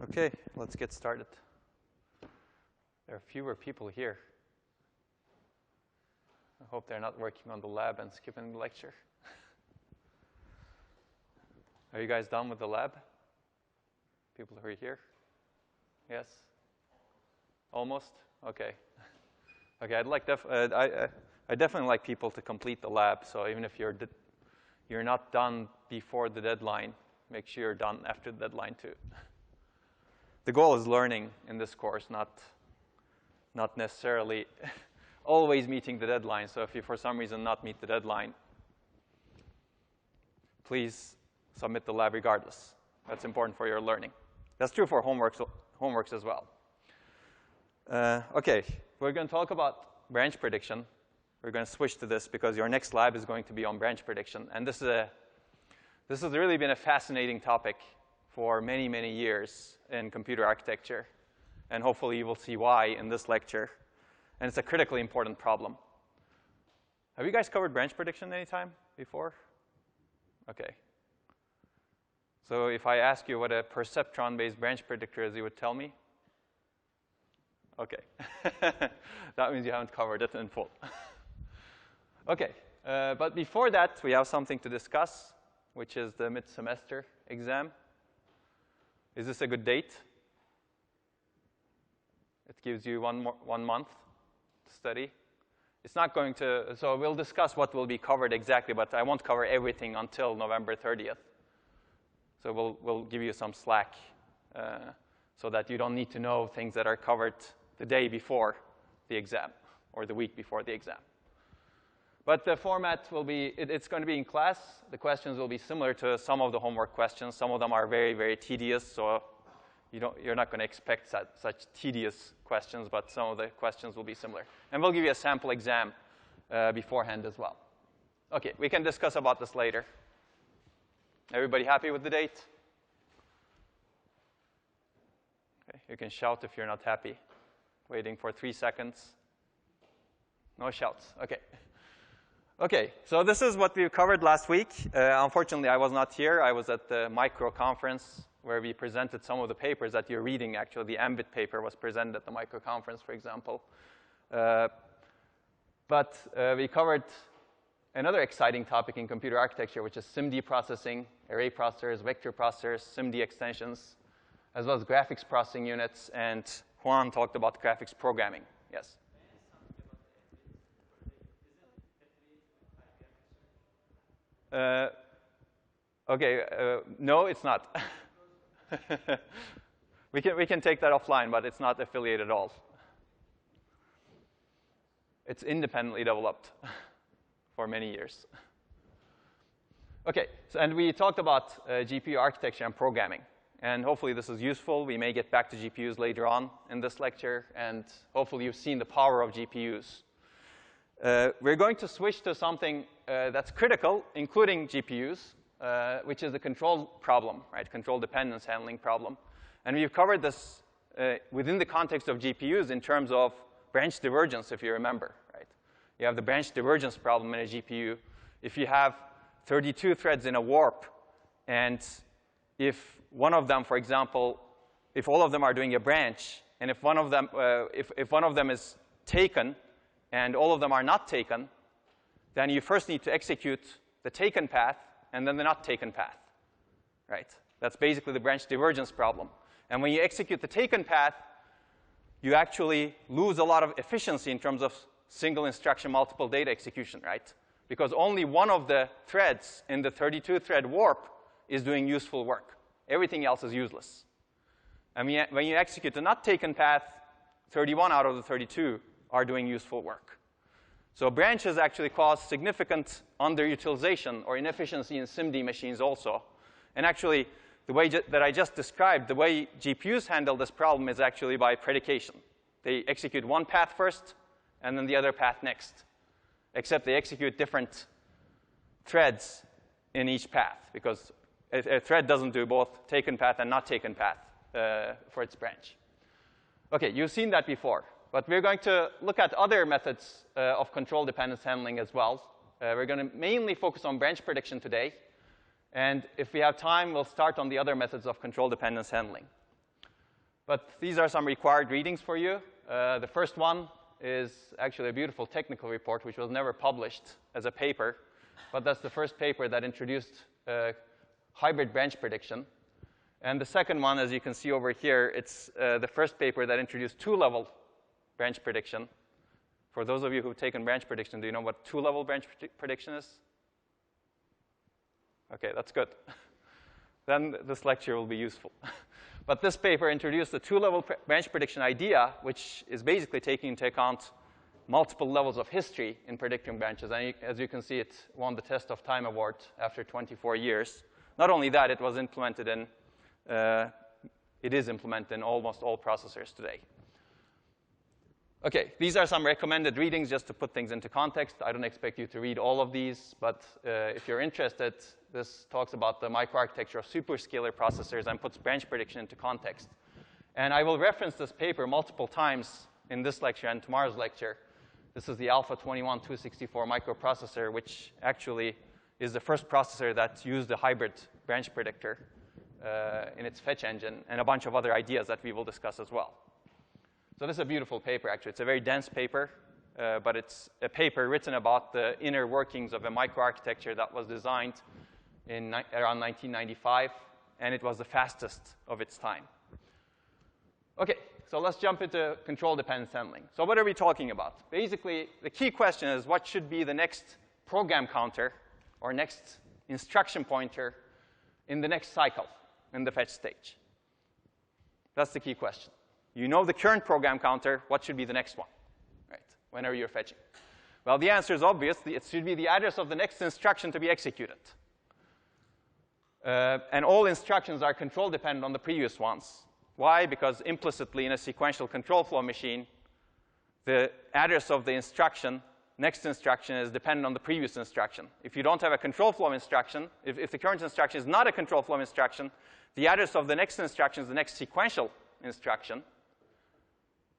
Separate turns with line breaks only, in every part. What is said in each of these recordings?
Okay, let's get started. There are fewer people here. I hope they're not working on the lab and skipping the lecture. Are you guys done with the lab? People who are here? Yes? Almost? Okay. Okay, I definitely like people to complete the lab, so even if you're not done before the deadline, make sure you're done after the deadline too. The goal is learning in this course, not necessarily always meeting the deadline. So if you, for some reason, not meet the deadline, please submit the lab regardless. That's important for your learning. That's true for homeworks as well. Okay, we're going to talk about branch prediction. We're going to switch to this because your next lab is going to be on branch prediction. And this has really been a fascinating topic for many, many years in computer architecture. And hopefully you will see why in this lecture. And it's a critically important problem. Have you guys covered branch prediction any time before? Okay. So if I ask you what a perceptron-based branch predictor is, you would tell me? Okay. That means you haven't covered it in full. Okay. But before that, we have something to discuss, which is the mid-semester exam. Is this a good date? It gives you one month to study. It's not going to, so we'll discuss what will be covered exactly, but I won't cover everything until November 30th. So we'll give you some slack so that you don't need to know things that are covered the day before the exam or the week before the exam. But the format will be, it's going to be in class. The questions will be similar to some of the homework questions. Some of them are very, very tedious, so you're not going to expect such tedious questions, but some of the questions will be similar. And we'll give you a sample exam beforehand as well. Okay, we can discuss about this later. Everybody happy with the date? Okay, you can shout if you're not happy. Waiting for 3 seconds. No shouts. Okay. Okay, so this is what we covered last week. Unfortunately, I was not here. I was at the micro conference where we presented some of the papers that you're reading. Actually, the Ambit paper was presented at the micro conference, for example. But we covered another exciting topic in computer architecture, which is SIMD processing, array processors, vector processors, SIMD extensions, as well as graphics processing units. And Juan talked about graphics programming. Yes? No, it's not. We can take that offline, but it's not affiliated at all. It's independently developed for many years. Okay, so, and we talked about GPU architecture and programming. And hopefully this is useful. We may get back to GPUs later on in this lecture. And hopefully you've seen the power of GPUs. We're going to switch to something that's critical, including GPUs, which is the control problem, right? Control dependence handling problem. And we've covered this within the context of GPUs in terms of branch divergence, if you remember, right? You have the branch divergence problem in a GPU. If you have 32 threads in a warp, and if one of them, for example, if all of them are doing a branch, and if one of them, if one of them is taken, and all of them are not taken, then you first need to execute the taken path and then the not taken path, right? That's basically the branch divergence problem. And when you execute the taken path, you actually lose a lot of efficiency in terms of single instruction, multiple data execution, right? Because only one of the threads in the 32-thread warp is doing useful work. Everything else is useless. And when you execute the not taken path, 31 out of the 32 are doing useful work. So branches actually cause significant underutilization or inefficiency in SIMD machines also. And actually, the way that I just described, the way GPUs handle this problem is actually by predication. They execute one path first, and then the other path next. Except they execute different threads in each path, because a thread doesn't do both taken path and not taken path for its branch. OK, you've seen that before. But we're going to look at other methods of control dependence handling as well. We're going to mainly focus on branch prediction today. And if we have time, we'll start on the other methods of control dependence handling. But these are some required readings for you. The first one is actually a beautiful technical report, which was never published as a paper. But that's the first paper that introduced hybrid branch prediction. And the second one, as you can see over here, it's the first paper that introduced two-level branch prediction. For those of you who've taken branch prediction, do you know what two-level branch prediction is? OK, that's good. Then this lecture will be useful. But this paper introduced the two-level branch prediction idea, which is basically taking into account multiple levels of history in predicting branches. And as you can see, it won the Test of Time Award after 24 years. Not only that, it was implemented in, it is implemented in almost all processors today. OK, these are some recommended readings just to put things into context. I don't expect you to read all of these, but if you're interested, this talks about the microarchitecture of superscalar processors and puts branch prediction into context. And I will reference this paper multiple times in this lecture and tomorrow's lecture. This is the Alpha 21264 microprocessor, which actually is the first processor that used a hybrid branch predictor in its fetch engine, and a bunch of other ideas that we will discuss as well. So this is a beautiful paper, actually. It's a very dense paper, but it's a paper written about the inner workings of a microarchitecture that was designed in around 1995, and it was the fastest of its time. OK, so let's jump into control-dependent handling. So what are we talking about? Basically, the key question is what should be the next program counter or next instruction pointer in the next cycle in the fetch stage? That's the key question. You know the current program counter. What should be the next one, right, whenever you're fetching? Well, the answer is obvious. It should be the address of the next instruction to be executed. And all instructions are control-dependent on the previous ones. Why? Because implicitly in a sequential control flow machine, the address of the instruction, next instruction, is dependent on the previous instruction. If you don't have a control flow instruction, if the current instruction is not a control flow instruction, the address of the next instruction is the next sequential instruction.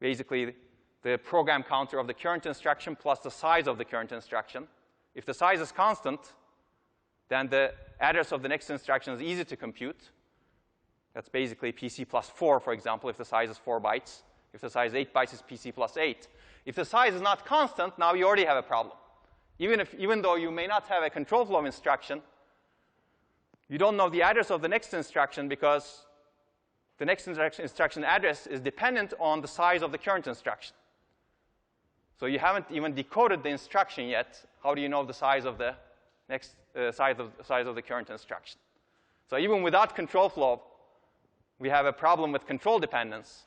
Basically, the program counter of the current instruction plus the size of the current instruction. If the size is constant, then the address of the next instruction is easy to compute. That's basically PC plus 4, for example, if the size is 4 bytes. If the size is 8 bytes, it's PC plus 8. If the size is not constant, now you already have a problem. Even though you may not have a control flow instruction, you don't know the address of the next instruction because the next instruction address is dependent on the size of the current instruction. So you haven't even decoded the instruction yet. How do you know the size of the next size of the current instruction? So even without control flow, we have a problem with control dependence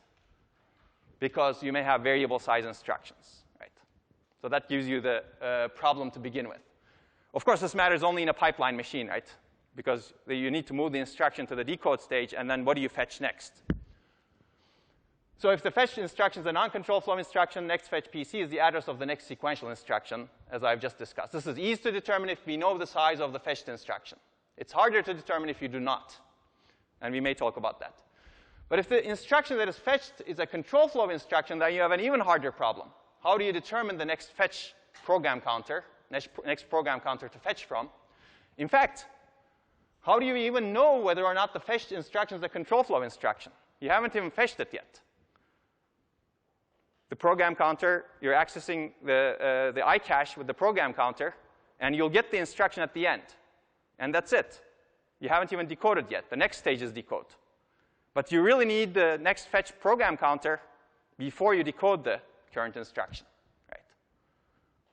because you may have variable size instructions, right? So that gives you the problem to begin with. Of course, this matters only in a pipeline machine, right? Because you need to move the instruction to the decode stage, and then what do you fetch next? So if the fetch instruction is a non-control flow instruction, next fetch PC is the address of the next sequential instruction, as I've just discussed. This is easy to determine if we know the size of the fetched instruction. It's harder to determine if you do not, and we may talk about that. But if the instruction that is fetched is a control flow instruction, then you have an even harder problem. How do you determine the next fetch program counter, next program counter to fetch from? In fact, how do you even know whether or not the fetched instruction is a control flow instruction? You haven't even fetched it yet. The program counter, you're accessing the iCache with the program counter, and you'll get the instruction at the end. And that's it. You haven't even decoded yet. The next stage is decode. But you really need the next fetch program counter before you decode the current instruction, right?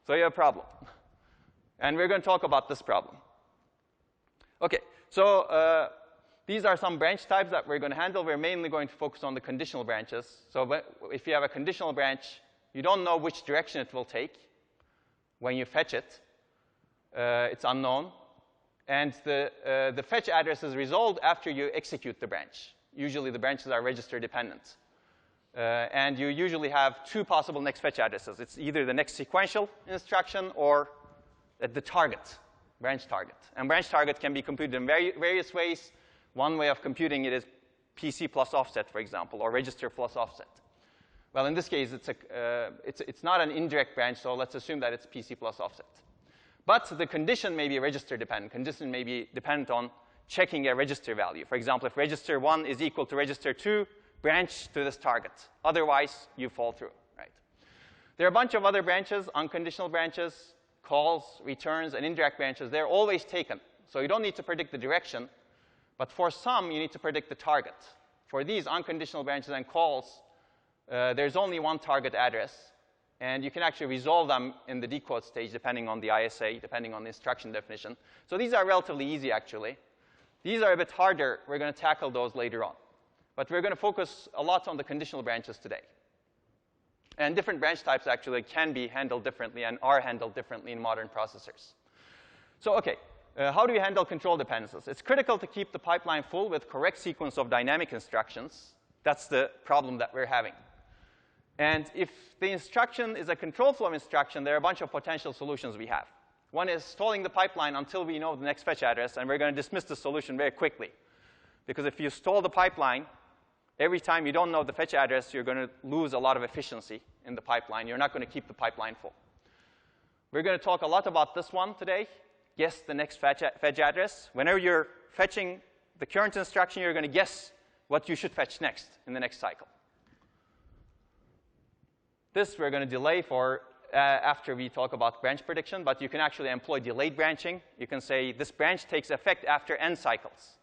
So you have a problem. And we're going to talk about this problem. OK, so these are some branch types that we're going to handle. We're mainly going to focus on the conditional branches. So if you have a conditional branch, you don't know which direction it will take when you fetch it. It's unknown. And the fetch address is resolved after you execute the branch. Usually, the branches are register dependent. And you usually have two possible next fetch addresses. It's either the next sequential instruction or at the target, branch target. And branch target can be computed in various ways. One way of computing it is PC plus offset, for example, or register plus offset. Well, in this case, it's not an indirect branch, so let's assume that it's PC plus offset. But the condition may be register dependent. Condition may be dependent on checking a register value. For example, if register 1 is equal to register 2, branch to this target. Otherwise, you fall through, right? There are a bunch of other branches, unconditional branches, calls, returns, and indirect branches. They're always taken. So you don't need to predict the direction. But for some, you need to predict the target. For these unconditional branches and calls, there's only one target address. And you can actually resolve them in the decode stage, depending on the ISA, depending on the instruction definition. So these are relatively easy, actually. These are a bit harder. We're going to tackle those later on. But we're going to focus a lot on the conditional branches today. And different branch types actually can be handled differently and are handled differently in modern processors. So OK, how do we handle control dependencies? It's critical to keep the pipeline full with correct sequence of dynamic instructions. That's the problem that we're having. And if the instruction is a control flow instruction, there are a bunch of potential solutions we have. One is stalling the pipeline until we know the next fetch address, and we're going to dismiss the solution very quickly. Because if you stall the pipeline, every time you don't know the fetch address, you're going to lose a lot of efficiency in the pipeline. You're not going to keep the pipeline full. We're going to talk a lot about this one today. Guess the next fetch address. Whenever you're fetching the current instruction, you're going to guess what you should fetch next in the next cycle. This we're going to delay for after we talk about branch prediction, but you can actually employ delayed branching. You can say this branch takes effect after n cycles.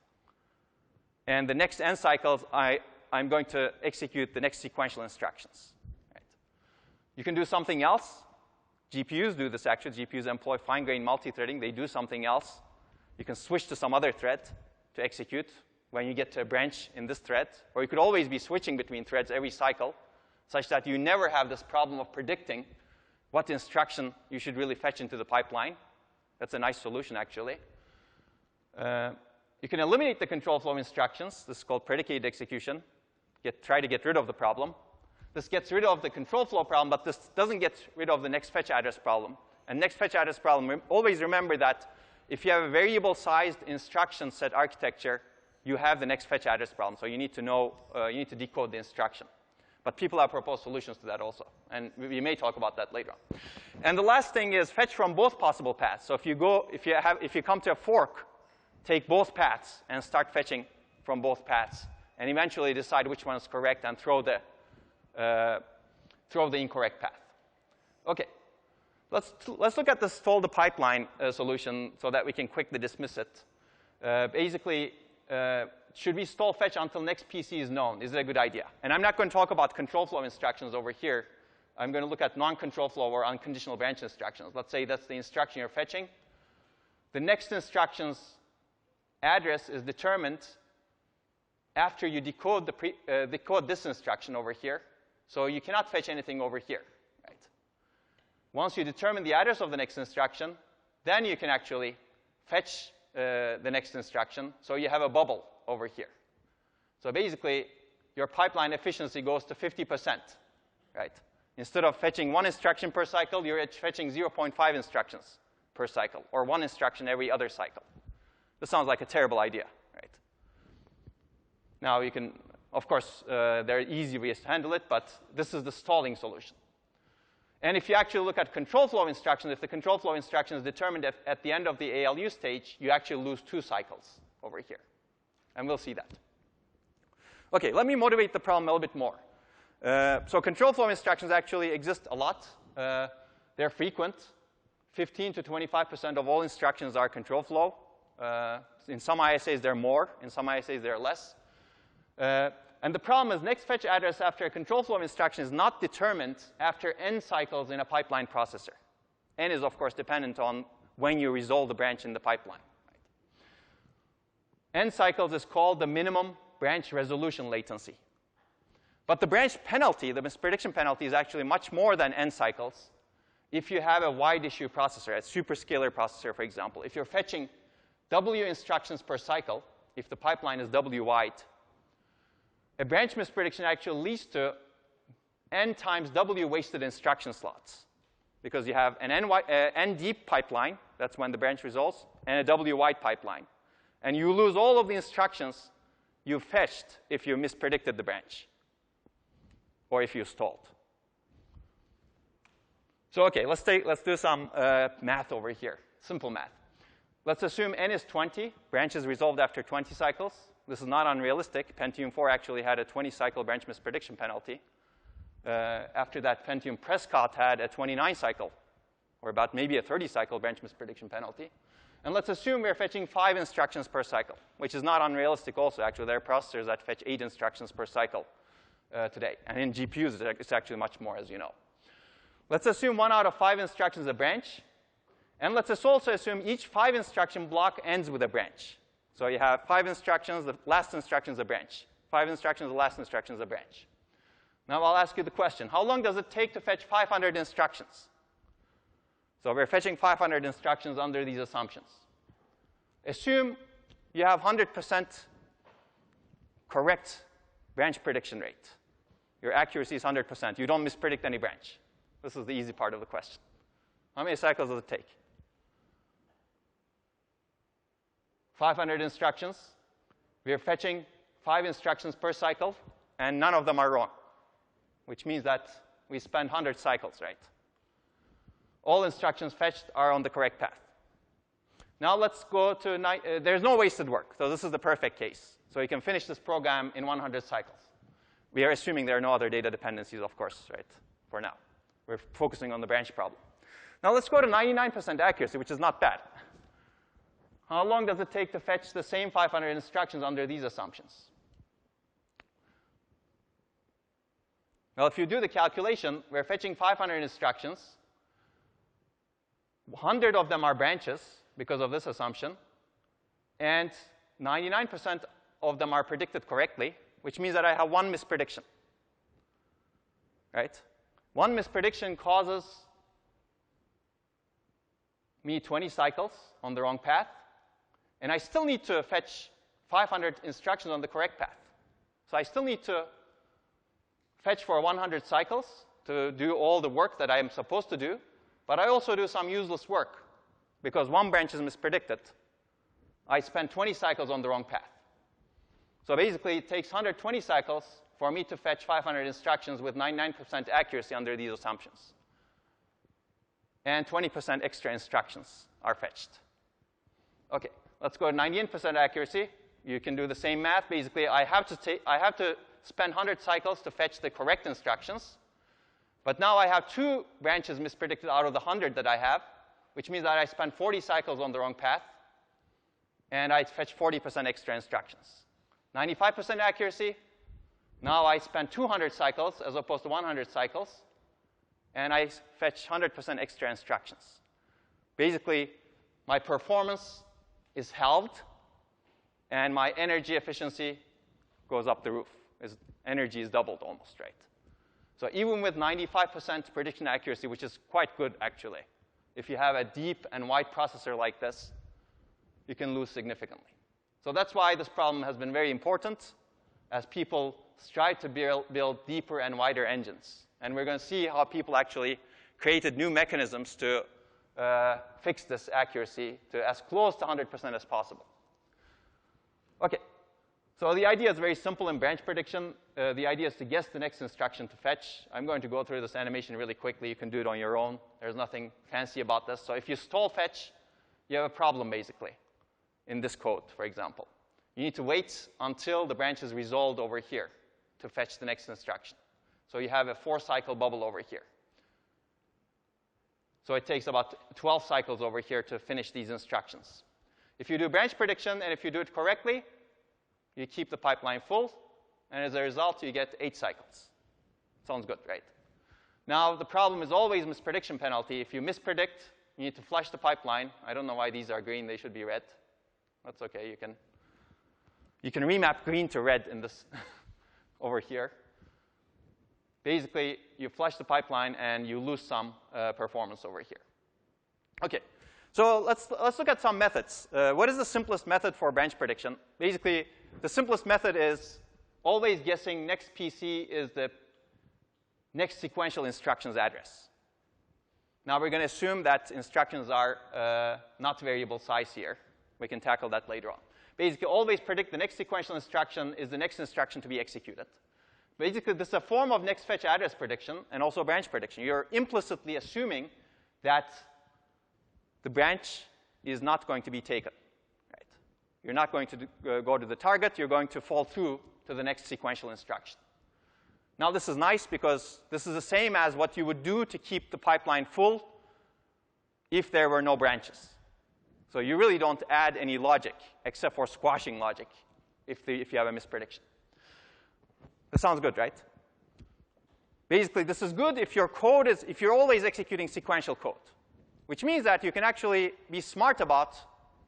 And the next n cycles, I'm going to execute the next sequential instructions. Right. You can do something else. GPUs do this, actually. GPUs employ fine-grained multi-threading. They do something else. You can switch to some other thread to execute when you get to a branch in this thread. Or you could always be switching between threads every cycle, such that you never have this problem of predicting what instruction you should really fetch into the pipeline. That's a nice solution, actually. You can eliminate the control flow instructions. This is called predicated execution. Try to get rid of the problem. This gets rid of the control flow problem, but this doesn't get rid of the next fetch address problem. And next fetch address problem, always remember that if you have a variable-sized instruction set architecture, you have the next fetch address problem. So you need to know, you need to decode the instruction. But people have proposed solutions to that also. And we may talk about that later on. And the last thing is fetch from both possible paths. So if you come to a fork, take both paths and start fetching from both paths, and eventually decide which one is correct and throw the incorrect path. OK. Let's look at the stall the pipeline solution so that we can quickly dismiss it. Basically, should we stall fetch until next PC is known? Is it a good idea? And I'm not going to talk about control flow instructions over here. I'm going to look at non-control flow or unconditional branch instructions. Let's say that's the instruction you're fetching. The next instruction's address is determined after you decode this instruction over here. So you cannot fetch anything over here. Right? Once you determine the address of the next instruction, then you can actually fetch the next instruction. So you have a bubble over here. So basically, your pipeline efficiency goes to 50%. Right? Instead of fetching one instruction per cycle, you're fetching 0.5 instructions per cycle, or one instruction every other cycle. This sounds like a terrible idea. Right? Now, you can, of course, there are easy ways to handle it, but this is the stalling solution. And if you actually look at control flow instructions, if the control flow instruction is determined at the end of the ALU stage, you actually lose 2 cycles over here. And we'll see that. OK, let me motivate the problem a little bit more. So control flow instructions actually exist a lot. They're frequent. 15 to 25% of all instructions are control flow. In some ISAs, they're more. In some ISAs, they're less. And the problem is next fetch address after a control flow instruction is not determined after n cycles in a pipeline processor. N is, of course, dependent on when you resolve the branch in the pipeline. Right? N cycles is called the minimum branch resolution latency. But the branch penalty, the misprediction penalty, is actually much more than n cycles if you have a wide issue processor, a superscalar processor, for example. If you're fetching W instructions per cycle, if the pipeline is W wide, a branch misprediction actually leads to n times W wasted instruction slots. Because you have an n deep pipeline, that's when the branch resolves, and a W wide pipeline. And you lose all of the instructions you fetched if you mispredicted the branch, or if you stalled. So OK, let's do some math over here, simple math. Let's assume n is 20, branch is resolved after 20 cycles. This is not unrealistic. Pentium 4 actually had a 20-cycle branch misprediction penalty. After that, Pentium Prescott had a 29-cycle, or about maybe a 30-cycle branch misprediction penalty. And let's assume we're fetching 5 instructions per cycle, which is not unrealistic also. Actually, there are processors that fetch 8 instructions per cycle today. And in GPUs, it's actually much more, as you know. Let's assume 1 out of 5 instructions is a branch. And let's also assume each 5-instruction block ends with a branch. So you have 5 instructions, the last instruction is a branch. 5 instructions, the last instruction is a branch. Now I'll ask you the question, how long does it take to fetch 500 instructions? So we're fetching 500 instructions under these assumptions. Assume you have 100% correct branch prediction rate. Your accuracy is 100%. You don't mispredict any branch. This is the easy part of the question. How many cycles does it take? 500 instructions. We're fetching 5 instructions per cycle, and none of them are wrong, which means that we spend 100 cycles, right? All instructions fetched are on the correct path. Now let's go to, there's no wasted work. So this is the perfect case. So you can finish this program in 100 cycles. We are assuming there are no other data dependencies, of course, right, for now. We're focusing on the branch problem. Now let's go to 99% accuracy, which is not bad. How long does it take to fetch the same 500 instructions under these assumptions? Well, if you do the calculation, we're fetching 500 instructions. 100 of them are branches because of this assumption. And 99% of them are predicted correctly, which means that I have 1 misprediction. Right? 1 misprediction causes me 20 cycles on the wrong path. And I still need to fetch 500 instructions on the correct path. So I still need to fetch for 100 cycles to do all the work that I am supposed to do. But I also do some useless work. Because 1 branch is mispredicted, I spend 20 cycles on the wrong path. So basically, it takes 120 cycles for me to fetch 500 instructions with 99% accuracy under these assumptions. And 20% extra instructions are fetched. OK, let's go to 98% accuracy. You can do the same math. Basically, I have to spend 100 cycles to fetch the correct instructions. But now I have 2 branches mispredicted out of the 100 that I have, which means that I spend 40 cycles on the wrong path. And I fetch 40% extra instructions. 95% accuracy. Now I spend 200 cycles as opposed to 100 cycles. And I fetch 100% extra instructions. Basically, my performance is halved, and my energy efficiency goes up the roof. Energy is doubled almost, right? So even with 95% prediction accuracy, which is quite good, actually, if you have a deep and wide processor like this, you can lose significantly. So that's why this problem has been very important as people strive to build deeper and wider engines. And we're going to see how people actually created new mechanisms to fix this accuracy to as close to 100% as possible. OK. So the idea is very simple in branch prediction. The idea is to guess the next instruction to fetch. I'm going to go through this animation really quickly. You can do it on your own. There's nothing fancy about this. So if you stall fetch, you have a problem, basically, in this code, for example. You need to wait until the branch is resolved over here to fetch the next instruction. So you have a 4-cycle bubble over here. So it takes about 12 cycles over here to finish these instructions. If you do branch prediction, and if you do it correctly, you keep the pipeline full. And as a result, you get 8 cycles. Sounds good, right? Now, the problem is always misprediction penalty. If you mispredict, you need to flush the pipeline. I don't know why these are green. They should be red. That's OK. You can remap green to red in this over here. Basically, you flush the pipeline, and you lose some performance over here. OK. So let's look at some methods. What is the simplest method for branch prediction? Basically, the simplest method is always guessing next PC is the next sequential instructions address. Now, we're going to assume that instructions are not variable size here. We can tackle that later on. Basically, always predict the next sequential instruction is the next instruction to be executed. Basically, this is a form of next fetch address prediction and also branch prediction. You're implicitly assuming that the branch is not going to be taken. Right? You're not going to go to the target. You're going to fall through to the next sequential instruction. Now, this is nice because this is the same as what you would do to keep the pipeline full if there were no branches. So you really don't add any logic except for squashing logic if you have a misprediction. That sounds good, right? Basically, this is good if your code is, if you're always executing sequential code, which means that you can actually be smart about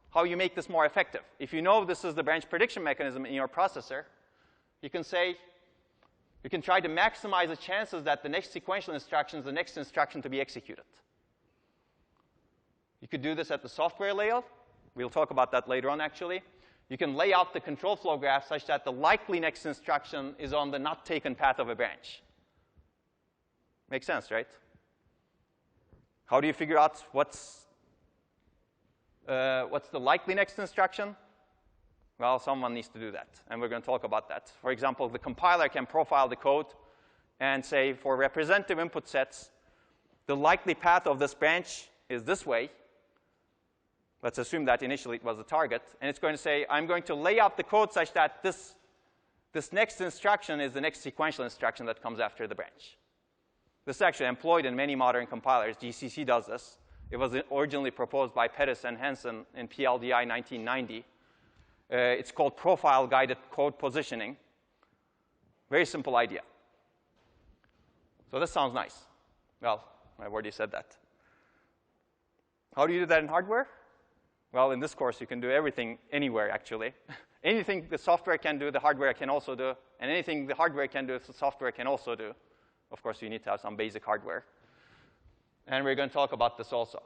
how you make this more effective. If you know this is the branch prediction mechanism in your processor, you can say, you can try to maximize the chances that the next sequential instruction is the next instruction to be executed. You could do this at the software layer. We'll talk about that later on, actually. You can lay out the control flow graph such that the likely next instruction is on the not taken path of a branch. Makes sense, right? How do you figure out what's the likely next instruction? Well, someone needs to do that, and we're going to talk about that. For example, the compiler can profile the code and say, for representative input sets, the likely path of this branch is this way. Let's assume that initially it was the target. And it's going to say, I'm going to lay out the code such that this next instruction is the next sequential instruction that comes after the branch. This is actually employed in many modern compilers. GCC does this. It was originally proposed by Pettis and Hansen in PLDI 1990. It's called profile-guided code positioning. Very simple idea. So this sounds nice. Well, I've already said that. How do you do that in hardware? Well, in this course, you can do everything anywhere, actually. Anything the software can do, the hardware can also do. And anything the hardware can do, the software can also do. Of course, you need to have some basic hardware. And we're going to talk about this also.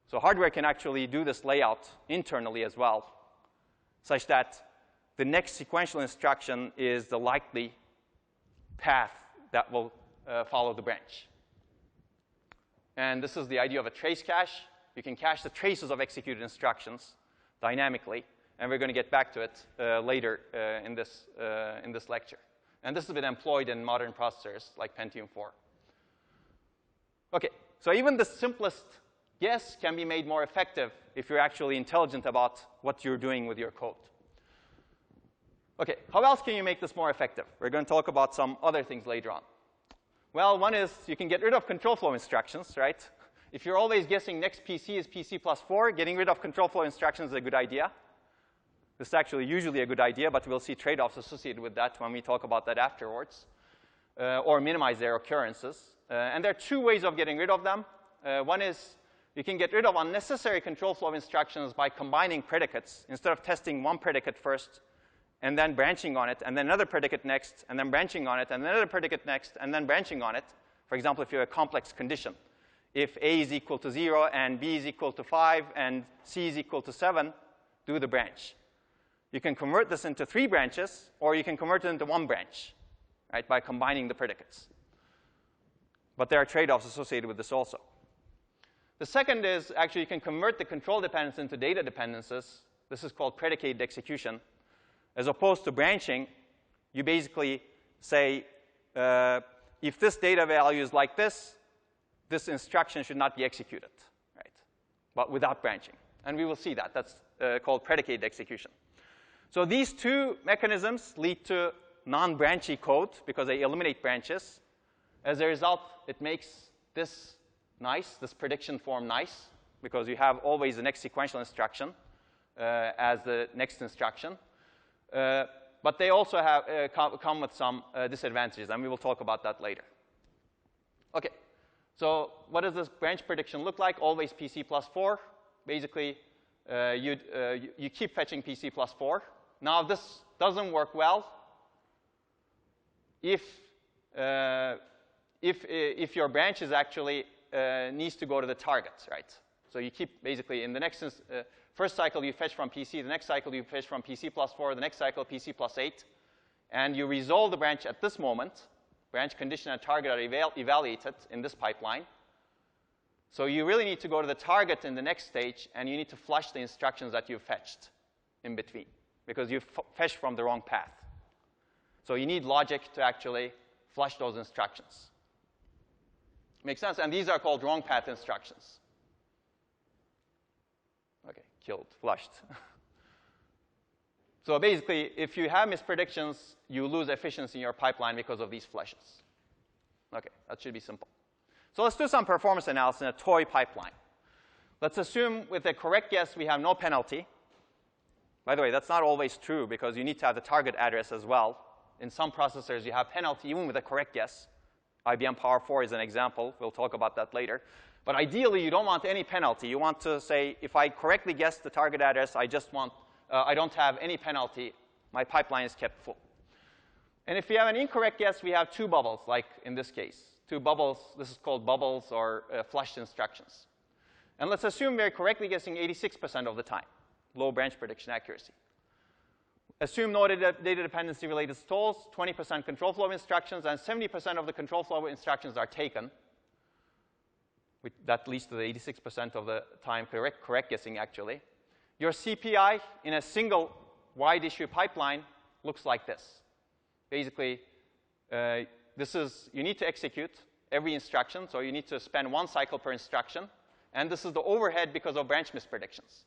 So hardware can actually do this layout internally as well, such that the next sequential instruction is the likely path that will follow the branch. And this is the idea of a trace cache. You can cache the traces of executed instructions dynamically. And we're going to get back to it later in this lecture. And this has been employed in modern processors like Pentium 4. OK, so even the simplest guess can be made more effective if you're actually intelligent about what you're doing with your code. OK, how else can you make this more effective? We're going to talk about some other things later on. Well, one is you can get rid of control flow instructions, right? If you're always guessing next PC is PC plus 4, getting rid of control flow instructions is a good idea. This is actually usually a good idea, but we'll see trade-offs associated with that when we talk about that afterwards, or minimize their occurrences. And there are two ways of getting rid of them. One is you can get rid of unnecessary control flow instructions by combining predicates. Instead of testing one predicate first and then branching on it, and then another predicate next, and then branching on it, and then another predicate next, and then branching on it. For example, if you have a complex condition. If A is equal to 0, and B is equal to 5, and C is equal to 7, do the branch. You can convert this into 3 branches, or you can convert it into 1 branch, right, by combining the predicates. But there are trade-offs associated with this also. The second is actually you can convert the control dependence into data dependencies. This is called predicated execution. As opposed to branching, you basically say, if this data value is like this, this instruction should not be executed, right? But without branching. And we will see that. That's called predicated execution. So these two mechanisms lead to non-branchy code because they eliminate branches. As a result, it makes this nice, this prediction form nice, because you have always the next sequential instruction as the next instruction. But they also have come with some disadvantages, and we will talk about that later. OK, so what does this branch prediction look like? Always PC plus 4. Basically, you keep fetching PC plus 4. Now, this doesn't work well if your branch is actually needs to go to the target, right? So you keep basically in the next first cycle you fetch from PC, the next cycle you fetch from PC plus 4, the next cycle PC plus 8, and you resolve the branch at this moment. Branch condition and target are evaluated in this pipeline. So you really need to go to the target in the next stage, and you need to flush the instructions that you've fetched in between, because you've fetched from the wrong path. So you need logic to actually flush those instructions. Makes sense? And these are called wrong path instructions. OK, killed, flushed. So basically, if you have mispredictions, you lose efficiency in your pipeline because of these flushes. OK, that should be simple. So let's do some performance analysis in a toy pipeline. Let's assume with a correct guess we have no penalty. By the way, that's not always true because you need to have the target address as well. In some processors, you have penalty even with a correct guess. IBM Power 4 is an example. We'll talk about that later. But ideally, you don't want any penalty. You want to say, if I correctly guess the target address, I don't have any penalty. My pipeline is kept full. And if we have an incorrect guess, we have two bubbles, like in this case. Two bubbles. This is called bubbles or flushed instructions. And let's assume we're correctly guessing 86% of the time, low branch prediction accuracy. Assume no data dependency related stalls, 20% control flow instructions, and 70% of the control flow instructions are taken. That leads to the 86% of the time correct guessing, actually. Your CPI in a single wide issue pipeline looks like this. Basically, you need to execute every instruction, so you need to spend 1 cycle per instruction. And this is the overhead because of branch mispredictions.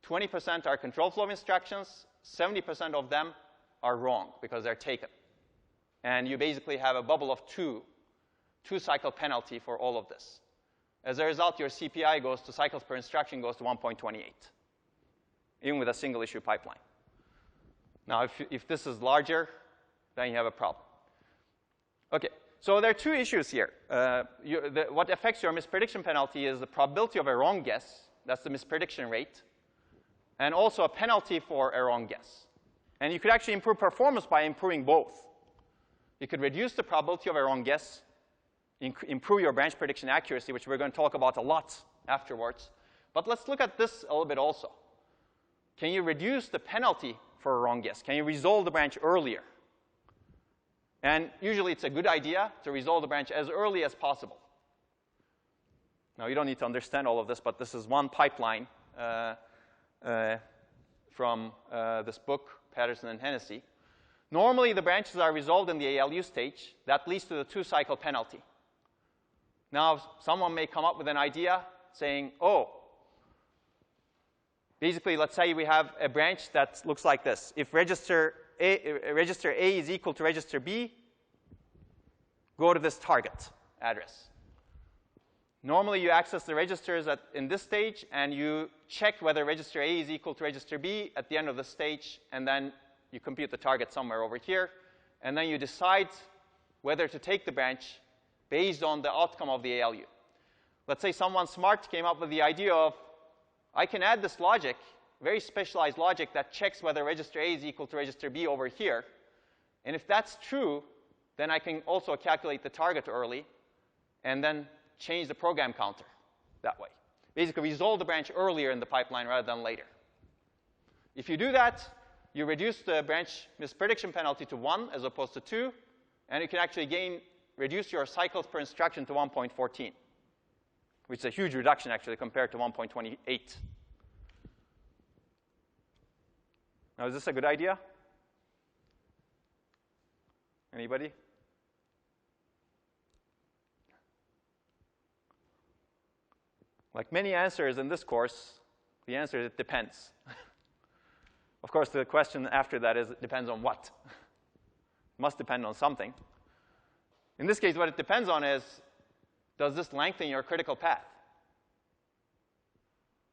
20% are control flow instructions. 70% of them are wrong because they're taken. And you basically have a bubble of two-cycle penalty for all of this. As a result, your CPI goes to cycles per instruction goes to 1.28, even with a single issue pipeline. Now, if this is larger, then you have a problem. OK, so there are two issues here. What affects your misprediction penalty is the probability of a wrong guess. That's the misprediction rate. And also a penalty for a wrong guess. And you could actually improve performance by improving both. You could reduce the probability of a wrong guess, improve your branch prediction accuracy, which we're going to talk about a lot afterwards. But let's look at this a little bit also. Can you reduce the penalty for a wrong guess? Can you resolve the branch earlier? And usually it's a good idea to resolve the branch as early as possible. Now, you don't need to understand all of this, but this is one pipeline from this book, Patterson and Hennessy. Normally, the branches are resolved in the ALU stage. That leads to the 2-cycle penalty. Now, someone may come up with an idea saying, oh, basically, let's say we have a branch that looks like this. If register A is equal to register B, go to this target address. Normally, you access the registers in this stage, and you check whether register A is equal to register B at the end of the stage, and then you compute the target somewhere over here. And then you decide whether to take the branch based on the outcome of the ALU. Let's say someone smart came up with the idea of, I can add this logic, very specialized logic, that checks whether register A is equal to register B over here. And if that's true, then I can also calculate the target early, and then change the program counter that way. Basically, resolve the branch earlier in the pipeline rather than later. If you do that, you reduce the branch misprediction penalty to 1 as opposed to 2, and you can actually reduce your cycles per instruction to 1.14, which is a huge reduction, actually, compared to 1.28. Now, is this a good idea? Anybody? Like many answers in this course, the answer is it depends. Of course, the question after that is, it depends on what? It must depend on something. In this case, what it depends on is, does this lengthen your critical path?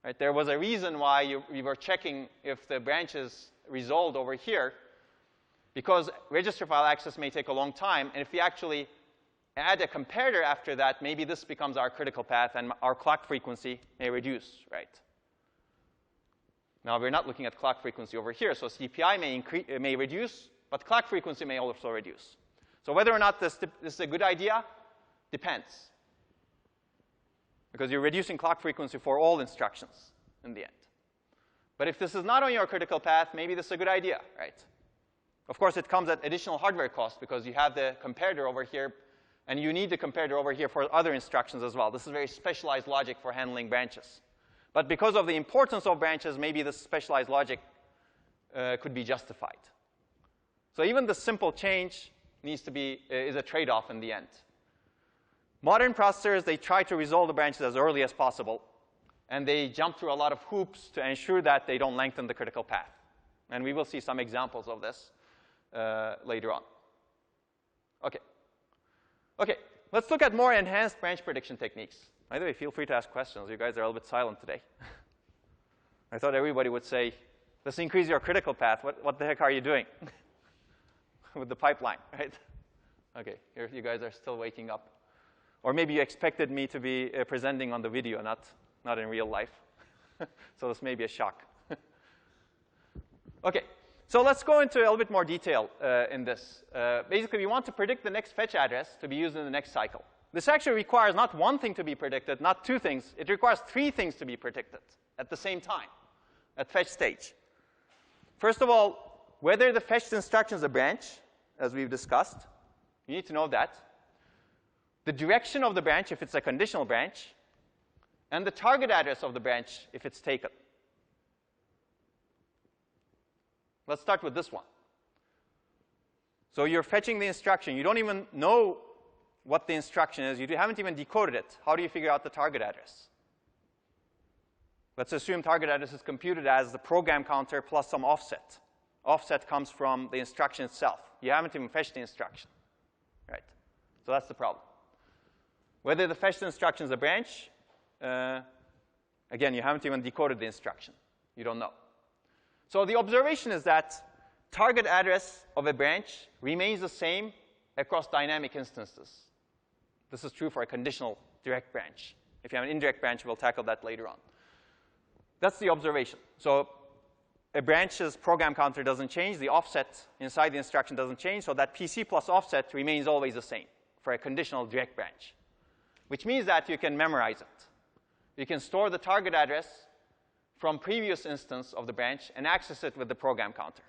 Right? There was a reason why we were checking if the branch is resolved over here, because register file access may take a long time. And if we actually add a comparator after that, maybe this becomes our critical path, and our clock frequency may reduce, right? Now, we're not looking at clock frequency over here, so CPI may reduce, but clock frequency may also reduce. So whether or not this is a good idea depends, because you're reducing clock frequency for all instructions in the end. But if this is not on your critical path, maybe this is a good idea, right? Of course, it comes at additional hardware cost, because you have the comparator over here, and you need the comparator over here for other instructions as well. This is very specialized logic for handling branches. But because of the importance of branches, maybe this specialized logic could be justified. So even the simple change is a trade-off in the end. Modern processors, they try to resolve the branches as early as possible. And they jump through a lot of hoops to ensure that they don't lengthen the critical path. And we will see some examples of this later on. Okay, let's look at more enhanced branch prediction techniques. By the way, feel free to ask questions. You guys are a little bit silent today. I thought everybody would say, let's increase your critical path. What the heck are you doing with the pipeline, right? Okay, here you guys are still waking up. Or maybe you expected me to be presenting on the video, not in real life. So this may be a shock. Okay, so let's go into a little bit more detail in this. Basically, we want to predict the next fetch address to be used in the next cycle. This actually requires not one thing to be predicted, not two things. It requires three things to be predicted at the same time at fetch stage. First of all, whether the fetched instruction is a branch, as we've discussed, you need to know that. The direction of the branch, if it's a conditional branch, and the target address of the branch, if it's taken. Let's start with this one. So you're fetching the instruction. You don't even know what the instruction is. You haven't even decoded it. How do you figure out the target address? Let's assume target address is computed as the program counter plus some offset. Offset comes from the instruction itself. You haven't even fetched the instruction, right? So that's the problem. Whether the fetched instruction is a branch, again, you haven't even decoded the instruction. You don't know. So the observation is that target address of a branch remains the same across dynamic instances. This is true for a conditional direct branch. If you have an indirect branch, we'll tackle that later on. That's the observation. So a branch's program counter doesn't change. The offset inside the instruction doesn't change. So that PC plus offset remains always the same for a conditional direct branch, which means that you can memorize it. You can store the target address from previous instance of the branch and access it with the program counter.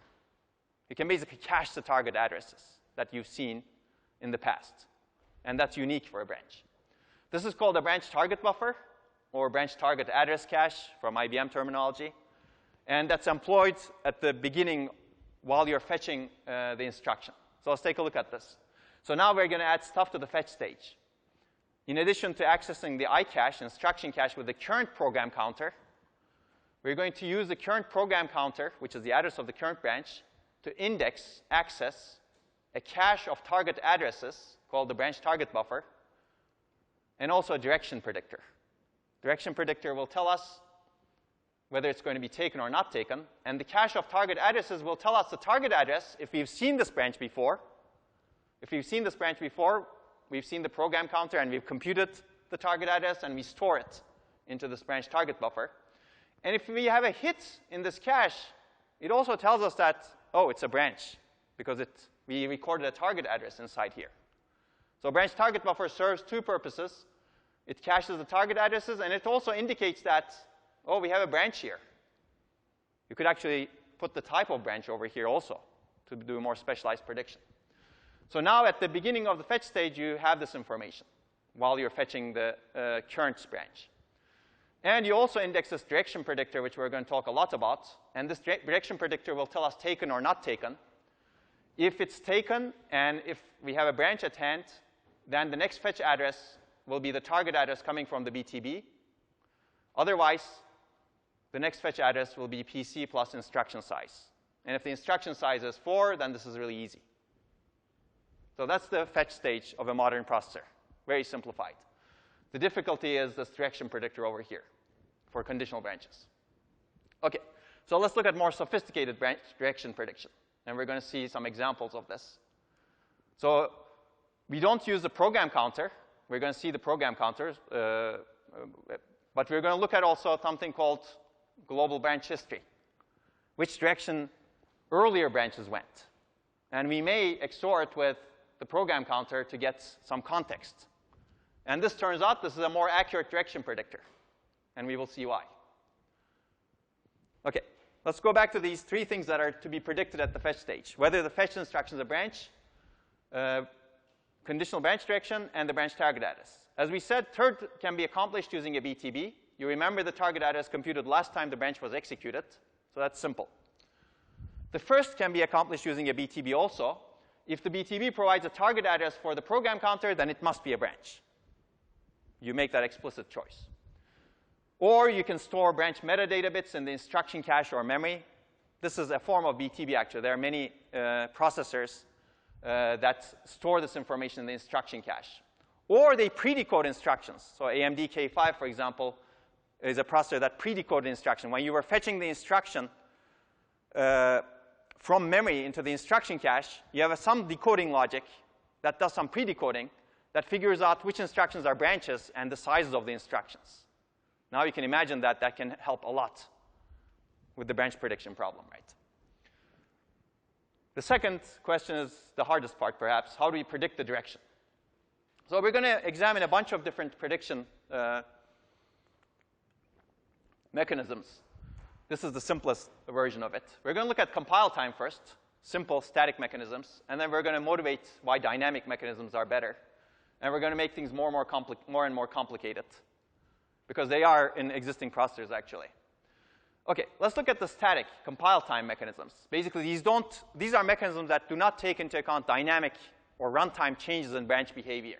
You can basically cache the target addresses that you've seen in the past. And that's unique for a branch. This is called a branch target buffer, or branch target address cache from IBM terminology. And that's employed at the beginning while you're fetching the instruction. So let's take a look at this. So now we're going to add stuff to the fetch stage. In addition to accessing the iCache, instruction cache, with the current program counter, we're going to use the current program counter, which is the address of the current branch, to index, access a cache of target addresses called the branch target buffer, and also a direction predictor. Direction predictor will tell us whether it's going to be taken or not taken, and the cache of target addresses will tell us the target address if we've seen this branch before. If we've seen this branch before, we've seen the program counter and we've computed the target address and we store it into this branch target buffer. And if we have a hit in this cache, it also tells us that, oh, it's a branch, because we recorded a target address inside here. So branch target buffer serves two purposes. It caches the target addresses, and it also indicates that, oh, we have a branch here. You could actually put the type of branch over here also to do a more specialized prediction. So now at the beginning of the fetch stage, you have this information while you're fetching the current branch. And you also index this direction predictor, which we're going to talk a lot about. And this direction predictor will tell us taken or not taken. If it's taken, and if we have a branch at hand, then the next fetch address will be the target address coming from the BTB. Otherwise, the next fetch address will be PC plus instruction size. And if the instruction size is 4, then this is really easy. So that's the fetch stage of a modern processor, very simplified. The difficulty is this direction predictor over here for conditional branches. Okay, so let's look at more sophisticated branch direction prediction. And we're going to see some examples of this. So we don't use the program counter. We're going to see the program counters. But we're going to look at also something called global branch history, which direction earlier branches went. And we may XOR it with the program counter to get some context. And this turns out this is a more accurate direction predictor. And we will see why. OK, let's go back to these three things that are to be predicted at the fetch stage: whether the fetch instruction is a branch, conditional branch direction, and the branch target address. As we said, third can be accomplished using a BTB. You remember the target address computed last time the branch was executed. So that's simple. The first can be accomplished using a BTB also. If the BTB provides a target address for the program counter, then it must be a branch. You make that explicit choice. Or you can store branch metadata bits in the instruction cache or memory. This is a form of BTB, actually. There are many processors that store this information in the instruction cache. Or they predecode instructions. So AMD K5, for example, is a processor that predecoded instruction. When you were fetching the instruction from memory into the instruction cache, you have some decoding logic that does some predecoding that figures out which instructions are branches and the sizes of the instructions. Now you can imagine that that can help a lot with the branch prediction problem, right? The second question is the hardest part, perhaps. How do we predict the direction? So we're going to examine a bunch of different prediction mechanisms. This is the simplest version of it. We're going to look at compile time first, simple static mechanisms, and then we're going to motivate why dynamic mechanisms are better. And we're going to make things more and more complicated, because they are in existing processors, actually. OK, let's look at the static compile time mechanisms. Basically, these are mechanisms that do not take into account dynamic or runtime changes in branch behavior.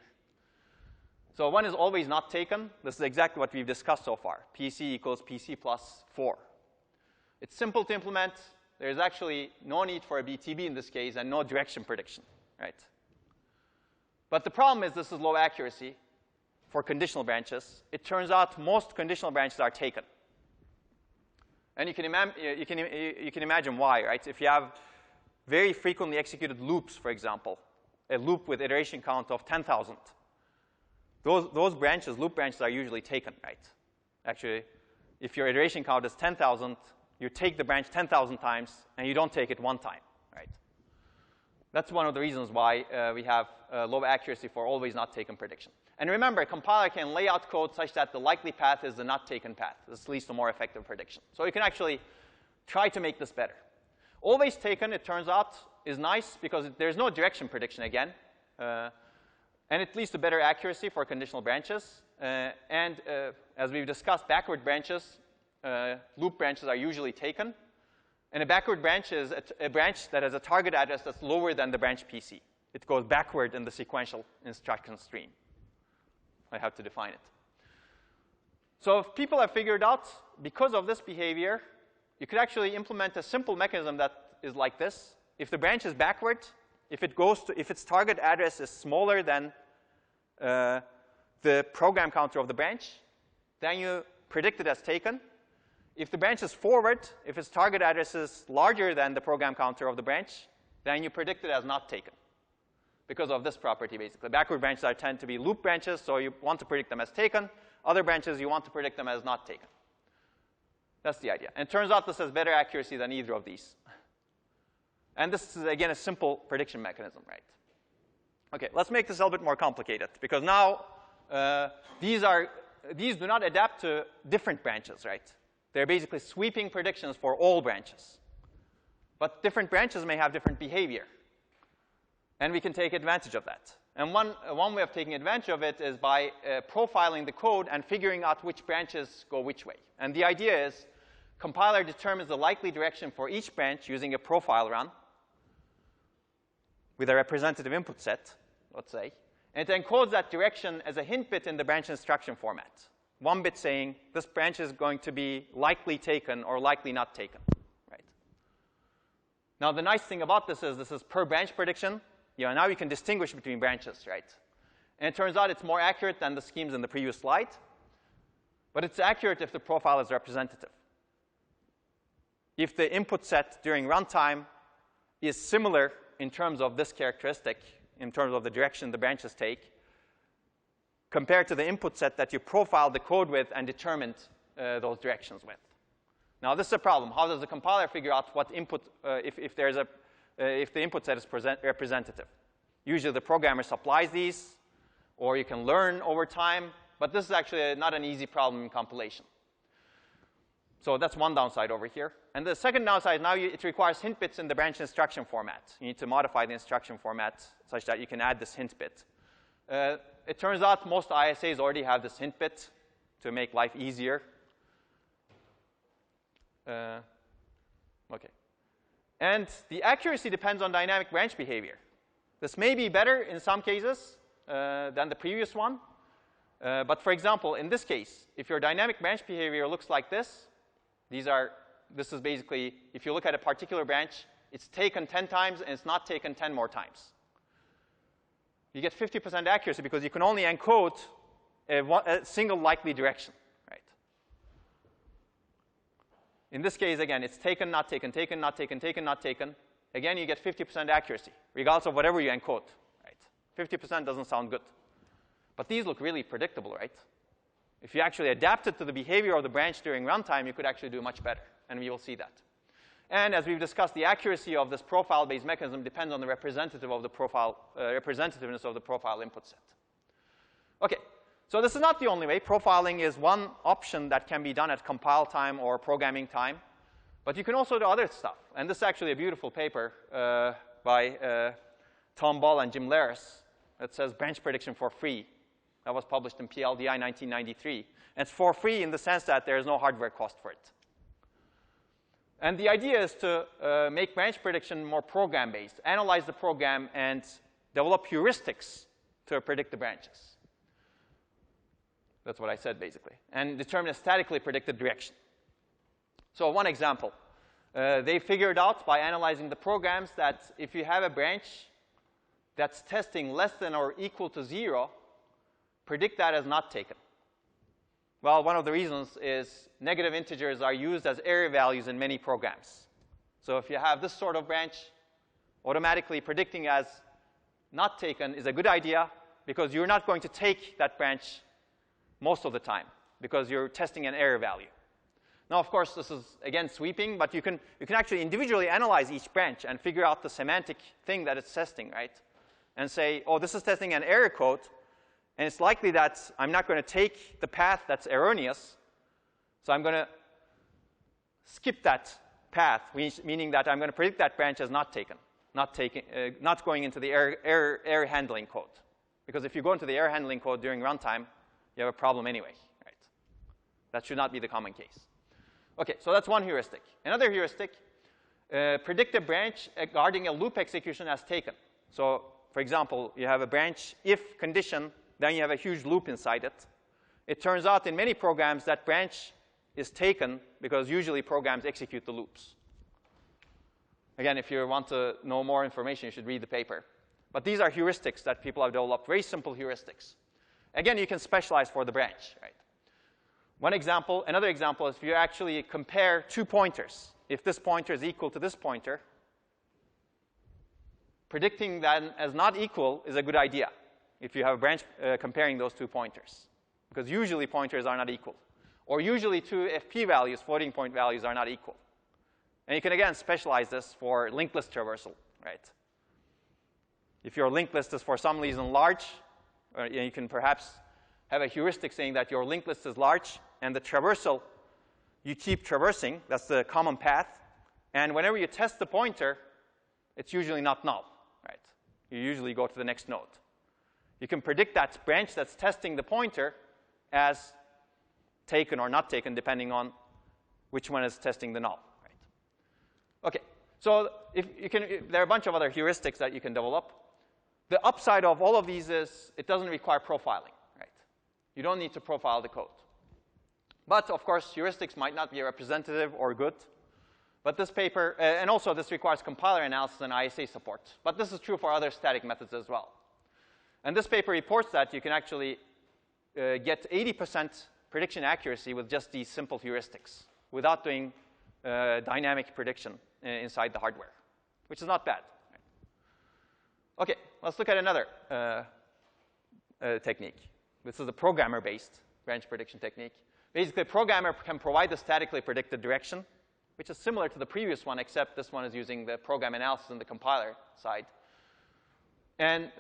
So one is always not taken. This is exactly what we've discussed so far. PC equals PC plus 4. It's simple to implement. There's actually no need for a BTB in this case and no direction prediction, right? But the problem is this is low accuracy for conditional branches. It turns out most conditional branches are taken. And you can imagine why, right? If you have very frequently executed loops, for example, a loop with iteration count of 10,000, those branches, loop branches, are usually taken, right? Actually, if your iteration count is 10,000, you take the branch 10,000 times, and you don't take it one time, right? That's one of the reasons why we have low accuracy for always not taken prediction. And remember, a compiler can lay out code such that the likely path is the not taken path. This leads to more effective prediction. So you can actually try to make this better. Always taken, it turns out, is nice because there's no direction prediction again. And it leads to better accuracy for conditional branches. As we've discussed, backward branches, loop branches are usually taken. And a backward branch is a branch that has a target address that's lower than the branch PC. It goes backward in the sequential instruction stream. I have to define it. So if people have figured out, because of this behavior, you could actually implement a simple mechanism that is like this. If the branch is backward, if its target address is smaller than the program counter of the branch, then you predict it as taken. If the branch is forward, if its target address is larger than the program counter of the branch, then you predict it as not taken, because of this property, basically. Backward branches tend to be loop branches, so you want to predict them as taken. Other branches, you want to predict them as not taken. That's the idea. And it turns out this has better accuracy than either of these. And this is, again, a simple prediction mechanism, right? OK, let's make this a little bit more complicated, because now these do not adapt to different branches, right? They're basically sweeping predictions for all branches. But different branches may have different behavior. And we can take advantage of that. And one way of taking advantage of it is by profiling the code and figuring out which branches go which way. And the idea is compiler determines the likely direction for each branch using a profile run with a representative input set, let's say. And it encodes that direction as a hint bit in the branch instruction format. One bit saying this branch is going to be likely taken or likely not taken, right? Now, the nice thing about this is per branch prediction. Now you can distinguish between branches, right? And it turns out it's more accurate than the schemes in the previous slide. But it's accurate if the profile is representative. If the input set during runtime is similar in terms of this characteristic, in terms of the direction the branches take, compared to the input set that you profiled the code with and determined those directions with. Now, this is a problem. How does the compiler figure out what input, if the input set is representative? Usually, the programmer supplies these, or you can learn over time. But this is actually not an easy problem in compilation. So that's one downside over here. And the second downside, now it requires hint bits in the branch instruction format. You need to modify the instruction format such that you can add this hint bit. It turns out most ISAs already have this hint bit to make life easier. OK. And the accuracy depends on dynamic branch behavior. This may be better in some cases than the previous one. But for example, in this case, if your dynamic branch behavior looks like this, these are This is basically, if you look at a particular branch, it's taken 10 times and it's not taken 10 more times. You get 50% accuracy because you can only encode a single likely direction, right? In this case, again, it's taken, not taken, taken, not taken, taken, not taken. Again, you get 50% accuracy, regardless of whatever you encode, right? 50% doesn't sound good. But these look really predictable, right? If you actually adapted to the behavior of the branch during runtime, you could actually do much better, and we will see that. And as we've discussed, the accuracy of this profile-based mechanism depends on the representativeness of the profile input set. Okay, so this is not the only way. Profiling is one option that can be done at compile time or programming time. But you can also do other stuff. And this is actually a beautiful paper by Tom Ball and Jim Laris that says branch prediction for free. That was published in PLDI 1993. And it's for free in the sense that there is no hardware cost for it. And the idea is to make branch prediction more program-based, analyze the program, and develop heuristics to predict the branches. That's what I said, basically. And determine a statically predicted direction. So one example. They figured out by analyzing the programs that if you have a branch that's testing less than or equal to 0, predict that as not taken. Well, one of the reasons is negative integers are used as error values in many programs. So if you have this sort of branch, automatically predicting as not taken is a good idea because you're not going to take that branch most of the time because you're testing an error value. Now, of course, this is, again, sweeping, but you can actually individually analyze each branch and figure out the semantic thing that it's testing, right? And say, oh, this is testing an error code, and it's likely that I'm not going to take the path that's erroneous, so I'm going to skip that path, meaning that I'm going to predict that branch as not taken, not going into the error handling code. Because if you go into the error handling code during runtime, you have a problem anyway, right? That should not be the common case. OK, so that's one heuristic. Another heuristic, predict a branch guarding a loop execution as taken. So, for example, you have a branch if condition, then you have a huge loop inside it. It turns out in many programs that branch is taken because usually programs execute the loops. Again, if you want to know more information, you should read the paper. But these are heuristics that people have developed, very simple heuristics. Again, you can specialize for the branch, right? One example, another example is if you actually compare two pointers. If this pointer is equal to this pointer, predicting that as not equal is a good idea if you have a branch comparing those two pointers. Because usually pointers are not equal. Or usually two FP values, floating point values, are not equal. And you can, again, specialize this for linked list traversal, right? If your linked list is for some reason large, you can perhaps have a heuristic saying that your linked list is large, and the traversal, you keep traversing. That's the common path. And whenever you test the pointer, it's usually not null, right? You usually go to the next node. You can predict that branch that's testing the pointer as taken or not taken, depending on which one is testing the null, right? OK, so there are a bunch of other heuristics that you can develop. The upside of all of these is it doesn't require profiling, right? You don't need to profile the code. But, of course, heuristics might not be representative or good. But this paper, and also this requires compiler analysis and ISA support. But this is true for other static methods as well. And this paper reports that you can actually get 80% prediction accuracy with just these simple heuristics without doing dynamic prediction inside the hardware, which is not bad. OK, let's look at another technique. This is a programmer-based branch prediction technique. Basically, a programmer can provide the statically predicted direction, which is similar to the previous one, except this one is using the program analysis in the compiler side. And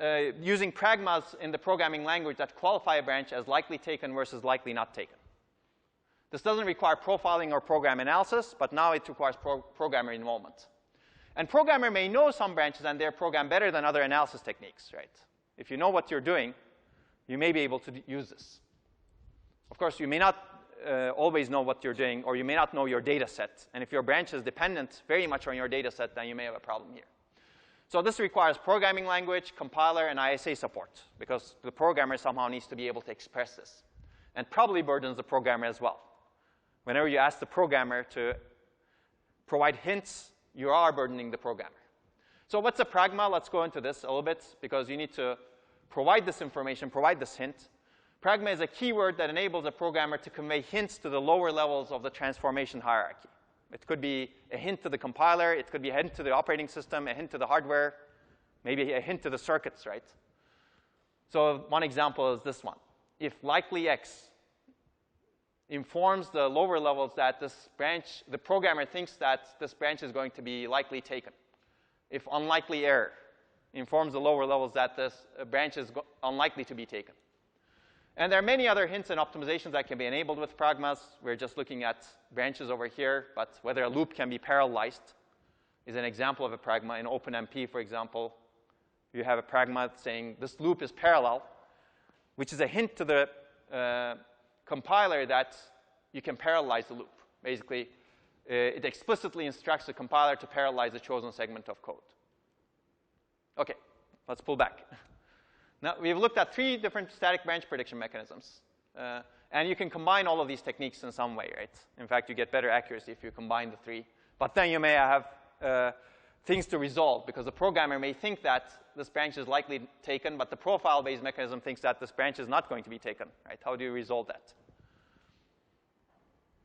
using pragmas in the programming language that qualify a branch as likely taken versus likely not taken. This doesn't require profiling or program analysis, but now it requires programmer involvement. And programmer may know some branches and their program better than other analysis techniques, right? If you know what you're doing, you may be able to use this. Of course, you may not always know what you're doing, or you may not know your data set. And if your branch is dependent very much on your data set, then you may have a problem here. So this requires programming language, compiler, and ISA support, because the programmer somehow needs to be able to express this. And probably burdens the programmer as well. Whenever you ask the programmer to provide hints, you are burdening the programmer. So what's a pragma? Let's go into this a little bit, because you need to provide this information, provide this hint. Pragma is a keyword that enables a programmer to convey hints to the lower levels of the transformation hierarchy. It could be a hint to the compiler. It could be a hint to the operating system, a hint to the hardware, maybe a hint to the circuits, right? So one example is this one. If likely X informs the lower levels that this branch, the programmer thinks that this branch is going to be likely taken. If unlikely error informs the lower levels that this branch is unlikely to be taken. And there are many other hints and optimizations that can be enabled with pragmas. We're just looking at branches over here, but whether a loop can be parallelized is an example of a pragma. In OpenMP, for example, you have a pragma saying this loop is parallel, which is a hint to the compiler that you can parallelize the loop. Basically, it explicitly instructs the compiler to parallelize the chosen segment of code. OK, let's pull back. Now, we've looked at 3 different static branch prediction mechanisms. And you can combine all of these techniques in some way, right? In fact, you get better accuracy if you combine the 3. But then you may have things to resolve, because the programmer may think that this branch is likely taken, but the profile-based mechanism thinks that this branch is not going to be taken, right? How do you resolve that?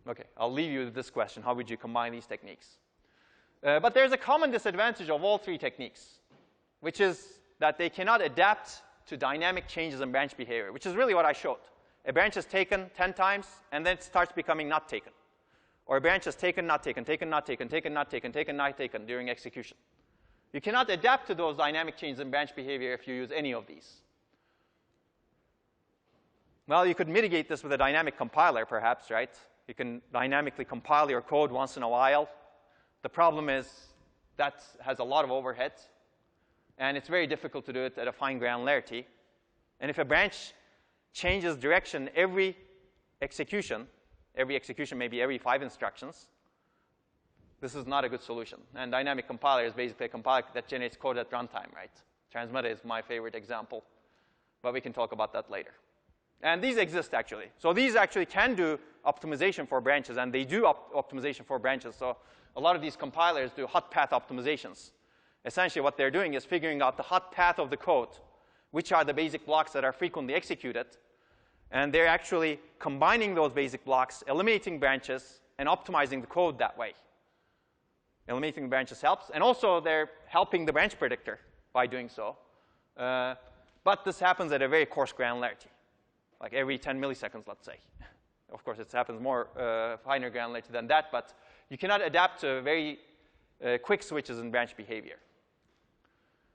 OK, I'll leave you with this question. How would you combine these techniques? But there's a common disadvantage of all 3 techniques, which is that they cannot adapt to dynamic changes in branch behavior, which is really what I showed. A branch is taken 10 times, and then it starts becoming not taken. Or a branch is taken, not taken, taken, not taken, taken, not taken, taken, not taken during execution. You cannot adapt to those dynamic changes in branch behavior if you use any of these. Well, you could mitigate this with a dynamic compiler, perhaps, right? You can dynamically compile your code once in a while. The problem is that has a lot of overhead. And it's very difficult to do it at a fine granularity. And if a branch changes direction every execution may be every 5 instructions, this is not a good solution. And dynamic compiler is basically a compiler that generates code at runtime, right? Transmeta is my favorite example. But we can talk about that later. And these exist, actually. So these actually can do optimization for branches, and they do optimization for branches. So a lot of these compilers do hot path optimizations. Essentially, what they're doing is figuring out the hot path of the code, which are the basic blocks that are frequently executed. And they're actually combining those basic blocks, eliminating branches, and optimizing the code that way. Eliminating branches helps. And also, they're helping the branch predictor by doing so. But this happens at a very coarse granularity, like every 10 milliseconds, let's say. Of course, it happens more finer granularity than that. But you cannot adapt to very quick switches in branch behavior.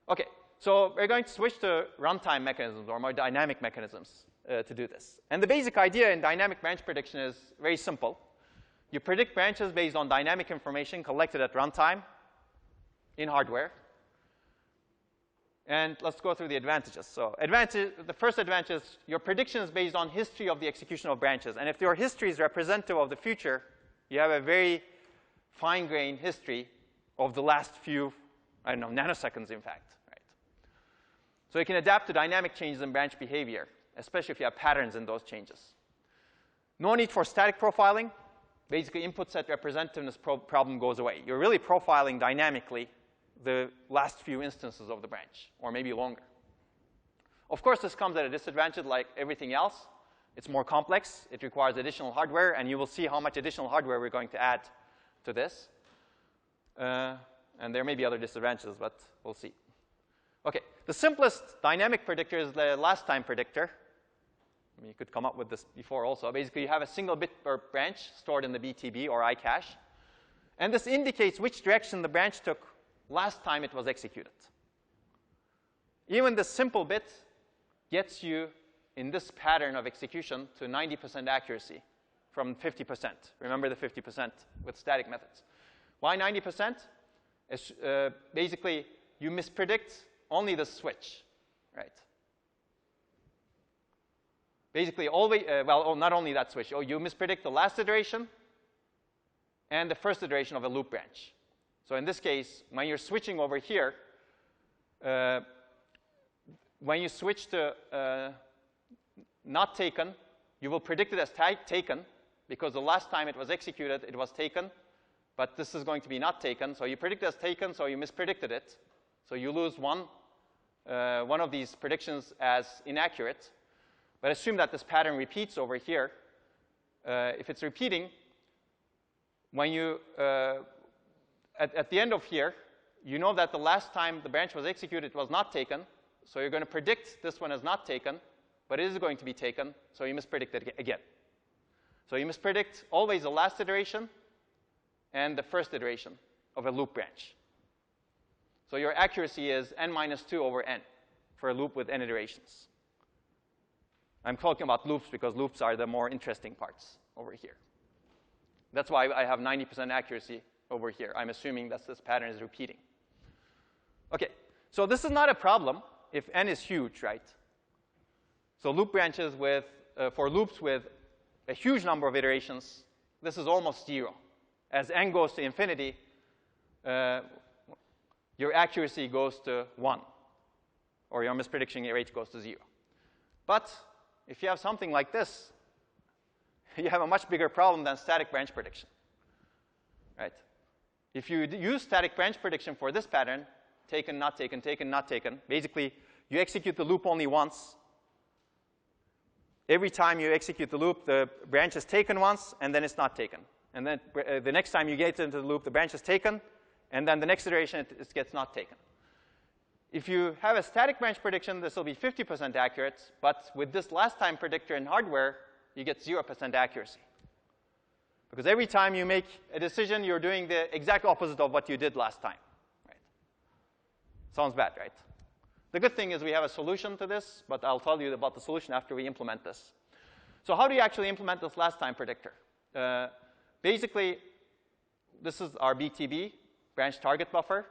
OK, so we're going to switch to runtime mechanisms, or more dynamic mechanisms, to do this. And the basic idea in dynamic branch prediction is very simple. You predict branches based on dynamic information collected at runtime in hardware. And let's go through the advantages. So the first advantage is your prediction is based on history of the execution of branches. And if your history is representative of the future, you have a very fine-grained history of the last few, I don't know, nanoseconds, in fact. Right? So you can adapt to dynamic changes in branch behavior, especially if you have patterns in those changes. No need for static profiling. Basically, input set representativeness problem goes away. You're really profiling dynamically the last few instances of the branch, or maybe longer. Of course, this comes at a disadvantage like everything else. It's more complex. It requires additional hardware, and you will see how much additional hardware we're going to add to this. And there may be other disadvantages, but we'll see. OK, the simplest dynamic predictor is the last time predictor. I mean, you could come up with this before also. Basically, you have a single bit per branch stored in the BTB or iCache. And this indicates which direction the branch took last time it was executed. Even this simple bit gets you, in this pattern of execution, to 90% accuracy from 50%. Remember the 50% with static methods. Why 90%? It's, basically, you mispredict only the switch, right? Basically, always, not only that switch. You mispredict the last iteration and the first iteration of a loop branch. So in this case, when you're switching over here, when you switch to not taken, you will predict it as taken, because the last time it was executed, it was taken. but this is going to be not taken. So you predict as taken, so you mispredicted it. So you lose one of these predictions as inaccurate. But assume that this pattern repeats over here. If it's repeating, when you, at the end of here, you know that the last time the branch was executed, it was not taken. So you're going to predict this one as not taken, but it is going to be taken. So you mispredict it again. So you mispredict always the last iteration and the first iteration of a loop branch. So your accuracy is n minus 2 over n for a loop with n iterations. I'm talking about loops because loops are the more interesting parts over here. That's why I have 90% accuracy over here. I'm assuming that this pattern is repeating. OK, so this is not a problem if n is huge, right? So loop branches with, for loops with a huge number of iterations, this is almost 0. As n goes to infinity, your accuracy goes to 1, or your misprediction rate goes to 0. But if you have something like this, you have a much bigger problem than static branch prediction, right? If you use static branch prediction for this pattern, taken, not taken, taken, not taken, basically, you execute the loop only once. Every time you execute the loop, the branch is taken once, and then it's not taken. And then the next time you get into the loop, the branch is taken, and then the next iteration, it gets not taken. If you have a static branch prediction, this will be 50% accurate. But with this last time predictor in hardware, you get 0% accuracy. Because every time you make a decision, you're doing the exact opposite of what you did last time. Right? Sounds bad, right? The good thing is we have a solution to this, but I'll tell you about the solution after we implement this. So how do you actually implement this last time predictor? Basically, this is our BTB, branch target buffer.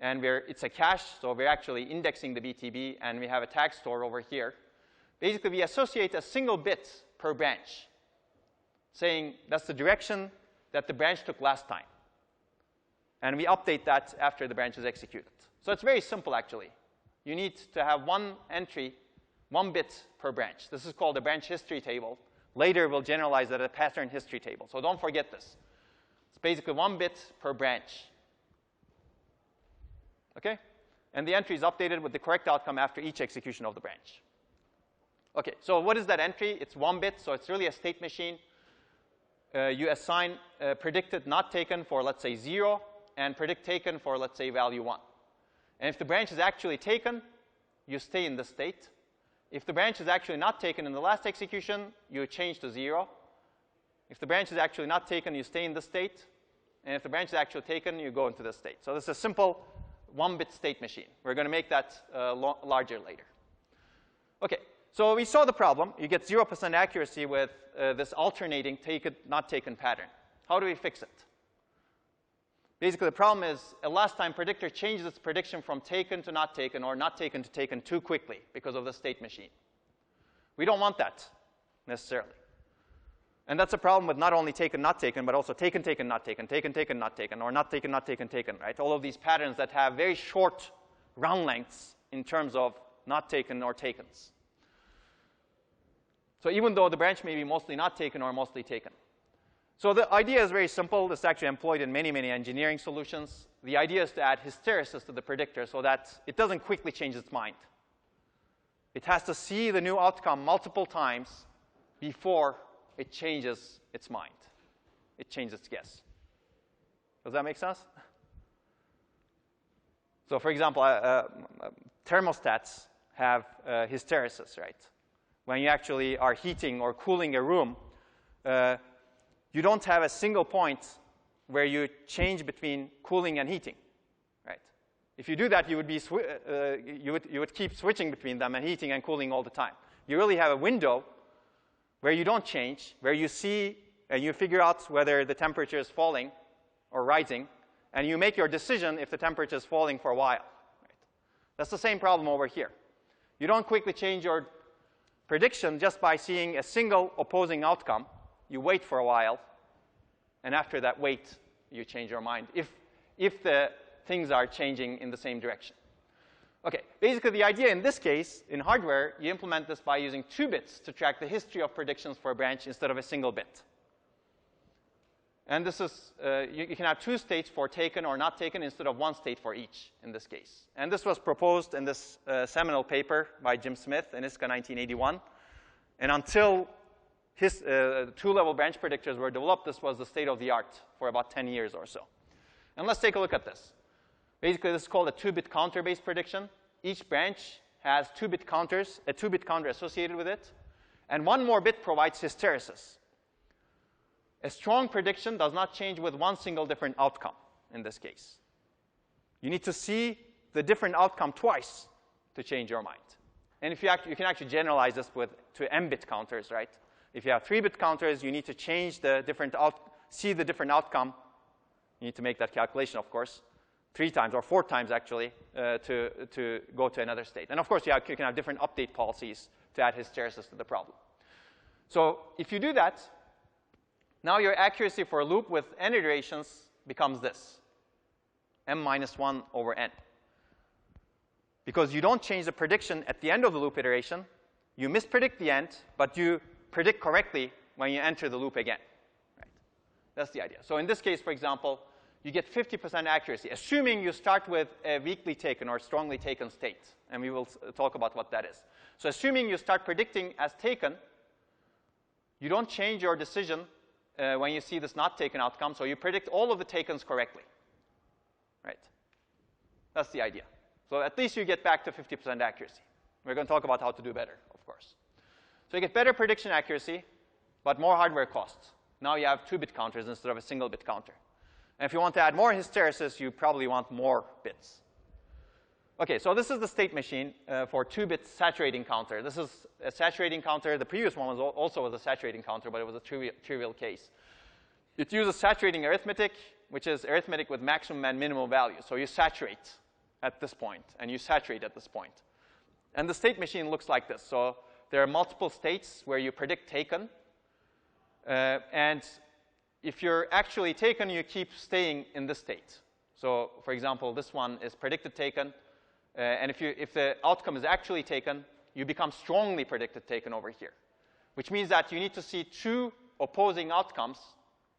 And it's a cache, so we're actually indexing the BTB, and we have a tag store over here. Basically, we associate a single bit per branch, saying that's the direction that the branch took last time. And we update that after the branch is executed. So it's very simple, actually. You need to have one entry, 1 bit per branch. This is called a branch history table. Later, we'll generalize that as a pattern history table. So don't forget this. It's basically 1 bit per branch. OK? And the entry is updated with the correct outcome after each execution of the branch. OK, so what is that entry? It's 1 bit, so it's really a state machine. You assign predicted not taken for, let's say, 0, and predict taken for, let's say, value 1. And if the branch is actually taken, you stay in the state. If the branch is actually not taken in the last execution, you change to 0. If the branch is actually not taken, you stay in the state. And if the branch is actually taken, you go into the state. So this is a simple 1-bit state machine. We're going to make that larger later. OK, so we saw the problem. You get 0% accuracy with this alternating taken, not taken pattern. How do we fix it? Basically, the problem is a last time predictor changes its prediction from taken to not taken, or not taken to taken too quickly because of the state machine. We don't want that necessarily. And that's a problem with not only taken, not taken, but also taken, taken, not taken, taken, taken, not taken, or not taken, not taken, taken, right? All of these patterns that have very short round lengths in terms of not taken or takens. So even though the branch may be mostly not taken or mostly taken. So the idea is very simple. This is actually employed in many, many engineering solutions. The idea is to add hysteresis to the predictor so that it doesn't quickly change its mind. It has to see the new outcome multiple times before it changes its mind. It changes its guess. Does that make sense? So for example, thermostats have hysteresis, right? When you actually are heating or cooling a room, you don't have a single point where you change between cooling and heating, right? If you do that, you would be you would keep switching between them and heating and cooling all the time. You really have a window where you don't change, where you see and you figure out whether the temperature is falling or rising, and you make your decision if the temperature is falling for a while. Right? That's the same problem over here. You don't quickly change your prediction just by seeing a single opposing outcome. You wait for a while, and after that wait, you change your mind if the things are changing in the same direction. OK, basically the idea in this case, in hardware, you implement this by using 2 bits to track the history of predictions for a branch instead of a single bit. And this is, you can have 2 states for taken or not taken instead of 1 state for each in this case. And this was proposed in this seminal paper by Jim Smith in ISCA 1981. And until his 2-level branch predictors were developed, this was the state of the art for about 10 years or so. And let's take a look at this. Basically, this is called a 2-bit counter-based prediction. Each branch has 2-bit counters, a 2-bit counter associated with it. And 1 more bit provides hysteresis. A strong prediction does not change with 1 single different outcome in this case. You need to see the different outcome twice to change your mind. And if you can actually generalize this to m-bit counters, right? If you have 3-bit counters, you need to change the different see the different outcome. You need to make that calculation, of course, 3 times or 4 times actually to go to another state. And of course, you can have different update policies to add hysteresis to the problem. So if you do that, now your accuracy for a loop with n iterations becomes this, m minus 1 over n. Because you don't change the prediction at the end of the loop iteration. You mispredict the end, but you predict correctly when you enter the loop again. Right? That's the idea. So in this case, for example, you get 50% accuracy, assuming you start with a weakly taken or strongly taken state. And we will talk about what that is. So assuming you start predicting as taken, you don't change your decision when you see this not taken outcome, so you predict all of the takens correctly. Right? That's the idea. So at least you get back to 50% accuracy. We're going to talk about how to do better, of course. So you get better prediction accuracy, but more hardware costs. Now you have 2-bit counters instead of a single-bit counter. And if you want to add more hysteresis, you probably want more bits. OK, so this is the state machine for 2-bit saturating counter. This is a saturating counter. The previous one was also a saturating counter, but it was a trivial case. It uses saturating arithmetic, which is arithmetic with maximum and minimum values. So you saturate at this point, and you saturate at this point. And the state machine looks like this. So there are multiple states where you predict taken. And if you're actually taken, you keep staying in this state. So for example, this one is predicted taken. And if the outcome is actually taken, you become strongly predicted taken over here, which means that you need to see 2 opposing outcomes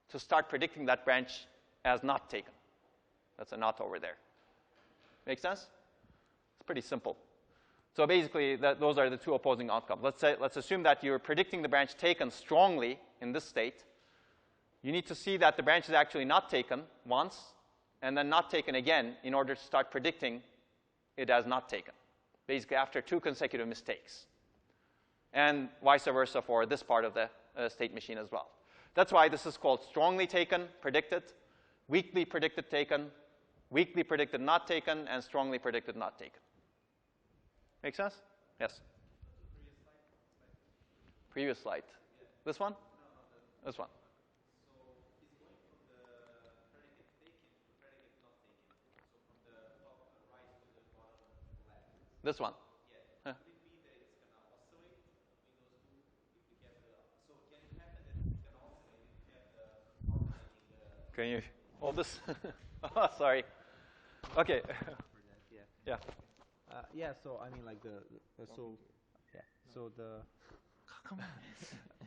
to start predicting that branch as not taken. That's a not over there. Make sense? It's pretty simple. So basically, those are the 2 opposing outcomes. Let's assume that you're predicting the branch taken strongly in this state. You need to see that the branch is actually not taken once, and then not taken again in order to start predicting it as not taken, basically after 2 consecutive mistakes. And vice versa for this part of the state machine as well. That's why this is called strongly taken, predicted, weakly predicted taken, weakly predicted not taken, and strongly predicted not taken. Make sense? Yes? Previous slide. This one? This one. This one. Yeah. Huh. Could it be that it's going to oscillate between those 2 if we have the, so can it happen that it's going to oscillate if we have the alternating Can you hold this? Oh, sorry. Okay. Yeah.
Yeah, so I mean like come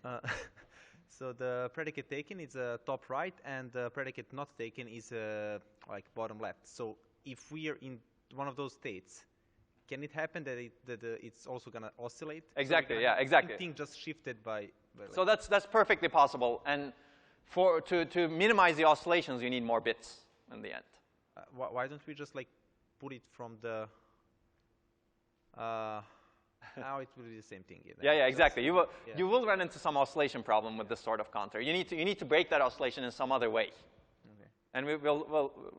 on. So the predicate taken is top right, and the predicate not taken is like bottom left. So if we are in one of those states, can it happen that it's also going to oscillate?
Exactly.
So
yeah. Exactly.
Thing just shifted by
so that's perfectly possible, and to minimize the oscillations, you need more bits in the end.
Why don't we just like put it from the? Now it will be the same thing.
Yeah, exactly. You will run into some oscillation problem with this sort of counter. You need to break that oscillation in some other way, okay. And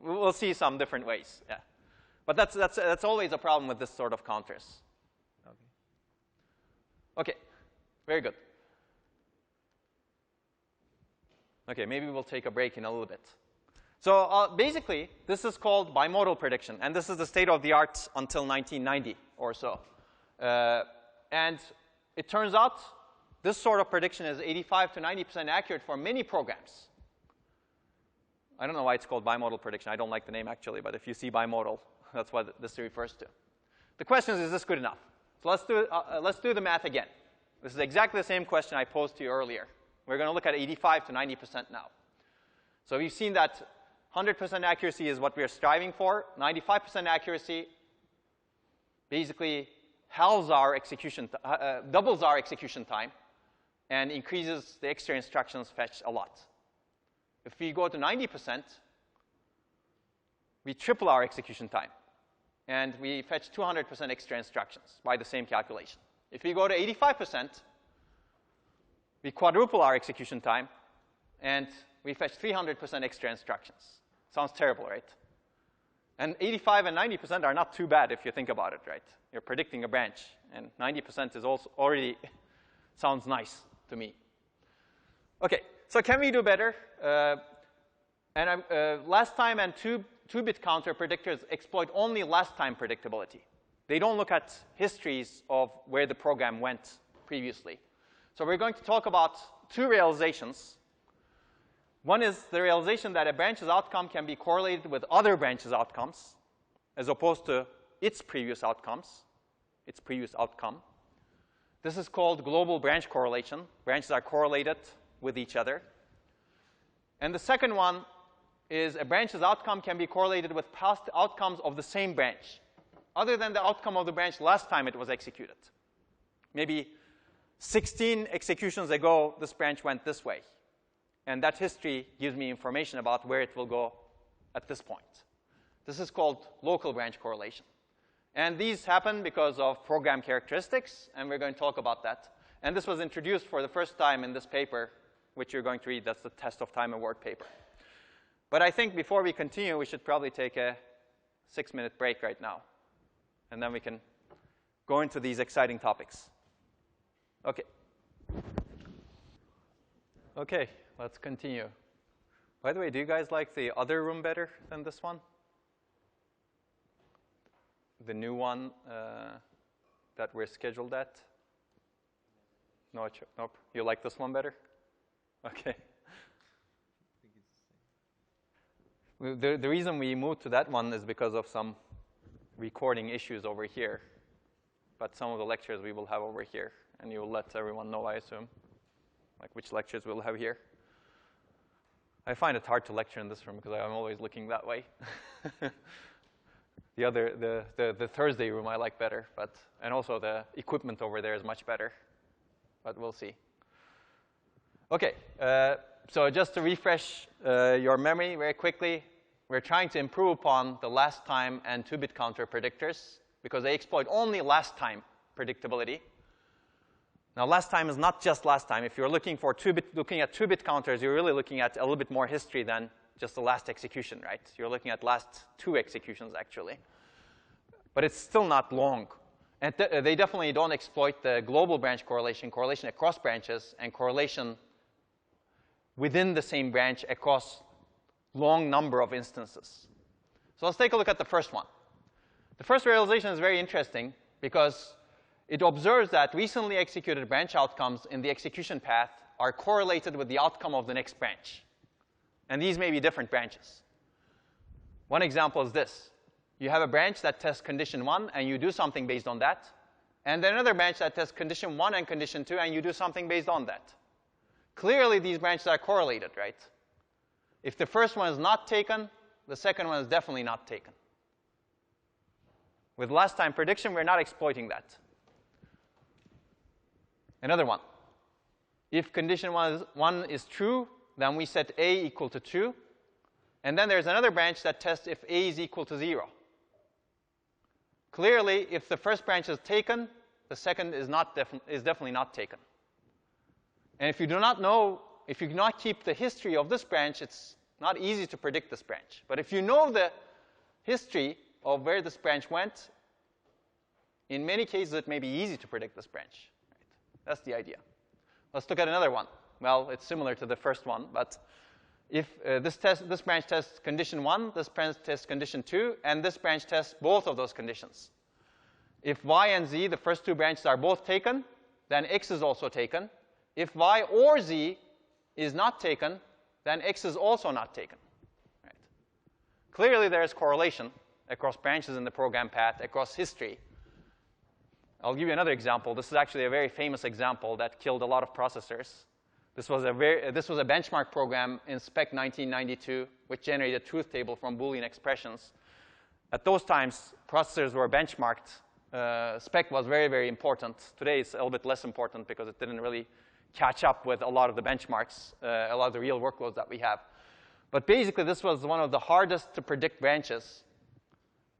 we'll see some different ways. Yeah, but that's always a problem with this sort of counters. Okay, very good. Okay, maybe we'll take a break in a little bit. So basically, this is called bimodal prediction, and this is the state of the art until 1990 or so. And it turns out this sort of prediction is 85 to 90% accurate for many programs. I don't know why it's called bimodal prediction. I don't like the name, actually, but if you see bimodal, that's what this refers to. The question is this good enough? So let's do the math again. This is exactly the same question I posed to you earlier. We're going to look at 85 to 90% now. So we've seen that 100% accuracy is what we're striving for. 95% accuracy basically halves our execution, doubles our execution time, and increases the extra instructions fetched a lot. If we go to 90%, we triple our execution time, and we fetch 200% extra instructions by the same calculation. If we go to 85%, we quadruple our execution time, and we fetch 300% extra instructions. Sounds terrible, right? And 85 and 90% are not too bad if you think about it, right? You're predicting a branch, and 90% is also already sounds nice to me. Okay, so can we do better? Last time and two-bit counter predictors exploit only last time predictability. They don't look at histories of where the program went previously. So we're going to talk about two realizations. One is the realization that a branch's outcome can be correlated with other branches' outcomes, as opposed to its previous outcomes, its previous outcome. This is called global branch correlation. Branches are correlated with each other. And the second one is a branch's outcome can be correlated with past outcomes of the same branch, other than the outcome of the branch last time it was executed. Maybe 16 executions ago, this branch went this way. And that history gives me information about where it will go at this point. This is called local branch correlation. And these happen because of program characteristics, and we're going to talk about that. And this was introduced for the first time in this paper, which you're going to read. That's the Test of Time Award paper. But I think before we continue, we should probably take a 6-minute break right now. And then we can go into these exciting topics. Okay. Okay, let's continue. By the way, do you guys like the other room better than this one? The new one that we're scheduled at? No, nope. You like this one better? Okay. The reason we moved to that one is because of some recording issues over here. But some of the lectures we will have over here. And you will let everyone know, I assume, like which lectures we'll have here. I find it hard to lecture in this room because I'm always looking that way. The Thursday room I like better, and also the equipment over there is much better. But we'll see. Okay, so just to refresh your memory very quickly, we're trying to improve upon the last time and two-bit counter predictors because they exploit only last time predictability. Now, last time is not just last time. If you're looking at two-bit counters, you're really looking at a little bit more history than just the last execution, right? You're looking at last two executions, actually. But it's still not long. And they definitely don't exploit the global branch correlation, correlation across branches, and correlation within the same branch across long number of instances. So let's take a look at the first one. The first realization is very interesting because it observes that recently executed branch outcomes in the execution path are correlated with the outcome of the next branch. And these may be different branches. One example is this. You have a branch that tests condition 1, and you do something based on that. And then another branch that tests condition 1 and condition 2, and you do something based on that. Clearly, these branches are correlated, right? If the first one is not taken, the second one is definitely not taken. With last time prediction, we're not exploiting that. Another one. If condition 1 is true, then we set A equal to 2. And then there's another branch that tests if A is equal to 0. Clearly, if the first branch is taken, the second is definitely not taken. And if you do not keep the history of this branch, it's not easy to predict this branch. But if you know the history of where this branch went, in many cases, it may be easy to predict this branch. That's the idea. Let's look at another one. Well, it's similar to the first one, but if this branch tests condition 1, this branch tests condition 2, and this branch tests both of those conditions. If y and z, the first two branches, are both taken, then x is also taken. If y or z is not taken, then x is also not taken. Right? Clearly, there is correlation across branches in the program path, across history. I'll give you another example. This is actually a very famous example that killed a lot of processors. This was a benchmark program in Spec 1992, which generated truth table from Boolean expressions. At those times, processors were benchmarked. Spec was very, very important. Today, it's a little bit less important because it didn't really catch up with a lot of the benchmarks, a lot of the real workloads that we have. But basically, this was one of the hardest to predict branches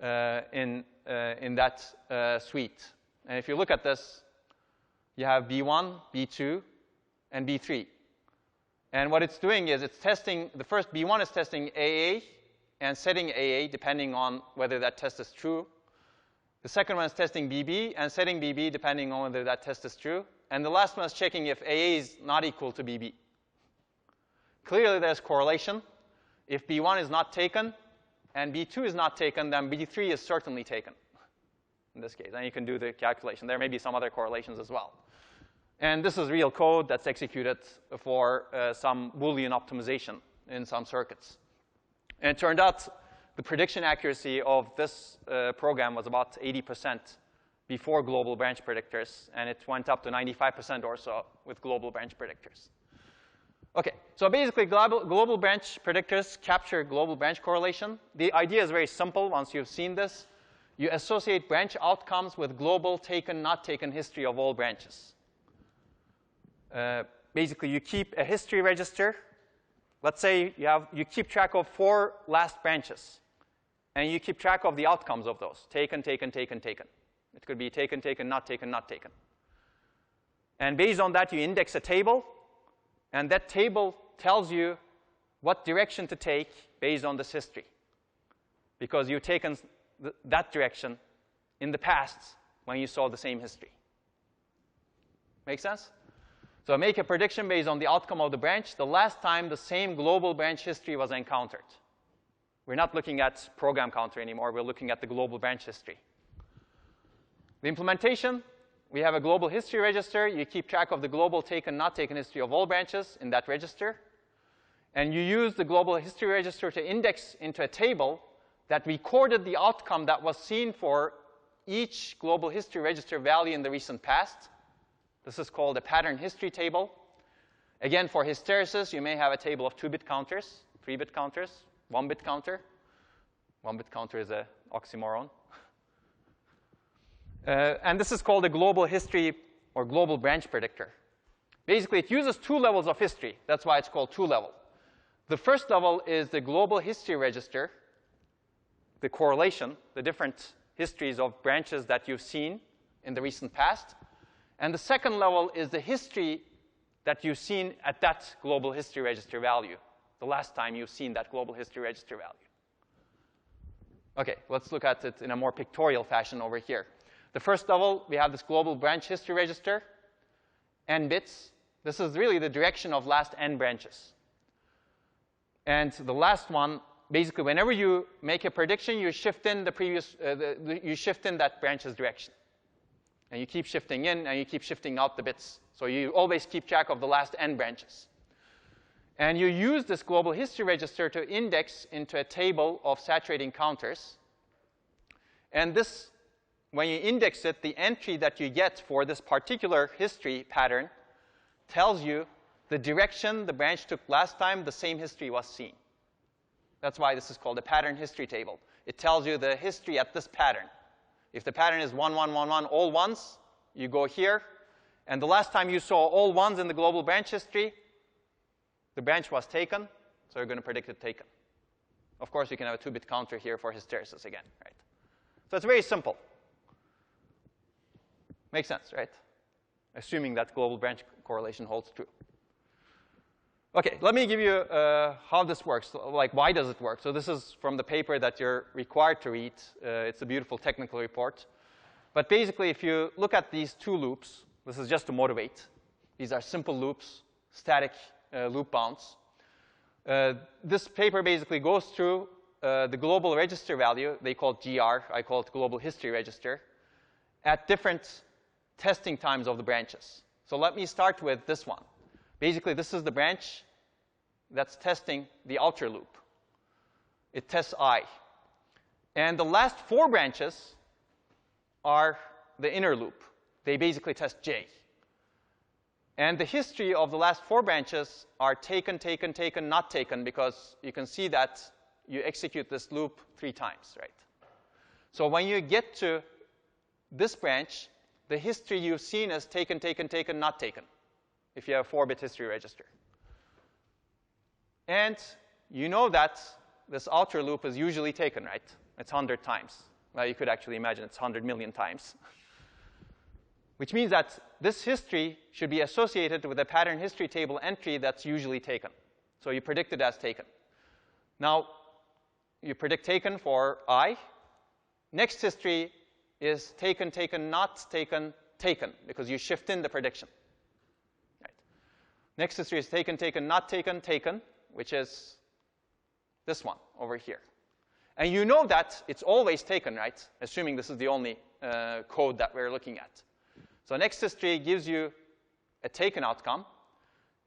in that suite. And if you look at this, you have B1, B2, and B3. And what it's doing is it's testing, the first B1 is testing AA and setting AA depending on whether that test is true. The second one is testing BB and setting BB depending on whether that test is true. And the last one is checking if AA is not equal to BB. Clearly, there's correlation. If B1 is not taken and B2 is not taken, then B3 is certainly taken in this case. And you can do the calculation. There may be some other correlations as well. And this is real code that's executed for some Boolean optimization in some circuits. And it turned out the prediction accuracy of this program was about 80% before global branch predictors, and it went up to 95% or so with global branch predictors. OK, so basically, global branch predictors capture global branch correlation. The idea is very simple once you've seen this. You associate branch outcomes with global taken, not taken history of all branches. Basically, you keep a history register. Let's say you keep track of 4 last branches. And you keep track of the outcomes of those. Taken, taken, taken, taken. It could be taken, taken, not taken, not taken. And based on that, you index a table. And that table tells you what direction to take based on this history. Because you've taken that direction in the past when you saw the same history. Make sense? So I make a prediction based on the outcome of the branch the last time the same global branch history was encountered. We're not looking at program counter anymore. We're looking at the global branch history. The implementation, we have a global history register. You keep track of the global taken, not taken history of all branches in that register. And you use the global history register to index into a table that recorded the outcome that was seen for each global history register value in the recent past. This is called a pattern history table. Again, for hysteresis, you may have a table of 2-bit counters, 3-bit counters, 1-bit counter. 1-bit counter is an oxymoron. And this is called a global history or global branch predictor. Basically, it uses 2 levels of history. That's why it's called 2-level. The first level is the global history register, the correlation, the different histories of branches that you've seen in the recent past. And the second level is the history that you've seen at that global history register value, the last time you've seen that global history register value. OK, let's look at it in a more pictorial fashion over here. The first level, we have this global branch history register, n bits. This is really the direction of last n branches. And the last one, basically, whenever you make a prediction, you shift in the previous, you shift in that branch's direction. And you keep shifting in, and you keep shifting out the bits. So you always keep track of the last n branches. And you use this global history register to index into a table of saturating counters. And this, when you index it, the entry that you get for this particular history pattern tells you the direction the branch took last time the same history was seen. That's why this is called a pattern history table. It tells you the history at this pattern. If the pattern is 1, 1, 1, 1, all ones, you go here. And the last time you saw all ones in the global branch history, the branch was taken, so you're going to predict it taken. Of course, you can have a 2-bit counter here for hysteresis again, right? So it's very simple. Makes sense, right? Assuming that global branch correlation holds true. OK, let me give you how this works, like why does it work. So this is from the paper that you're required to read. It's a beautiful technical report. But basically, if you look at these 2 loops, this is just to motivate. These are simple loops, static loop bounds. This paper basically goes through the global register value. They call it GR. I call it global history register, at different testing times of the branches. So let me start with this one. Basically, this is the branch that's testing the outer loop. It tests I. And the last 4 branches are the inner loop. They basically test J. And the history of the last 4 branches are taken, taken, taken, not taken, because you can see that you execute this loop 3 times, right? So when you get to this branch, the history you've seen is taken, taken, taken, not taken, if you have a 4-bit history register. And you know that this outer loop is usually taken, right? It's 100 times. Well, you could actually imagine it's 100 million times. Which means that this history should be associated with a pattern history table entry that's usually taken. So you predict it as taken. Now, you predict taken for I. Next history is taken, taken, not taken, taken, because you shift in the prediction. Right. Next history is taken, taken, not taken, taken, which is this one over here. And you know that it's always taken, right? Assuming this is the only code that we're looking at. So next history gives you a taken outcome.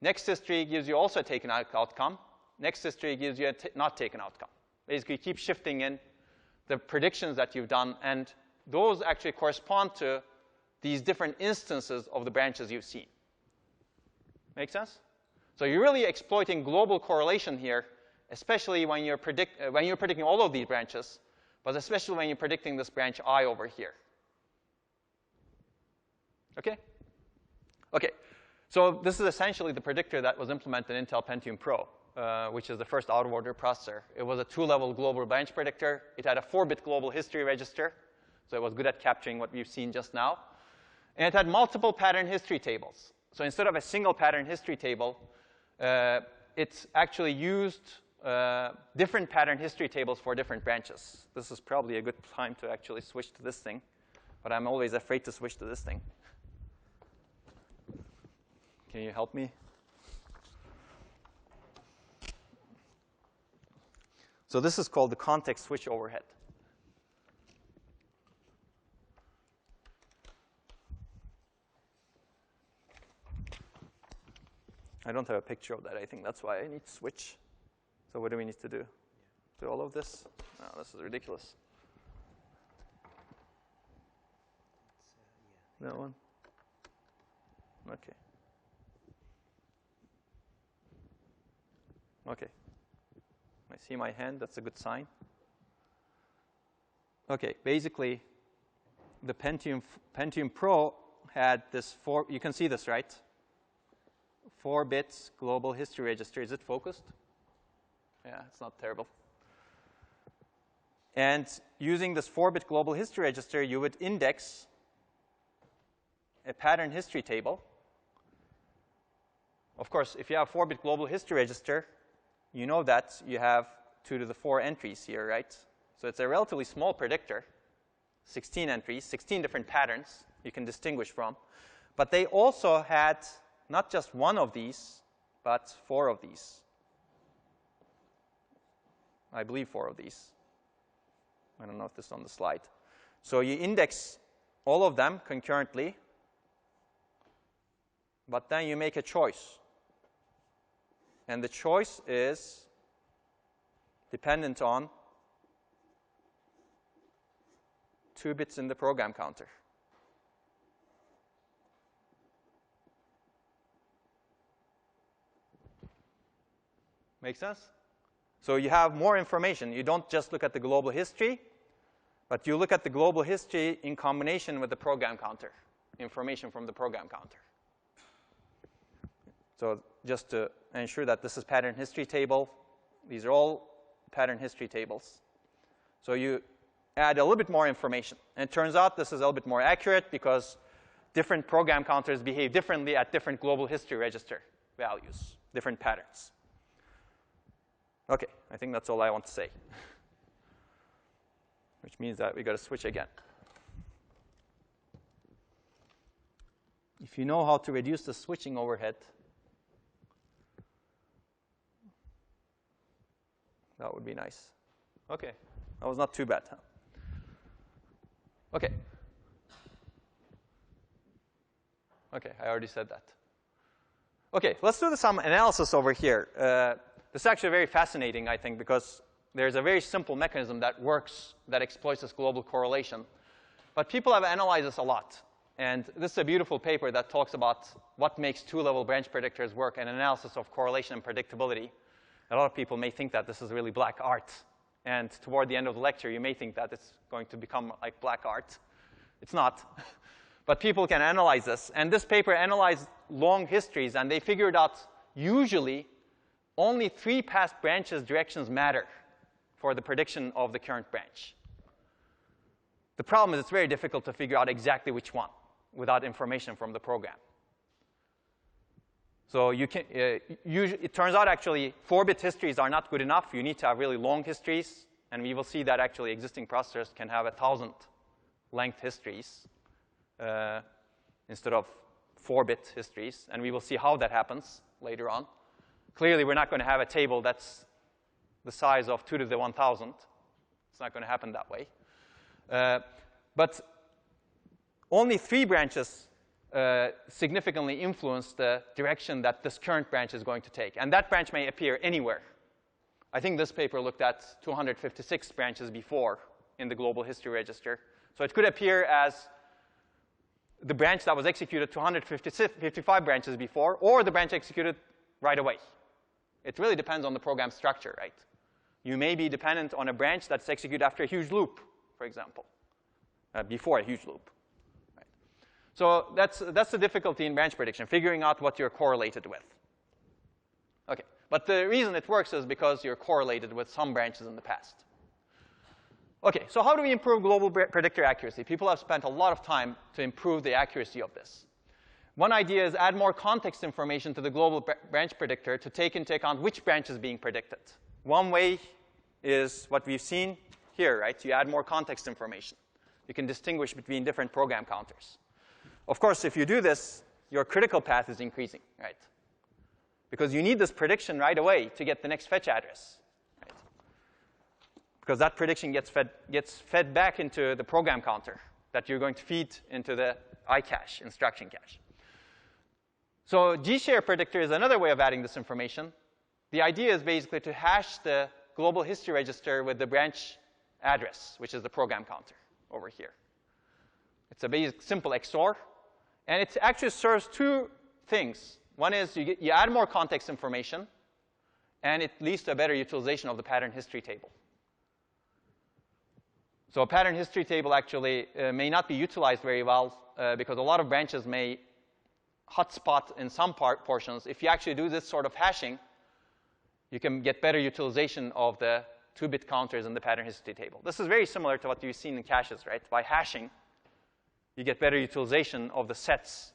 Next history gives you also a taken outcome. Next history gives you a not taken outcome. Basically, keep shifting in the predictions that you've done, and those actually correspond to these different instances of the branches you've seen. Make sense? So you're really exploiting global correlation here, especially when you're predicting all of these branches, but especially when you're predicting this branch I over here. Okay? Okay. So this is essentially the predictor that was implemented in Intel Pentium Pro, which is the first out-of-order processor. It was a 2-level global branch predictor. It had a 4-bit global history register, so it was good at capturing what we've seen just now. And it had multiple pattern history tables. So instead of a single pattern history table, it's actually used different pattern history tables for different branches. This is probably a good time to actually switch to this thing, but I'm always afraid to switch to this thing. Can you help me? So this is called the context switch overhead. I don't have a picture of that. I think that's why I need to switch. So what do we need to do? Do all of this? No, this is ridiculous. That one? Okay. Okay. I see my hand. That's a good sign. Okay. Basically, the Pentium Pro had this you can see this, right? 4 bits global history register. Is it focused? Yeah, it's not terrible. And using this 4-bit global history register, you would index a pattern history table. Of course, if you have 4-bit global history register, you know that you have 2 to the 4 entries here, right? So it's a relatively small predictor, 16 entries, 16 different patterns you can distinguish from. But they also had not just 1 of these, but 4 of these. I believe 4 of these. I don't know if this is on the slide. So you index all of them concurrently, but then you make a choice. And the choice is dependent on 2 bits in the program counter. Make sense? So you have more information. You don't just look at the global history, but you look at the global history in combination with the program counter, information from the program counter. So just to ensure that this is pattern history table, these are all pattern history tables. So you add a little bit more information. And it turns out this is a little bit more accurate because different program counters behave differently at different global history register values, different patterns. Okay, I think that's all I want to say. Which means that we got to switch again. If you know how to reduce the switching overhead, that would be nice. Okay, that was not too bad, huh? Okay. Okay, I already said that. Okay, let's do some analysis over here. This is actually very fascinating, I think, because there's a very simple mechanism that works that exploits this global correlation. But people have analyzed this a lot. And this is a beautiful paper that talks about what makes two-level branch predictors work, and analysis of correlation and predictability. A lot of people may think that this is really black art. And toward the end of the lecture, you may think that it's going to become like black art. It's not. But people can analyze this. And this paper analyzed long histories, and they figured out usually only 3 past branches' directions matter for the prediction of the current branch. The problem is it's very difficult to figure out exactly which one without information from the program. So you can, it turns out actually 4-bit histories are not good enough. You need to have really long histories. And we will see that actually existing processors can have 1,000 length histories instead of 4-bit histories. And we will see how that happens later on. Clearly, we're not going to have a table that's the size of 2 to the 1,000. It's not going to happen that way. But only 3 branches significantly influence the direction that this current branch is going to take. And that branch may appear anywhere. I think this paper looked at 256 branches before in the global history register. So it could appear as the branch that was executed 255 branches before, or the branch executed right away. It really depends on the program structure, right? You may be dependent on a branch that's executed after a huge loop, for example, before a huge loop. Right? So that's the difficulty in branch prediction, figuring out what you're correlated with. OK, but the reason it works is because you're correlated with some branches in the past. OK, so how do we improve global predictor accuracy? People have spent a lot of time to improve the accuracy of this. One idea is add more context information to the global branch predictor to take into account which branch is being predicted. One way is what we've seen here, right? You add more context information. You can distinguish between different program counters. Of course, if you do this, your critical path is increasing, right? Because you need this prediction right away to get the next fetch address, right? Because that prediction gets fed back into the program counter that you're going to feed into the iCache, instruction cache. So G-share predictor is another way of adding this information. The idea is basically to hash the global history register with the branch address, which is the program counter over here. It's a basic, simple XOR. And it actually serves 2 things. One is you add more context information, and it leads to a better utilization of the pattern history table. So a pattern history table actually may not be utilized very well because a lot of branches may hotspot in some portions. If you actually do this sort of hashing, you can get better utilization of the 2-bit counters in the pattern history table. This is very similar to what you've seen in caches, right? By hashing, you get better utilization of the sets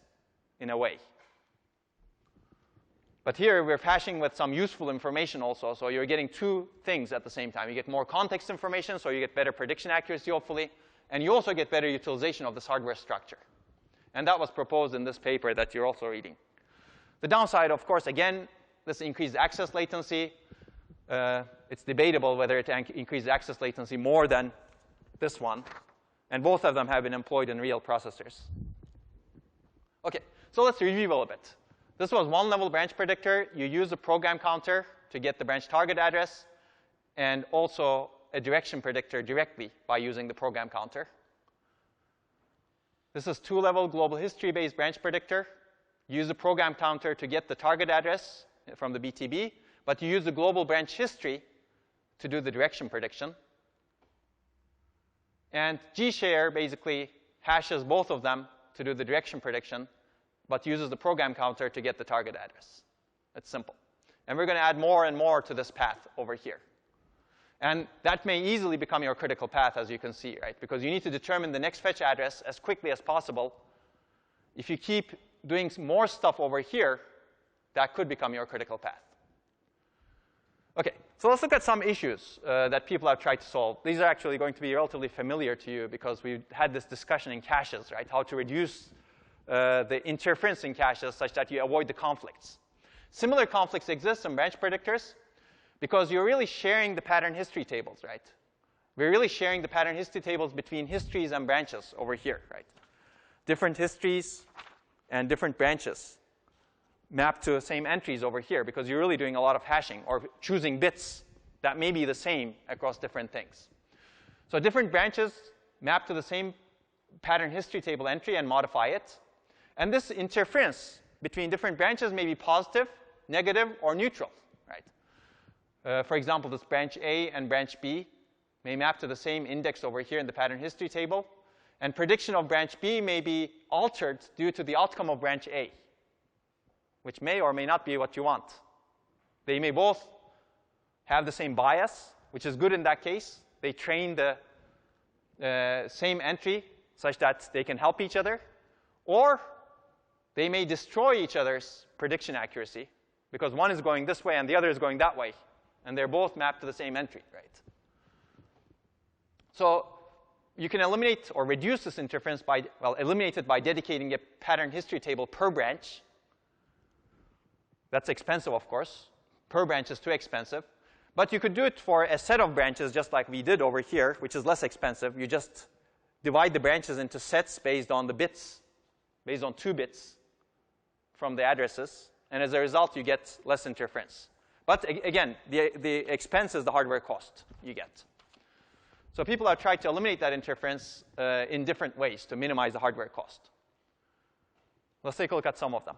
in a way. But here, we're hashing with some useful information also. So you're getting 2 things at the same time. You get more context information, so you get better prediction accuracy, hopefully. And you also get better utilization of this hardware structure. And that was proposed in this paper that you're also reading. The downside, of course, again, this increased access latency. It's debatable whether it increases access latency more than this one. And both of them have been employed in real processors. OK, so let's review a little bit. This was 1-level branch predictor. You use a program counter to get the branch target address, and also a direction predictor directly by using the program counter. This is 2-level global history-based branch predictor. You use the program counter to get the target address from the BTB, but you use the global branch history to do the direction prediction. And G-share basically hashes both of them to do the direction prediction, but uses the program counter to get the target address. It's simple. And we're going to add more and more to this path over here. And that may easily become your critical path, as you can see, right? Because you need to determine the next fetch address as quickly as possible. If you keep doing more stuff over here, that could become your critical path. OK, so let's look at some issues that people have tried to solve. These are actually going to be relatively familiar to you because we had this discussion in caches, right? How to reduce the interference in caches such that you avoid the conflicts. Similar conflicts exist in branch predictors because you're really sharing the pattern history tables, right? We're really sharing the pattern history tables between histories and branches over here, right? Different histories and different branches map to the same entries over here because you're really doing a lot of hashing or choosing bits that may be the same across different things. So different branches map to the same pattern history table entry and modify it. And this interference between different branches may be positive, negative, or neutral, right? For example, this branch A and branch B may map to the same index over here in the pattern history table. And prediction of branch B may be altered due to the outcome of branch A, which may or may not be what you want. They may both have the same bias, which is good in that case. They train the same entry such that they can help each other. Or they may destroy each other's prediction accuracy because one is going this way and the other is going that way. And they're both mapped to the same entry, right? So you can eliminate or reduce this interference by, well, eliminate it by dedicating a pattern history table per branch. That's expensive, of course. Per branch is too expensive. But you could do it for a set of branches just like we did over here, which is less expensive. You just divide the branches into sets based on the bits, based on 2 bits from the addresses. And as a result, you get less interference. But again, the expense is the hardware cost you get. So people have tried to eliminate that interference in different ways to minimize the hardware cost. Let's take a look at some of them.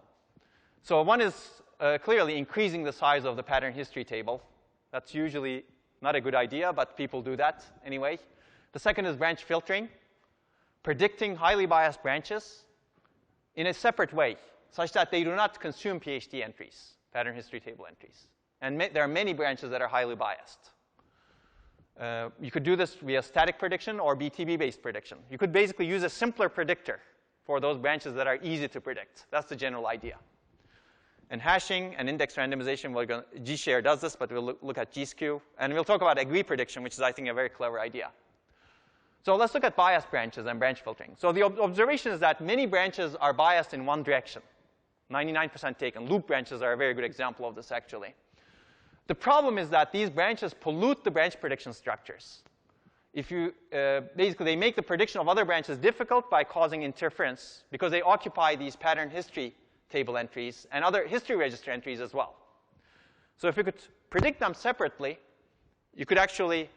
So one is clearly increasing the size of the pattern history table. That's usually not a good idea, but people do that anyway. The second is branch filtering, predicting highly biased branches in a separate way, such that they do not consume PhD entries, pattern history table entries. And there are many branches that are highly biased. You could do this via static prediction or BTB-based prediction. You could basically use a simpler predictor for those branches that are easy to predict. That's the general idea. And hashing and index randomization, G-share does this, but we'll look at G-skew. And we'll talk about agree prediction, which is, I think, a very clever idea. So let's look at biased branches and branch filtering. So the observation is that many branches are biased in one direction, 99% taken. Loop branches are a very good example of this, actually. The problem is that these branches pollute the branch prediction structures. If you, basically, they make the prediction of other branches difficult by causing interference because they occupy these pattern history table entries and other history register entries as well. So if you could predict them separately, you could actually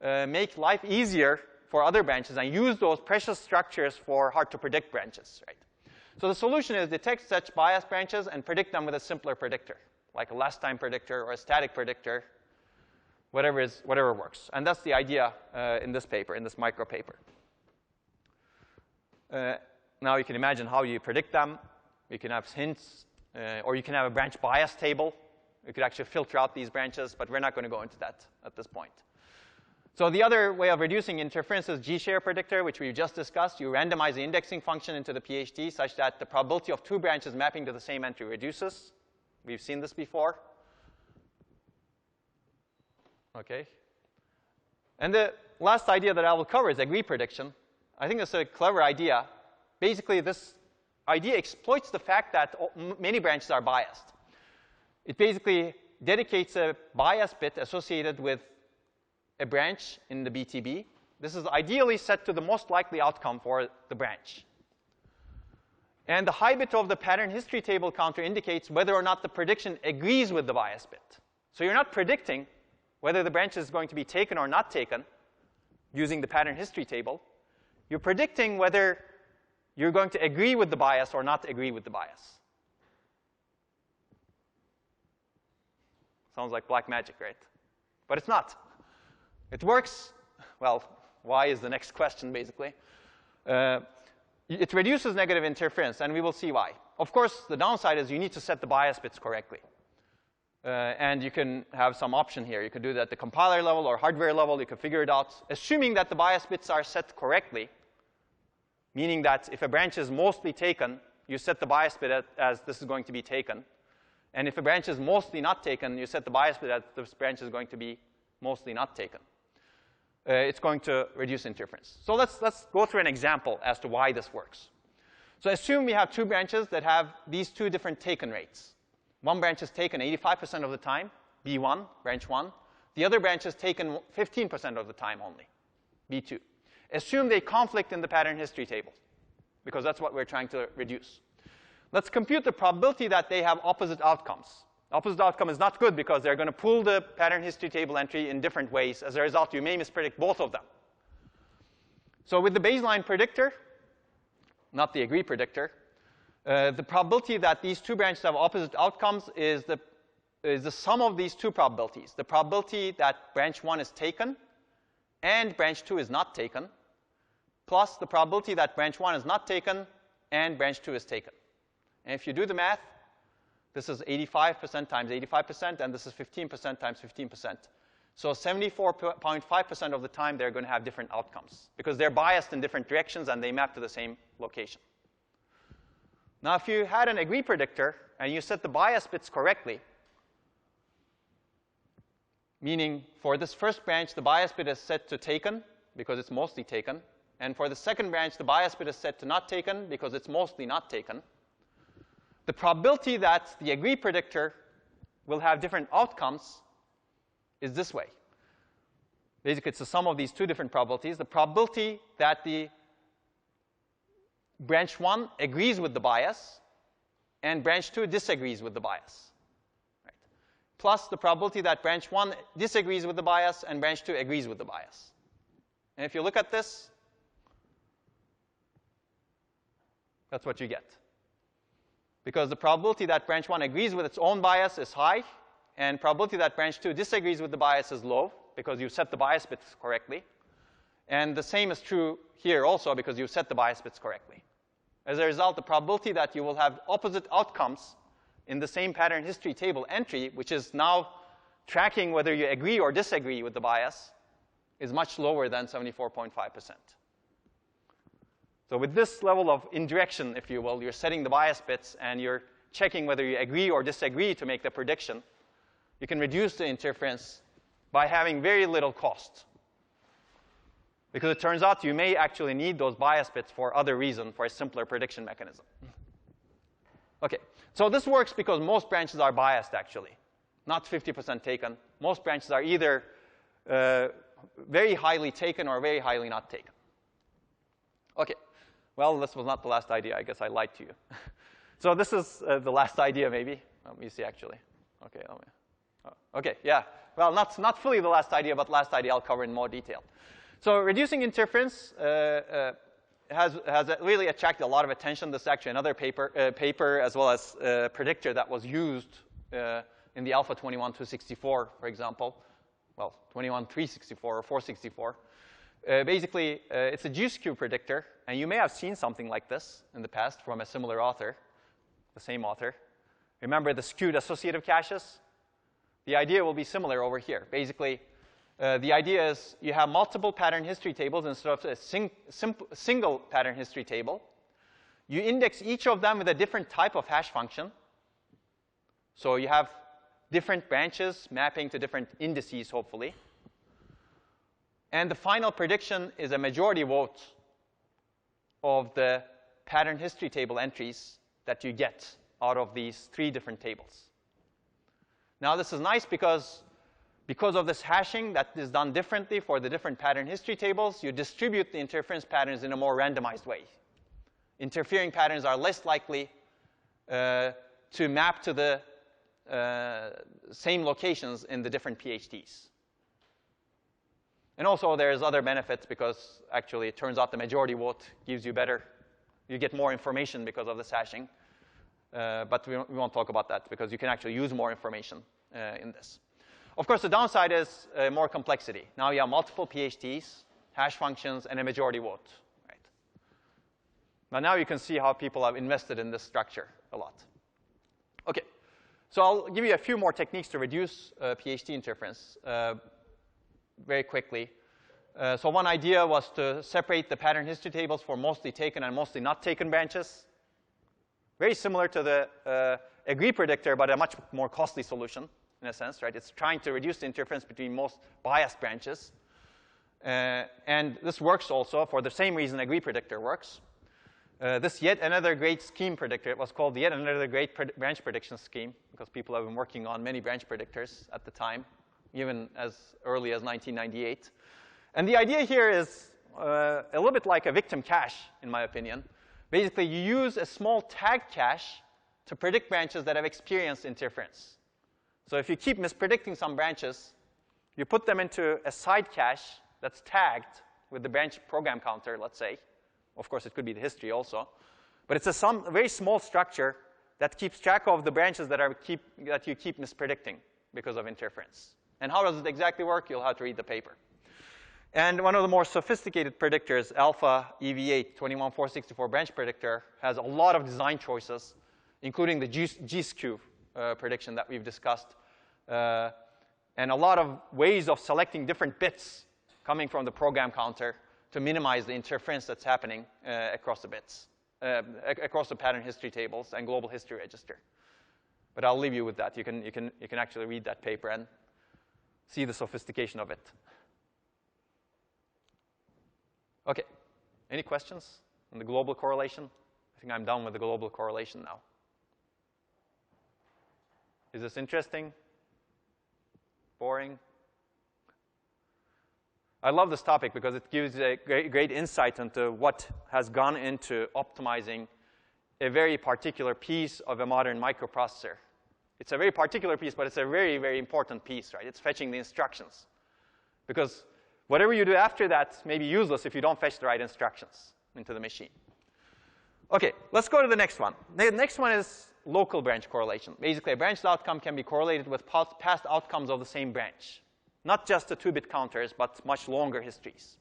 make life easier for other branches and use those precious structures for hard-to-predict branches, right? So the solution is detect such biased branches and predict them with a simpler predictor, like a last-time predictor or a static predictor, whatever works. And that's the idea in this paper, in this micro paper. Now you can imagine how you predict them. You can have hints, or you can have a branch bias table. You could actually filter out these branches, but we're not going to go into that at this point. So the other way of reducing interference is G-share predictor, which we just discussed. You randomize the indexing function into the PhD such that the probability of 2 branches mapping to the same entry reduces. We've seen this before. Okay. And the last idea that I will cover is agree prediction. I think it's a clever idea. Basically, this idea exploits the fact that many branches are biased. It basically dedicates a bias bit associated with a branch in the BTB. This is ideally set to the most likely outcome for the branch. And the high bit of the pattern history table counter indicates whether or not the prediction agrees with the bias bit. So you're not predicting whether the branch is going to be taken or not taken using the pattern history table. You're predicting whether you're going to agree with the bias or not agree with the bias. Sounds like black magic, right? But it's not. It works. Well, why is the next question, basically. It reduces negative interference, and we will see why. Of course, the downside is you need to set the bias bits correctly. And you can have some option here. You could do that at the compiler level or hardware level. You can figure it out. Assuming that the bias bits are set correctly, meaning that if a branch is mostly taken, you set the bias bit as this is going to be taken. And if a branch is mostly not taken, you set the bias bit as this branch is going to be mostly not taken. It's going to reduce interference. So let's go through an example as to why this works. So assume we have 2 branches that have these 2 different taken rates. One branch is taken 85% of the time, B1, branch 1. The other branch is taken 15% of the time only, B2. Assume they conflict in the pattern history table, because that's what we're trying to reduce. Let's compute the probability that they have opposite outcomes. Opposite outcome is not good because they're going to pool the pattern history table entry in different ways. As a result, you may mispredict both of them. So with the baseline predictor, not the agree predictor. The probability that these two branches have opposite outcomes is the sum of these two probabilities. The probability that branch 1 is taken and branch 2 is not taken, plus the probability that branch 1 is not taken and branch 2 is taken. And if you do the math, this is 85% times 85%, and this is 15% times 15%. So 74.5% of the time, they're going to have different outcomes because they're biased in different directions and they map to the same location. Now, if you had an agree predictor and you set the bias bits correctly, meaning for this first branch, the bias bit is set to taken because it's mostly taken. And for the second branch, the bias bit is set to not taken because it's mostly not taken. The probability that the agree predictor will have different outcomes is this way. Basically, it's the sum of these two different probabilities. The probability that the branch 1 agrees with the bias and branch 2 disagrees with the bias. Right. Plus the probability that branch 1 disagrees with the bias and branch 2 agrees with the bias. And if you look at this, that's what you get. Because the probability that branch 1 agrees with its own bias is high, and probability that branch 2 disagrees with the bias is low, because you set the bias bits correctly. And the same is true here also, because you set the bias bits correctly. As a result, the probability that you will have opposite outcomes in the same pattern history table entry, which is now tracking whether you agree or disagree with the bias, is much lower than 74.5%. So with this level of indirection, if you will, you're setting the bias bits and you're checking whether you agree or disagree to make the prediction, you can reduce the interference by having very little cost. Because it turns out you may actually need those bias bits for other reason, for a simpler prediction mechanism. OK, so this works because most branches are biased, actually, not 50% taken. Most branches are either very highly taken or very highly not taken. OK, well, this was not the last idea. I guess I lied to you. So this is the last idea, maybe. Let me see, actually. OK, OK, yeah. Well, not fully the last idea, but last idea I'll cover in more detail. So reducing interference has really attracted a lot of attention. This is actually another paper as well as predictor that was used in the alpha 21264, for example. Well, 21364 or 464. Basically, it's a juice cube predictor. And you may have seen something like this in the past from a similar author, the same author. Remember the skewed associative caches? The idea will be similar over here. Basically, the idea is you have multiple pattern history tables instead of a single pattern history table. You index each of them with a different type of hash function. So you have different branches mapping to different indices, hopefully. And the final prediction is a majority vote of the pattern history table entries that you get out of these 3 different tables. Now, this is nice because of this hashing that is done differently for the different pattern history tables, you distribute the interference patterns in a more randomized way. Interfering patterns are less likely to map to the same locations in the different PHTs. And also, there's other benefits because actually it turns out the majority vote gives you better. You get more information because of this hashing. But we won't talk about that because you can actually use more information in this. Of course, the downside is more complexity. Now you have multiple PHTs, hash functions, and a majority vote. Right? Now you can see how people have invested in this structure a lot. OK, so I'll give you a few more techniques to reduce PHT interference very quickly. So one idea was to separate the pattern history tables for mostly taken and mostly not taken branches. Very similar to the agree predictor, but a much more costly solution in a sense, right? It's trying to reduce the interference between most biased branches. And this works also for the same reason agree predictor works. This yet another great scheme predictor. It was called the yet another great branch prediction scheme because people have been working on many branch predictors at the time, even as early as 1998. And the idea here is a little bit like a victim cache, in my opinion. Basically, you use a small tagged cache to predict branches that have experienced interference. So if you keep mispredicting some branches, you put them into a side cache that's tagged with the branch program counter, let's say, Of course, it could be the history also. But it's a very small structure that keeps track of the branches that you keep mispredicting because of interference. And how does it exactly work? You'll have to read the paper. And one of the more sophisticated predictors, alpha EV8 21464 branch predictor, has a lot of design choices, including the G-skew prediction that we've discussed, and a lot of ways of selecting different bits coming from the program counter to minimize the interference that's happening across the bits, across the pattern history tables and global history register. But I'll leave you with that. You can actually read that paper and see the sophistication of it. OK. Any questions on the global correlation? I think I'm done with the global correlation now. Is this interesting? Boring? I love this topic because it gives a great insight into what has gone into optimizing a very particular piece of a modern microprocessor. It's a very particular piece, but it's a very, very important piece, right? It's fetching the instructions. Because whatever you do after that may be useless if you don't fetch the right instructions into the machine. OK, let's go to the next one. The next one is local branch correlation. Basically, a branched outcome can be correlated with past outcomes of the same branch. Not just the 2-bit counters, but much longer histories.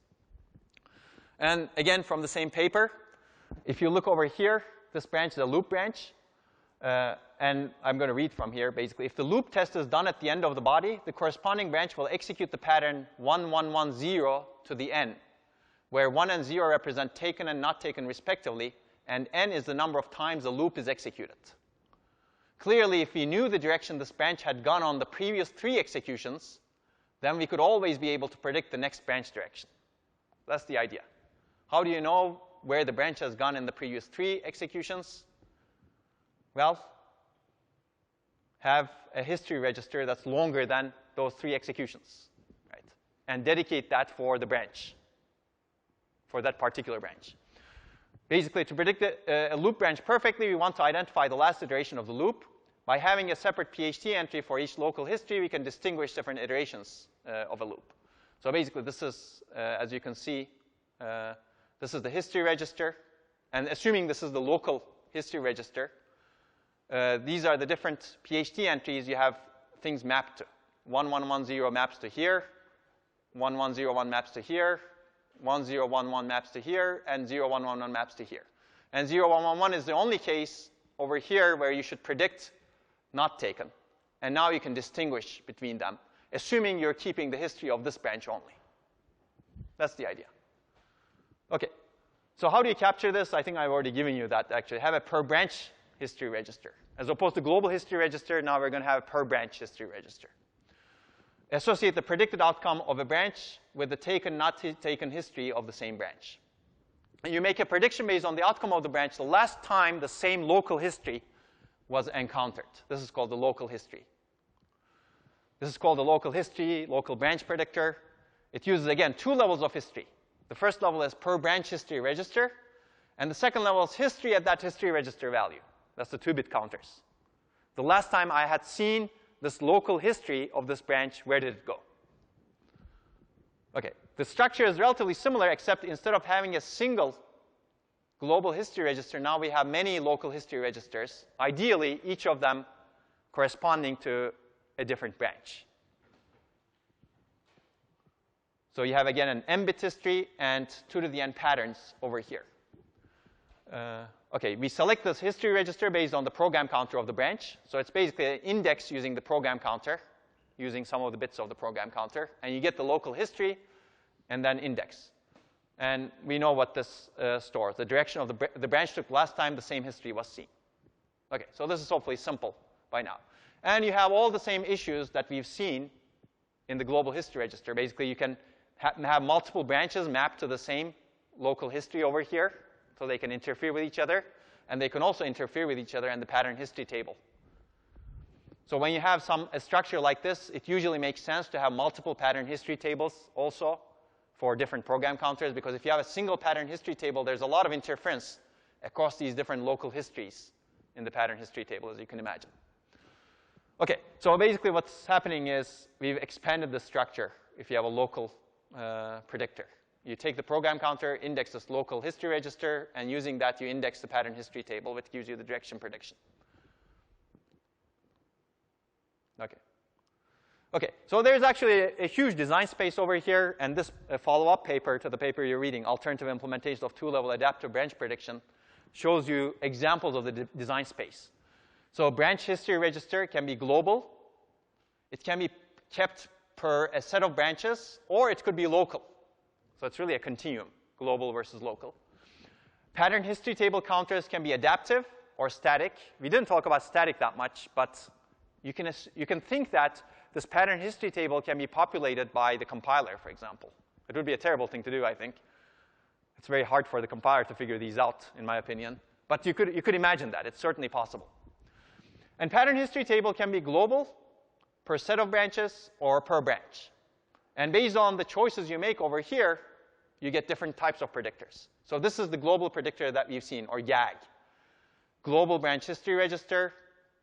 And again, from the same paper, if you look over here, this branch is a loop branch. And I'm going to read from here, basically. If the loop test is done at the end of the body, the corresponding branch will execute the pattern 1110 to the n, where 1 and 0 represent taken and not taken respectively, and n is the number of times the loop is executed. Clearly, if we knew the direction this branch had gone on the previous 3 executions, then we could always be able to predict the next branch direction. That's the idea. How do you know where the branch has gone in the previous 3 executions? Well, have a history register that's longer than those 3 executions, right? And dedicate that for the branch, for that particular branch. Basically, to predict a loop branch perfectly, we want to identify the last iteration of the loop. By having a separate PHT entry for each local history, we can distinguish different iterations of a loop. So basically, this is, as you can see, this is the history register. And assuming this is the local history register, these are the different PHT entries you have things mapped to. 1110 maps to here, 1101 maps to here, 1011 maps to here, and 0111 maps to here. And 0111 is the only case over here where you should predict not taken. And now you can distinguish between them, assuming you're keeping the history of this branch only. That's the idea. OK. So how do you capture this? I think I've already given you that, actually. Have a per branch history register. As opposed to global history register, now we're going to have a per branch history register. Associate the predicted outcome of a branch with the taken, not taken history of the same branch. And you make a prediction based on the outcome of the branch the last time the same local history was encountered. This is called the local history. This is called the local history, local branch predictor. It uses, again, 2 levels of history. The first level is per branch history register. And the second level is history at that history register value. That's the 2-bit counters. The last time I had seen this local history of this branch, where did it go? OK. The structure is relatively similar, except instead of having a single global history register, now we have many local history registers, ideally each of them corresponding to a different branch. So you have, again, an m-bit history and 2 to the n patterns over here. OK, we select this history register based on the program counter of the branch. So it's basically an index using the program counter, using some of the bits of the program counter. And you get the local history and then index. And we know what this stores. The direction of the branch took last time the same history was seen. OK, so this is hopefully simple by now. And you have all the same issues that we've seen in the global history register. Basically, you can have multiple branches mapped to the same local history over here, so they can interfere with each other. And they can also interfere with each other in the pattern history table. So when you have a structure like this, it usually makes sense to have multiple pattern history tables also for different program counters. Because if you have a single pattern history table, there's a lot of interference across these different local histories in the pattern history table, as you can imagine. OK, so basically what's happening is we've expanded the structure if you have a local predictor. You take the program counter, index this local history register, and using that, you index the pattern history table, which gives you the direction prediction. Okay. Okay, so there's actually a huge design space over here, and this follow-up paper to the paper you're reading, Alternative Implementation of Two-Level Adaptive Branch Prediction, shows you examples of the design space. So branch history register can be global. It can be kept per a set of branches, or it could be local. So it's really a continuum, global versus local. Pattern history table counters can be adaptive or static. We didn't talk about static that much, but you can think that this pattern history table can be populated by the compiler, for example. It would be a terrible thing to do, I think. It's very hard for the compiler to figure these out, in my opinion. But you could imagine that. It's certainly possible. And pattern history table can be global, per set of branches, or per branch. And based on the choices you make over here, you get different types of predictors. So this is the global predictor that we've seen, or GAG. Global branch history register,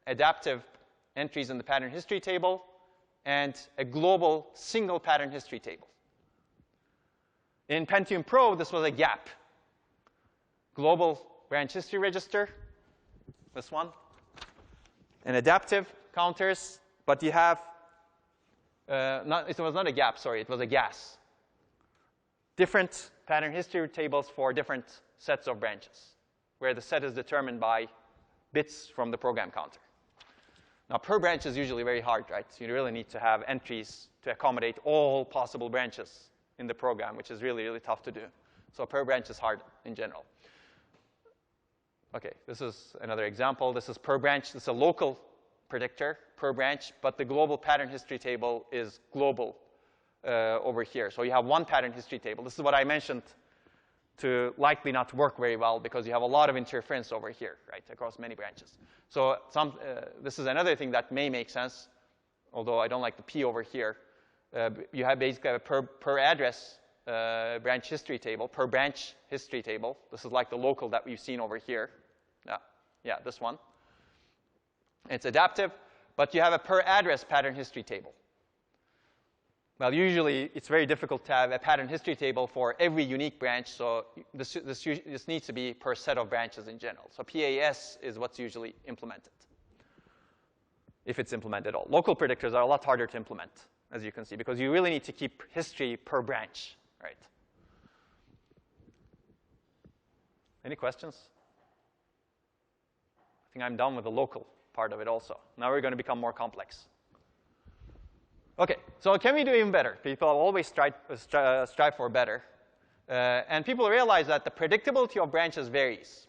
adaptive entries in the pattern history table, and a global single pattern history table. In Pentium Pro, this was a gap. Global branch history register, this one, and adaptive counters, but you have it was not a gap, sorry, it was a gas. Different pattern history tables for different sets of branches, where the set is determined by bits from the program counter. Now, per branch is usually very hard, right? So you really need to have entries to accommodate all possible branches in the program, which is really, really tough to do. So per branch is hard in general. OK, this is another example. This is per branch. This is a local predictor per branch, but the global pattern history table is global over here. So you have one pattern history table. This is what I mentioned to likely not work very well because you have a lot of interference over here, right, across many branches. So this is another thing that may make sense, although I don't like the P over here. You have basically a per address branch history table, per branch history table. This is like the local that we've seen over here. Yeah, this one. It's adaptive, but you have a per address pattern history table. Well, usually it's very difficult to have a pattern history table for every unique branch, so this needs to be per set of branches in general. So PAS is what's usually implemented, if it's implemented at all. Local predictors are a lot harder to implement, as you can see, because you really need to keep history per branch, right? Any questions? I think I'm done with the local part of it also. Now we're going to become more complex. OK, so can we do even better? People always strive for better. And people realize that the predictability of branches varies.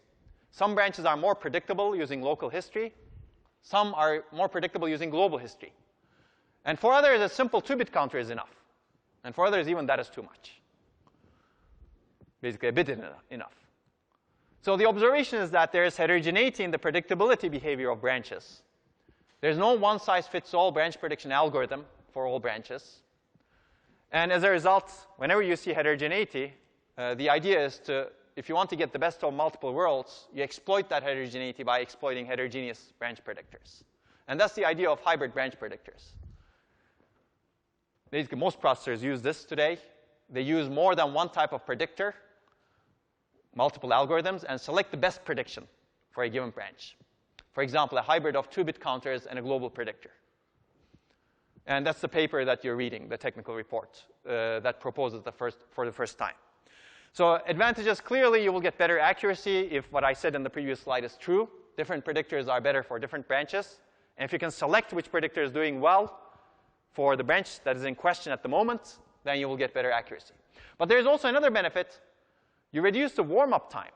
Some branches are more predictable using local history. Some are more predictable using global history. And for others, a simple 2-bit counter is enough. And for others, even that is too much. Basically, a bit enough. So the observation is that there is heterogeneity in the predictability behavior of branches. There's no one-size-fits-all branch prediction algorithm for all branches. And as a result, whenever you see heterogeneity, the idea is to, if you want to get the best of multiple worlds, you exploit that heterogeneity by exploiting heterogeneous branch predictors. And that's the idea of hybrid branch predictors. Basically, most processors use this today. They use more than one type of predictor, multiple algorithms, and select the best prediction for a given branch. For example, a hybrid of 2-bit counters and a global predictor. And that's the paper that you're reading, the technical report, that proposes for the first time. So advantages, clearly, you will get better accuracy if what I said in the previous slide is true. Different predictors are better for different branches. And if you can select which predictor is doing well for the branch that is in question at the moment, then you will get better accuracy. But there's also another benefit. You reduce the warm-up time.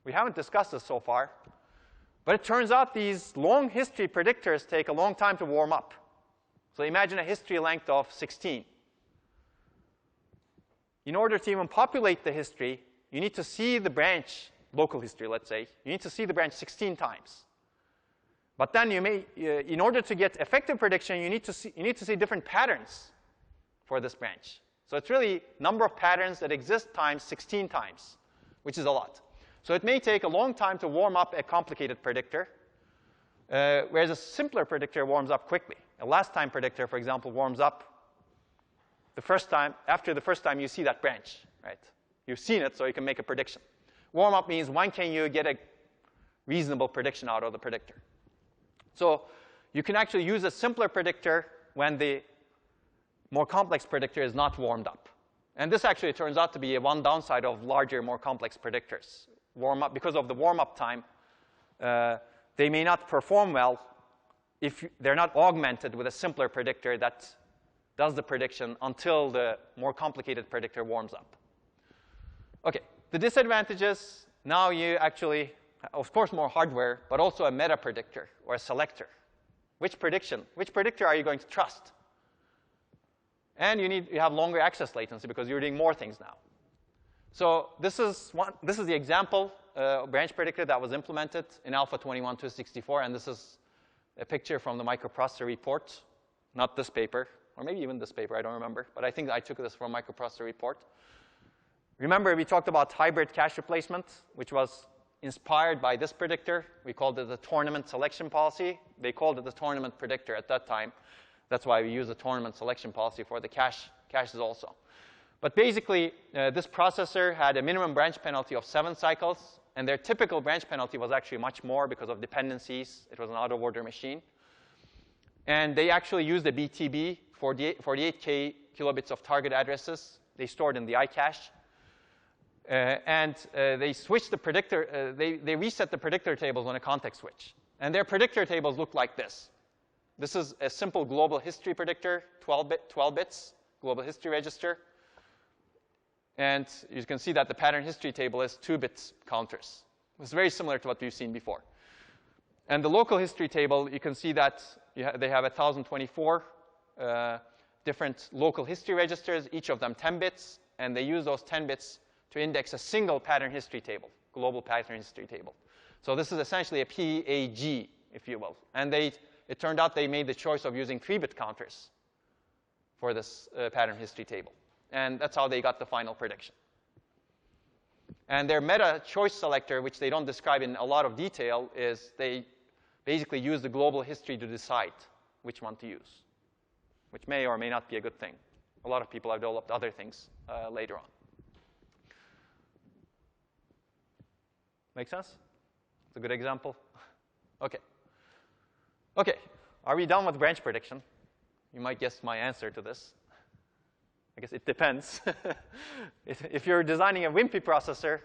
We haven't discussed this so far. But it turns out these long history predictors take a long time to warm up. So imagine a history length of 16. In order to even populate the history, you need to see the branch, local history, let's say. You need to see the branch 16 times. But then you may, in order to get effective prediction, you need to see different patterns for this branch. So it's really number of patterns that exist times 16 times, which is a lot. So it may take a long time to warm up a complicated predictor, whereas a simpler predictor warms up quickly. A last time predictor, for example, warms up after the first time you see that branch, right? You've seen it, so you can make a prediction. Warm-up means when can you get a reasonable prediction out of the predictor. So you can actually use a simpler predictor when the more complex predictor is not warmed up. And this actually turns out to be one downside of larger, more complex predictors. Because of the warm-up time, they may not perform well if they're not augmented with a simpler predictor that does the prediction until the more complicated predictor warms up. OK, the disadvantages, now you actually, of course, more hardware, but also a meta predictor or a selector. Which predictor are you going to trust? And you have longer access latency because you're doing more things now. So this is the example branch predictor that was implemented in Alpha 21.264. And this is a picture from the microprocessor report, not this paper, or maybe even this paper, I don't remember. But I think I took this from microprocessor report. Remember, we talked about hybrid cache replacement, which was inspired by this predictor. We called it the tournament selection policy. They called it the tournament predictor at that time. That's why we use the tournament selection policy for the caches also. But basically, this processor had a minimum branch penalty of 7 cycles. And their typical branch penalty was actually much more because of dependencies. It was an out-of-order machine. And they actually used a BTB, 48K kilobits of target addresses. They stored in the iCache. They switched the predictor. They reset the predictor tables on a context switch. And their predictor tables look like this. This is a simple global history predictor, 12 bits, global history register. And you can see that the pattern history table is 2-bit counters. It's very similar to what we've seen before. And the local history table, you can see that they have 1,024 different local history registers, each of them 10 bits. And they use those 10 bits to index a single pattern history table, global pattern history table. So this is essentially a PAG, if you will. And it turned out they made the choice of using 3-bit counters for this pattern history table. And that's how they got the final prediction. And their meta choice selector, which they don't describe in a lot of detail, is they basically use the global history to decide which one to use, which may or may not be a good thing. A lot of people have developed other things later on. Make sense? It's a good example. OK. OK, are we done with branch prediction? You might guess my answer to this. I guess it depends. If you're designing a wimpy processor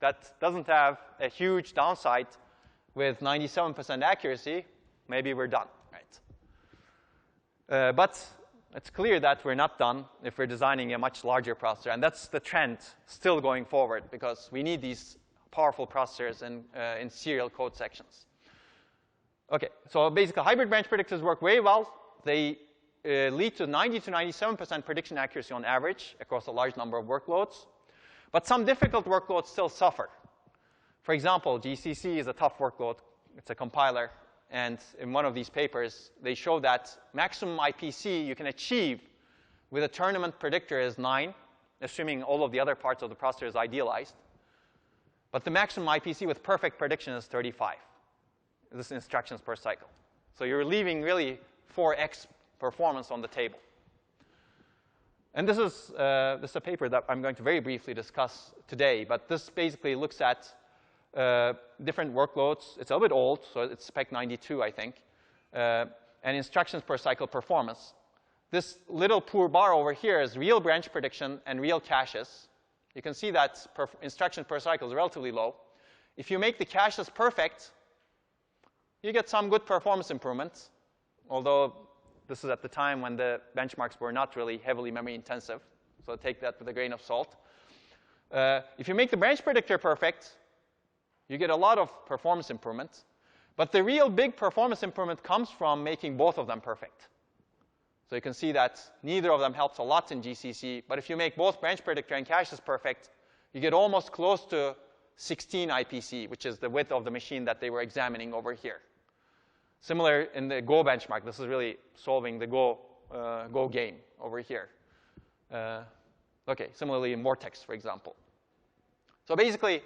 that doesn't have a huge downside with 97% accuracy, maybe we're done, right? But it's clear that we're not done if we're designing a much larger processor. And that's the trend still going forward, because we need these powerful processors in serial code sections. OK, so basically, hybrid branch predictors work very well. They lead to 90 to 97% prediction accuracy on average across a large number of workloads. But some difficult workloads still suffer. For example, GCC is a tough workload. It's a compiler. And in one of these papers, they show that maximum IPC you can achieve with a tournament predictor is 9, assuming all of the other parts of the processor is idealized. But the maximum IPC with perfect prediction is 35. This is instructions per cycle. So you're leaving really 4x performance on the table. And this is a paper that I'm going to very briefly discuss today. But this basically looks at different workloads. It's a little bit old, so it's spec 92, I think, and instructions per cycle performance. This little poor bar over here is real branch prediction and real caches. You can see that instructions per cycle is relatively low. If you make the caches perfect, you get some good performance improvements, although this is at the time when the benchmarks were not really heavily memory intensive. So take that with a grain of salt. If you make the branch predictor perfect, you get a lot of performance improvement. But the real big performance improvement comes from making both of them perfect. So you can see that neither of them helps a lot in GCC. But if you make both branch predictor and caches perfect, you get almost close to 16 IPC, which is the width of the machine that they were examining over here. Similar in the Go benchmark. This is really solving the Go game over here. OK, similarly in Vortex, for example. So basically,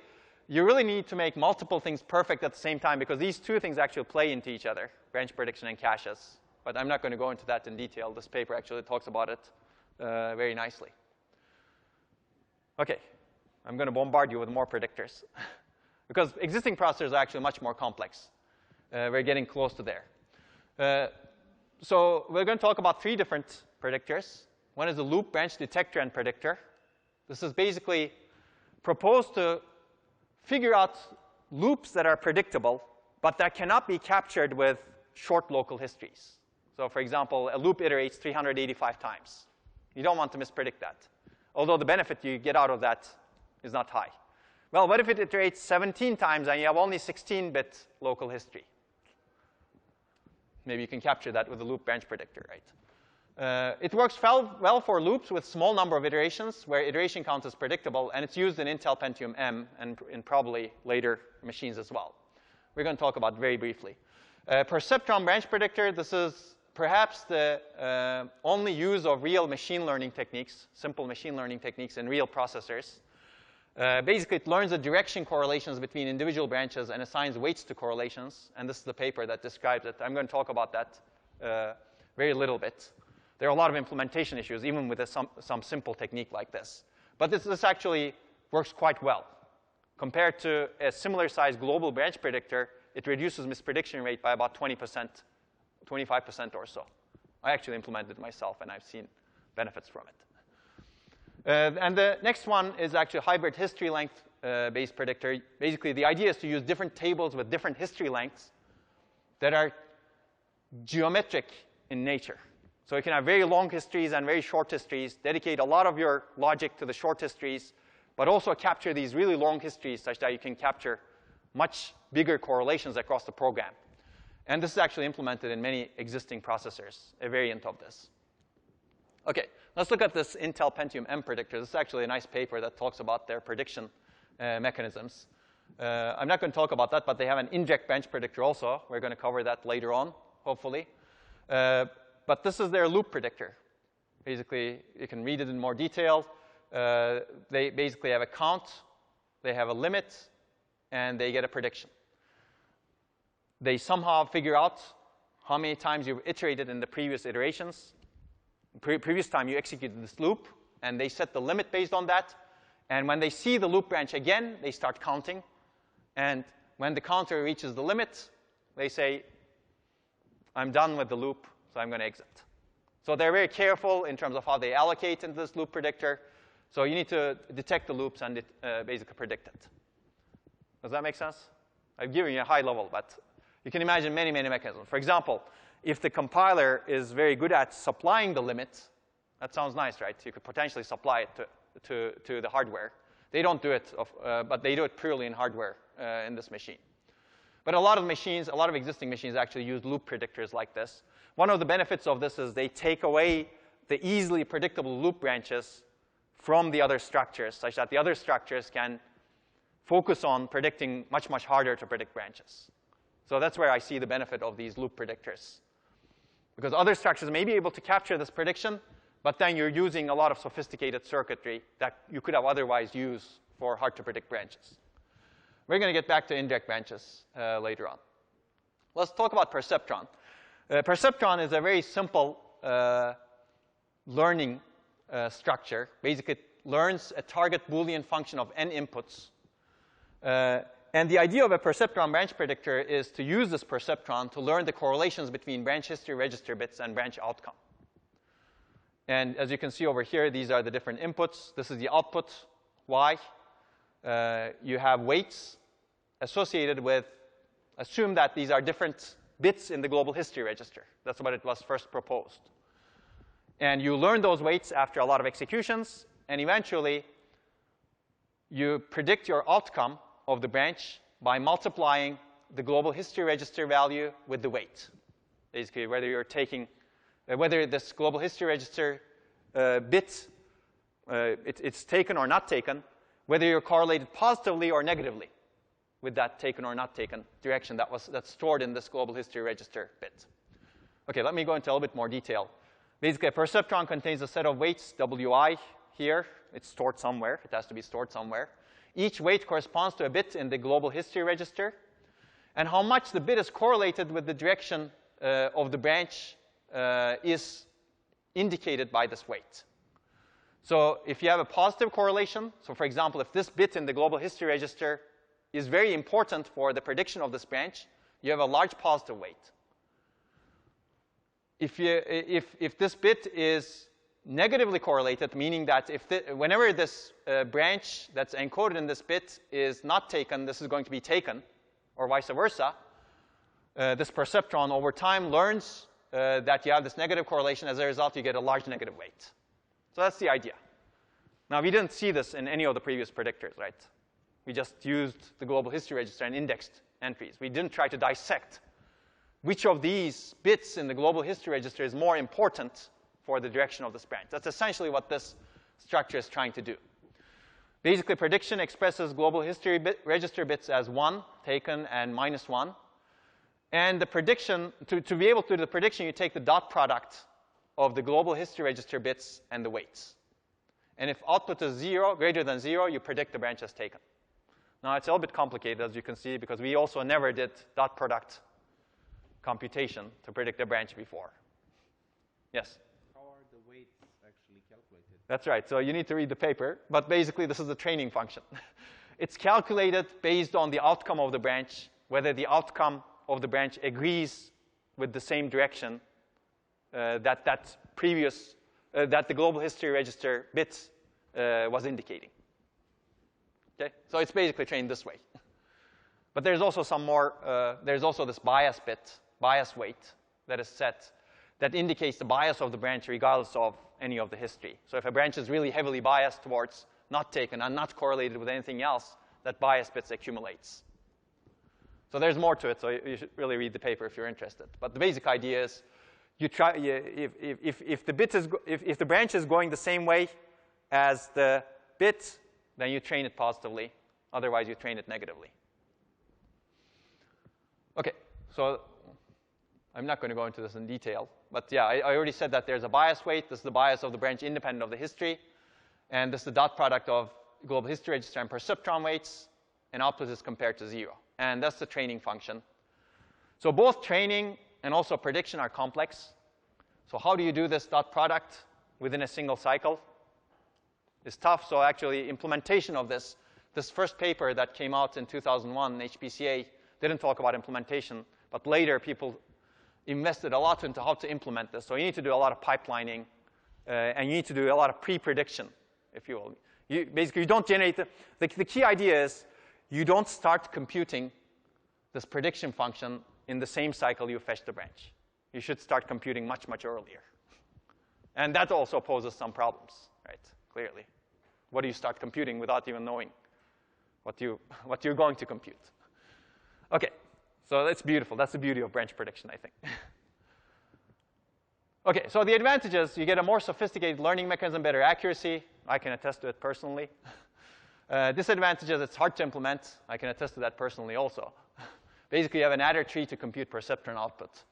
you really need to make multiple things perfect at the same time, because these two things actually play into each other, branch prediction and caches. But I'm not going to go into that in detail. This paper actually talks about it very nicely. OK, I'm going to bombard you with more predictors. Because existing processors are actually much more complex. We're getting close to there. So we're going to talk about 3 different predictors. One is the loop, branch detector, and predictor. This is basically proposed to figure out loops that are predictable, but that cannot be captured with short local histories. So for example, a loop iterates 385 times. You don't want to mispredict that, although the benefit you get out of that is not high. Well, what if it iterates 17 times and you have only 16-bit local history? Maybe you can capture that with a loop branch predictor, right? It works well for loops with small number of iterations where iteration count is predictable, and it's used in Intel Pentium M and in probably later machines as well. We're going to talk about very briefly. Perceptron branch predictor, this is perhaps the only use of real machine learning techniques, simple machine learning techniques in real processors. Basically, it learns the direction correlations between individual branches and assigns weights to correlations. And this is the paper that describes it. I'm going to talk about that very little bit. There are a lot of implementation issues, even with some simple technique like this. But this actually works quite well. Compared to a similar-sized global branch predictor, it reduces misprediction rate by about 20%, 25% or so. I actually implemented it myself, and I've seen benefits from it. And the next one is actually a hybrid history length based predictor. Basically, the idea is to use different tables with different history lengths that are geometric in nature. So you can have very long histories and very short histories, dedicate a lot of your logic to the short histories, but also capture these really long histories such that you can capture much bigger correlations across the program. And this is actually implemented in many existing processors, a variant of this. OK, let's look at this Intel Pentium M predictor. This is actually a nice paper that talks about their prediction mechanisms. I'm not going to talk about that, but they have an inject bench predictor also. We're going to cover that later on, hopefully. But this is their loop predictor. Basically, you can read it in more detail. They basically have a count, they have a limit, and they get a prediction. They somehow figure out how many times you've iterated in the previous iterations. Previous time you executed this loop, and they set the limit based on that. And when they see the loop branch again, they start counting. And when the counter reaches the limit, they say, I'm done with the loop, so I'm going to exit. So they're very careful in terms of how they allocate into this loop predictor. So you need to detect the loops and basically predict it. Does that make sense? I've given you a high level, but you can imagine many, many mechanisms. For example, if the compiler is very good at supplying the limits, that sounds nice, right? You could potentially supply it to the hardware. They don't do it, but they do it purely in hardware in this machine. But a lot of machines, a lot of existing machines actually use loop predictors like this. One of the benefits of this is they take away the easily predictable loop branches from the other structures, such that the other structures can focus on predicting much, much harder to predict branches. So that's where I see the benefit of these loop predictors. Because other structures may be able to capture this prediction, but then you're using a lot of sophisticated circuitry that you could have otherwise used for hard-to-predict branches. We're going to get back to inject branches later on. Let's talk about Perceptron. Perceptron is a very simple learning structure. Basically, it learns a target Boolean function of n inputs. And the idea of a perceptron branch predictor is to use this perceptron to learn the correlations between branch history register bits and branch outcome. And as you can see over here, these are the different inputs. This is the output, y. You have weights associated with, assume that these are different bits in the global history register. That's what it was first proposed. And you learn those weights after a lot of executions, and eventually you predict your outcome of the branch by multiplying the global history register value with the weight. Basically, whether you're taking, whether this global history register bit, it's taken or not taken, whether you're correlated positively or negatively with that taken or not taken direction that's stored in this global history register bit. OK, let me go into a little bit more detail. Basically, a perceptron contains a set of weights, wi here. It's stored somewhere. It has to be stored somewhere. Each weight corresponds to a bit in the global history register. And how much the bit is correlated with the direction of the branch is indicated by this weight. So if you have a positive correlation, so for example, if this bit in the global history register is very important for the prediction of this branch, you have a large positive weight. If this bit is negatively correlated, meaning that whenever this branch that's encoded in this bit is not taken, this is going to be taken, or vice versa, this perceptron over time learns that you have this negative correlation. As a result, you get a large negative weight. So that's the idea. Now, we didn't see this in any of the previous predictors, right? We just used the global history register and indexed entries. We didn't try to dissect which of these bits in the global history register is more important for the direction of this branch. That's essentially what this structure is trying to do. Basically, prediction expresses global history register bits as 1 taken and -1. And the prediction, to be able to do the prediction, you take the dot product of the global history register bits and the weights. And if output is 0, greater than 0, you predict the branch as taken. Now, it's a little bit complicated, as you can see, because we also never did dot product computation to predict a branch before. Yes?
How are the weights actually calculated?
That's right. So you need to read the paper. But basically, this is the training function. It's calculated based on the outcome of the branch, whether the outcome of the branch agrees with the same direction that the global history register bit was indicating. Okay? So it's basically trained this way. But there's also some more, there's also this bias bit, bias weight that is set that indicates the bias of the branch regardless of any of the history. So if a branch is really heavily biased towards not taken and not correlated with anything else, that bias bit accumulates. So there's more to it, so you should really read the paper if you're interested. But the basic idea is, if the branch is going the same way as the bit, then you train it positively. Otherwise, you train it negatively. OK, so I'm not going to go into this in detail. But yeah, I already said that there's a bias weight. This is the bias of the branch independent of the history. And this is the dot product of global history register and perceptron weights. And output is compared to 0. And that's the training function. So both training and also prediction are complex. So how do you do this dot product within a single cycle? It's tough. So actually, implementation of this first paper that came out in 2001 in HPCA didn't talk about implementation. But later, people invested a lot into how to implement this. So you need to do a lot of pipelining. And you need to do a lot of pre-prediction, if you will. Basically, you don't generate the key idea is you don't start computing this prediction function in the same cycle you fetch the branch. You should start computing much, much earlier. And that also poses some problems, right, clearly. What do you start computing without even knowing what you're going to compute? OK, so that's beautiful. That's the beauty of branch prediction, I think. OK, so the advantages, you get a more sophisticated learning mechanism, better accuracy. I can attest to it personally. Disadvantages, it's hard to implement. I can attest to that personally also. Basically, you have an adder tree to compute perceptron output.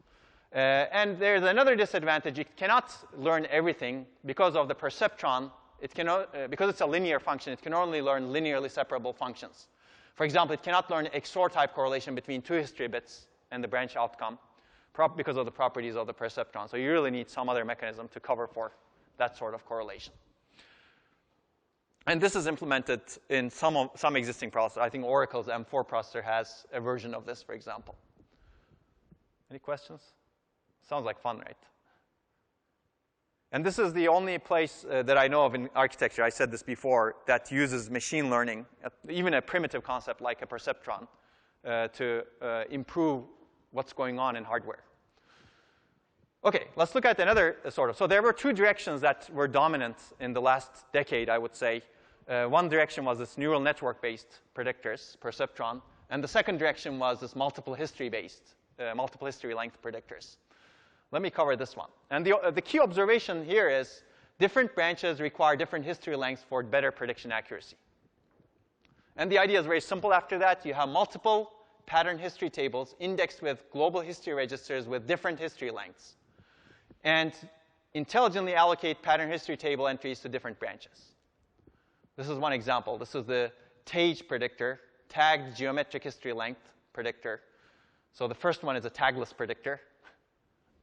And there's another disadvantage. You cannot learn everything because of the perceptron. Because it's a linear function, it can only learn linearly separable functions. For example, it cannot learn XOR type correlation between 2 history bits and the branch outcome because of the properties of the perceptron. So you really need some other mechanism to cover for that sort of correlation. And this is implemented in some existing processors. I think Oracle's M4 processor has a version of this, for example. Any questions? Sounds like fun, right? And this is the only place that I know of in architecture, I said this before, that uses machine learning, even a primitive concept like a perceptron, to improve what's going on in hardware. OK, let's look at another sort of. So there were 2 directions that were dominant in the last decade, I would say. One direction was this neural network-based predictors, perceptron. And the second direction was this multiple history-based, multiple history length predictors. Let me cover this one. And the key observation here is different branches require different history lengths for better prediction accuracy. And the idea is very simple after that. You have multiple pattern history tables indexed with global history registers with different history lengths. And intelligently allocate pattern history table entries to different branches. This is one example. This is the TAGE predictor, tagged geometric history length predictor. So the first one is a tagless predictor.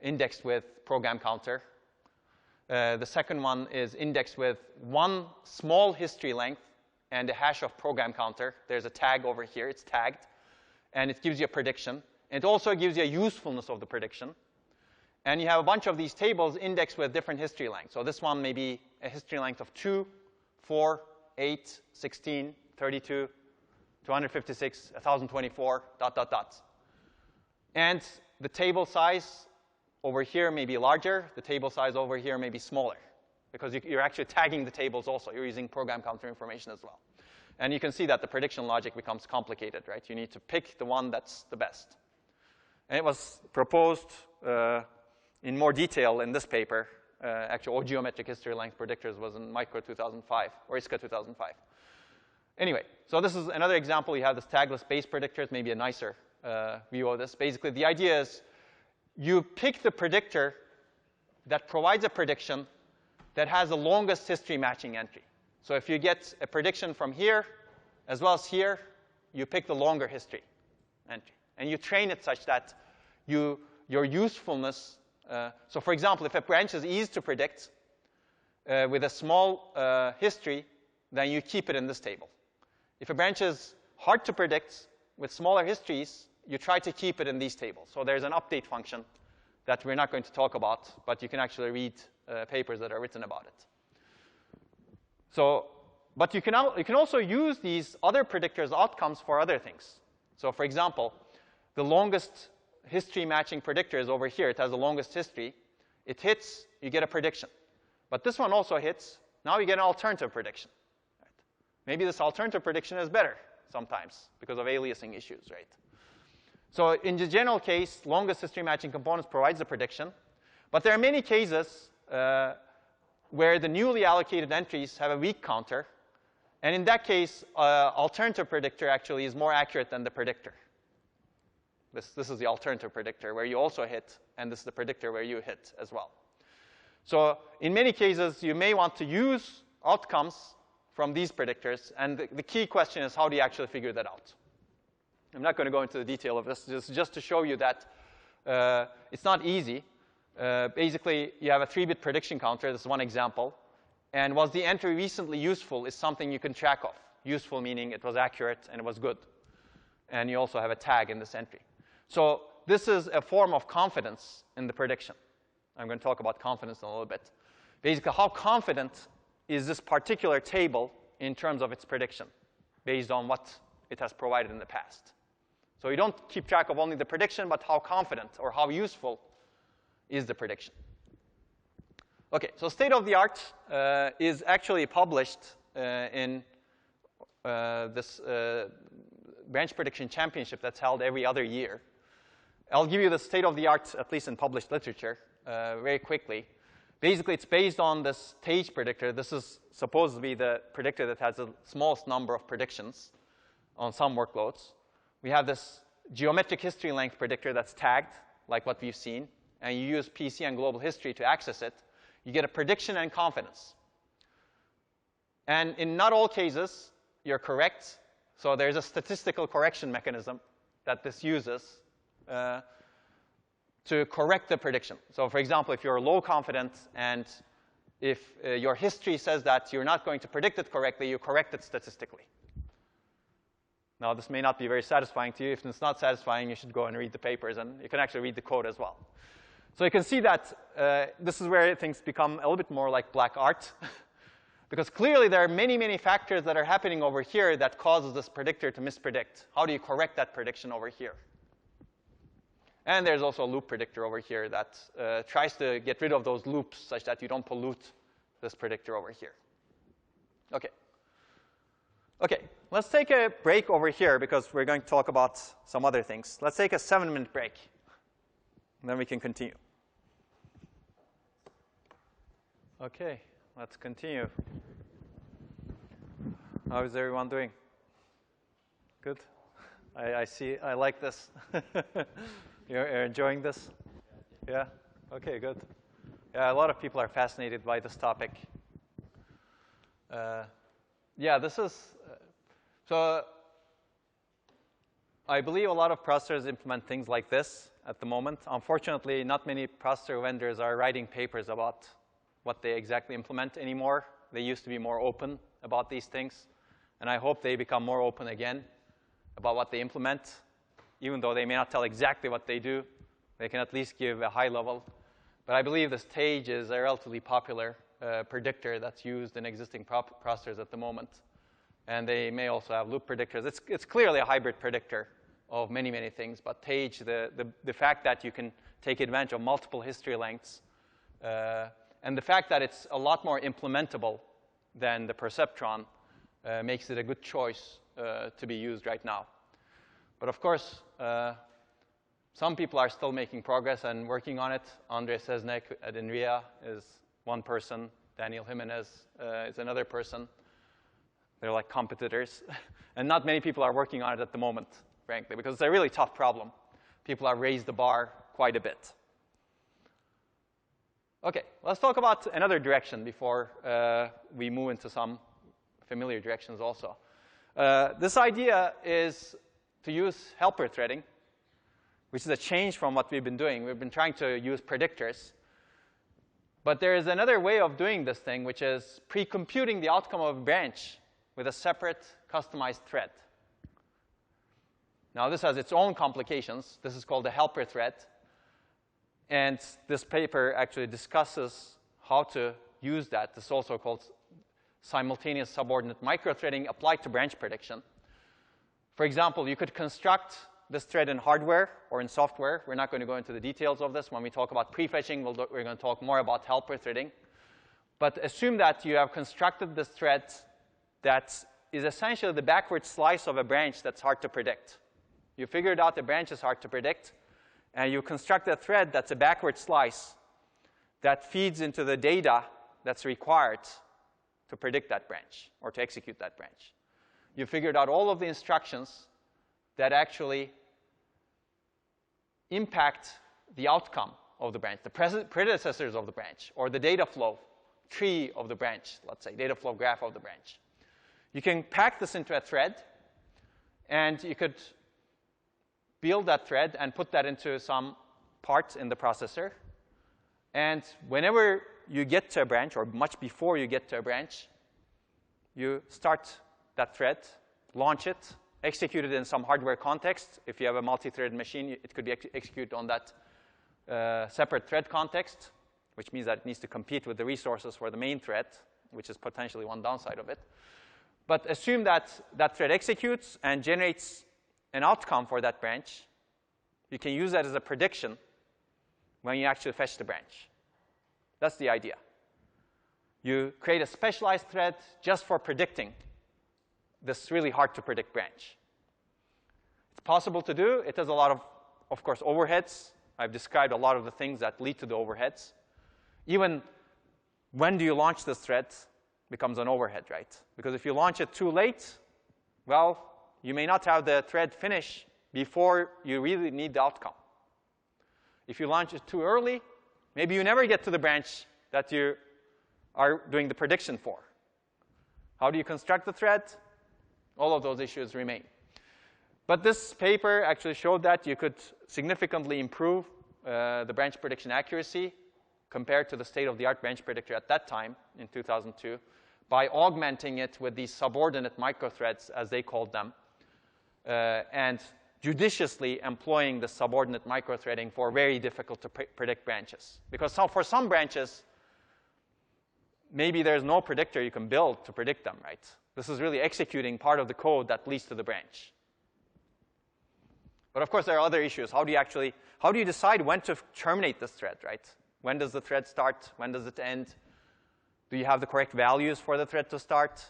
indexed with program counter. The second one is indexed with one small history length and a hash of program counter. There's a tag over here. It's tagged. And it gives you a prediction. It also gives you a usefulness of the prediction. And you have a bunch of these tables indexed with different history lengths. So this one may be a history length of 2, 4, 8, 16, 32, 256, 1024, ... And the table size over here may be larger. The table size over here may be smaller, because you're actually tagging the tables also. You're using program counter information as well. And you can see that the prediction logic becomes complicated, right? You need to pick the one that's the best. And it was proposed in more detail in this paper. Actually, all geometric history length predictors was in Micro 2005, or ISCA 2005. Anyway, so this is another example. You have this tagless base predictors, maybe a nicer view of this. Basically, the idea is you pick the predictor that provides a prediction that has the longest history matching entry. So if you get a prediction from here as well as here, you pick the longer history entry. And you train it such that your usefulness, so for example, if a branch is easy to predict with a small history, then you keep it in this table. If a branch is hard to predict with smaller histories, you try to keep it in these tables. So there's an update function that we're not going to talk about, but you can actually read papers that are written about it. So, but you can also use these other predictors' outcomes for other things. So for example, the longest history matching predictor is over here. It has the longest history. It hits, you get a prediction. But this one also hits. Now you get an alternative prediction. Right? Maybe this alternative prediction is better sometimes because of aliasing issues, right? So in the general case, longest history matching components provides the prediction. But there are many cases where the newly allocated entries have a weak counter. And in that case, alternative predictor actually is more accurate than the predictor. This is the alternative predictor where you also hit, and this is the predictor where you hit as well. So in many cases, you may want to use outcomes from these predictors. And the key question is, how do you actually figure that out? I'm not going to go into the detail of this, just to show you that it's not easy. Basically, you have a 3-bit prediction counter. This is one example. And was the entry recently useful is something you can track of. Useful meaning it was accurate and it was good. And you also have a tag in this entry. So this is a form of confidence in the prediction. I'm going to talk about confidence in a little bit. Basically, how confident is this particular table in terms of its prediction based on what it has provided in the past? So you don't keep track of only the prediction, but how confident or how useful is the prediction. OK, so state of the art is actually published in this branch prediction championship that's held every other year. I'll give you the state of the art, at least in published literature, very quickly. Basically, it's based on this stage predictor. This is supposed to be the predictor that has the smallest number of predictions on some workloads. We have this geometric history length predictor that's tagged, like what we've seen. And you use PC and global history to access it. You get a prediction and confidence. And in not all cases, you're correct. So there's a statistical correction mechanism that this uses to correct the prediction. So for example, if you're low confident and if your history says that you're not going to predict it correctly, you correct it statistically. Now, this may not be very satisfying to you. If it's not satisfying, you should go and read the papers. And you can actually read the code as well. So you can see that this is where things become a little bit more like black art. Because clearly, there are many, many factors that are happening over here that causes this predictor to mispredict. How do you correct that prediction over here? And there's also a loop predictor over here that tries to get rid of those loops such that you don't pollute this predictor over here. OK. OK, let's take a break over here because we're going to talk about some other things. Let's take a 7-minute break. And then we can continue. OK, let's continue. How is everyone doing? Good? I see. I like this. You're enjoying this? Yeah? OK, good. Yeah, a lot of people are fascinated by this topic. Yeah, this is so I believe a lot of processors implement things like this at the moment. Unfortunately, not many processor vendors are writing papers about what they exactly implement anymore. They used to be more open about these things. And I hope they become more open again about what they implement. Even though they may not tell exactly what they do, they can at least give a high level. But I believe the stage is a relatively popular predictor that's used in existing processors at the moment. And they may also have loop predictors. It's clearly a hybrid predictor of many, many things. But Tage, the fact that you can take advantage of multiple history lengths, and the fact that it's a lot more implementable than the Perceptron makes it a good choice to be used right now. But of course, some people are still making progress and working on it. Andrei Seznek at NVIDIA is one person. Daniel Jimenez is another person. They're like competitors. And not many people are working on it at the moment, frankly, because it's a really tough problem. People have raised the bar quite a bit. OK, let's talk about another direction before we move into some familiar directions also. This idea is to use helper threading, which is a change from what we've been doing. We've been trying to use predictors. But there is another way of doing this thing, which is pre-computing the outcome of a branch with a separate customized thread. Now, this has its own complications. This is called a helper thread. And this paper actually discusses how to use that. This is also called simultaneous subordinate microthreading applied to branch prediction. For example, you could construct this thread in hardware or in software. We're not going to go into the details of this. When we talk about prefetching, we're going to talk more about helper threading. But assume that you have constructed this thread that is essentially the backward slice of a branch that's hard to predict. You figured out the branch is hard to predict, and you construct a thread that's a backward slice that feeds into the data that's required to predict that branch or to execute that branch. You figured out all of the instructions that actually impact the outcome of the branch, the predecessors of the branch, or the data flow tree of the branch, let's say, data flow graph of the branch. You can pack this into a thread, and you could build that thread and put that into some parts in the processor. And whenever you get to a branch, or much before you get to a branch, you start that thread, launch it, execute it in some hardware context. If you have a multi-threaded machine, it could be executed on that separate thread context, which means that it needs to compete with the resources for the main thread, which is potentially one downside of it. But assume that that thread executes and generates an outcome for that branch. You can use that as a prediction when you actually fetch the branch. That's the idea. You create a specialized thread just for predicting this really hard to predict branch. It's possible to do. It has a lot of course, overheads. I've described a lot of the things that lead to the overheads. Even when do you launch this thread becomes an overhead, right? Because if you launch it too late, well, you may not have the thread finish before you really need the outcome. If you launch it too early, maybe you never get to the branch that you are doing the prediction for. How do you construct the thread? All of those issues remain. But this paper actually showed that you could significantly improve the branch prediction accuracy compared to the state-of-the-art branch predictor at that time in 2002 by augmenting it with these subordinate microthreads, as they called them, and judiciously employing the subordinate microthreading for very difficult to predict branches. Because for some branches, maybe there's no predictor you can build to predict them, right? This is really executing part of the code that leads to the branch. But of course, there are other issues. How do you decide when to terminate this thread, right? When does the thread start? When does it end? Do you have the correct values for the thread to start?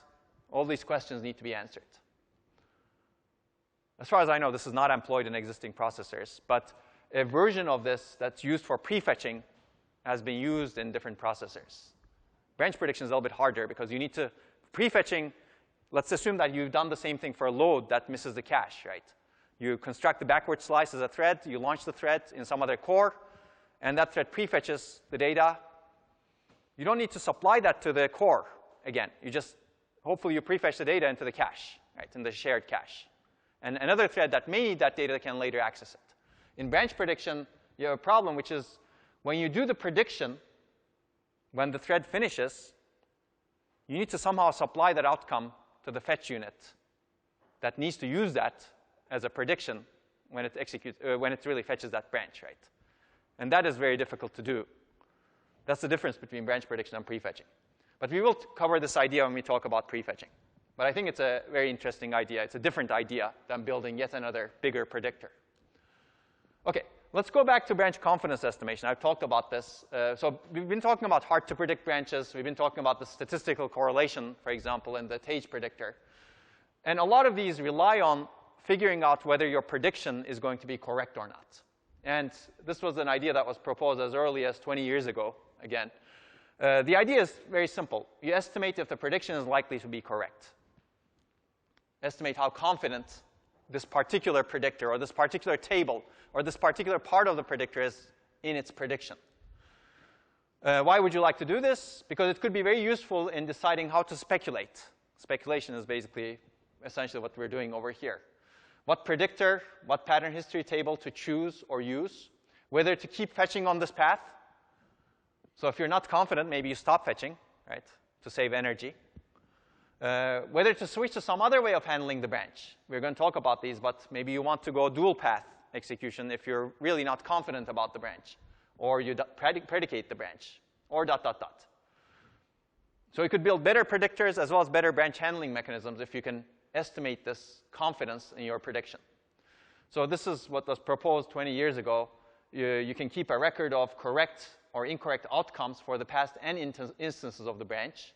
All these questions need to be answered. As far as I know, this is not employed in existing processors, but a version of this that's used for prefetching has been used in different processors. Branch prediction is a little bit harder because you need to prefetching. Let's assume that you've done the same thing for a load that misses the cache, right? You construct the backward slice as a thread. You launch the thread in some other core, and that thread prefetches the data. You don't need to supply that to the core again. You just hopefully you prefetch the data into the cache, right, in the shared cache. And another thread that may need that data can later access it. In branch prediction, you have a problem, which is when you do the prediction, when the thread finishes, you need to somehow supply that outcome to the fetch unit that needs to use that as a prediction when it executes, when it really fetches that branch, right? And that is very difficult to do. That's the difference between branch prediction and prefetching. But we will cover this idea when we talk about prefetching. But I think it's a very interesting idea. It's a different idea than building yet another bigger predictor. OK, let's go back to branch confidence estimation. I've talked about this. So we've been talking about hard-to-predict branches. We've been talking about the statistical correlation, for example, in the ETH predictor. And a lot of these rely on figuring out whether your prediction is going to be correct or not. And this was an idea that was proposed as early as 20 years ago, again. The idea is very simple. You estimate if the prediction is likely to be correct. Estimate how confident this particular predictor or this particular table or this particular part of the predictor is in its prediction. Why would you like to do this? Because it could be very useful in deciding how to speculate. Speculation is basically essentially what we're doing over here. What predictor, what pattern history table to choose or use, whether to keep fetching on this path. So if you're not confident, maybe you stop fetching, right, to save energy. Whether to switch to some other way of handling the branch. We're going to talk about these, but maybe you want to go dual path execution if you're really not confident about the branch, or you predicate the branch, or ... So you could build better predictors as well as better branch handling mechanisms if you can estimate this confidence in your prediction. So this is what was proposed 20 years ago. You can keep a record of correct or incorrect outcomes for the past n instances of the branch.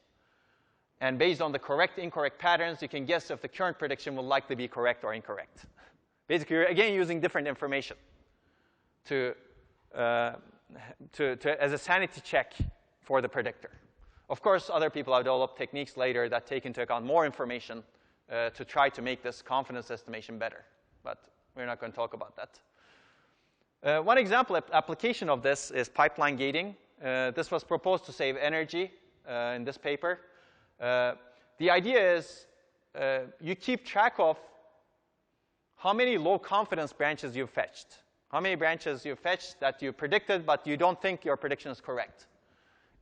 And based on the correct, incorrect patterns, you can guess if the current prediction will likely be correct or incorrect. Basically, you're again using different information as a sanity check for the predictor. Of course, other people have developed techniques later that take into account more information to try to make this confidence estimation better. But we're not going to talk about that. One example application of this is pipeline gating. This was proposed to save energy in this paper. The idea is you keep track of how many low confidence branches you've fetched. How many branches you've fetched that you predicted, but you don't think your prediction is correct.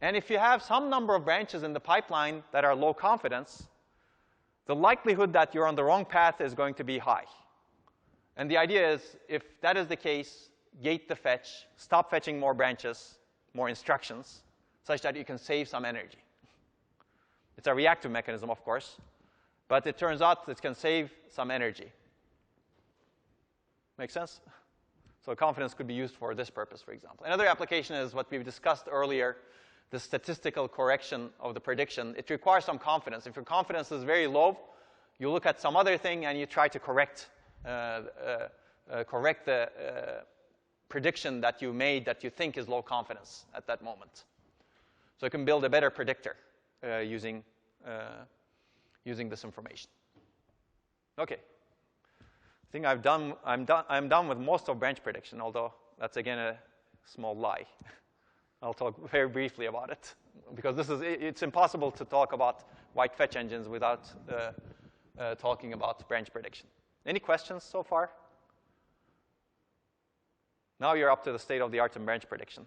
And if you have some number of branches in the pipeline that are low confidence, the likelihood that you're on the wrong path is going to be high. And the idea is, if that is the case, gate the fetch, stop fetching more branches, more instructions, such that you can save some energy. It's a reactive mechanism, of course, but it turns out it can save some energy. Make sense? So confidence could be used for this purpose, for example. Another application is what we've discussed earlier, the statistical correction of the prediction. It requires some confidence. If your confidence is very low, you look at some other thing and you try to correct the prediction that you made that you think is low confidence at that moment. So you can build a better predictor using this information. Okay. I think I'm done with most of branch prediction, although that's again a small lie. I'll talk very briefly about it because it's impossible to talk about white fetch engines without talking about branch prediction. Any questions so far? Now you're up to the state of the art in branch prediction.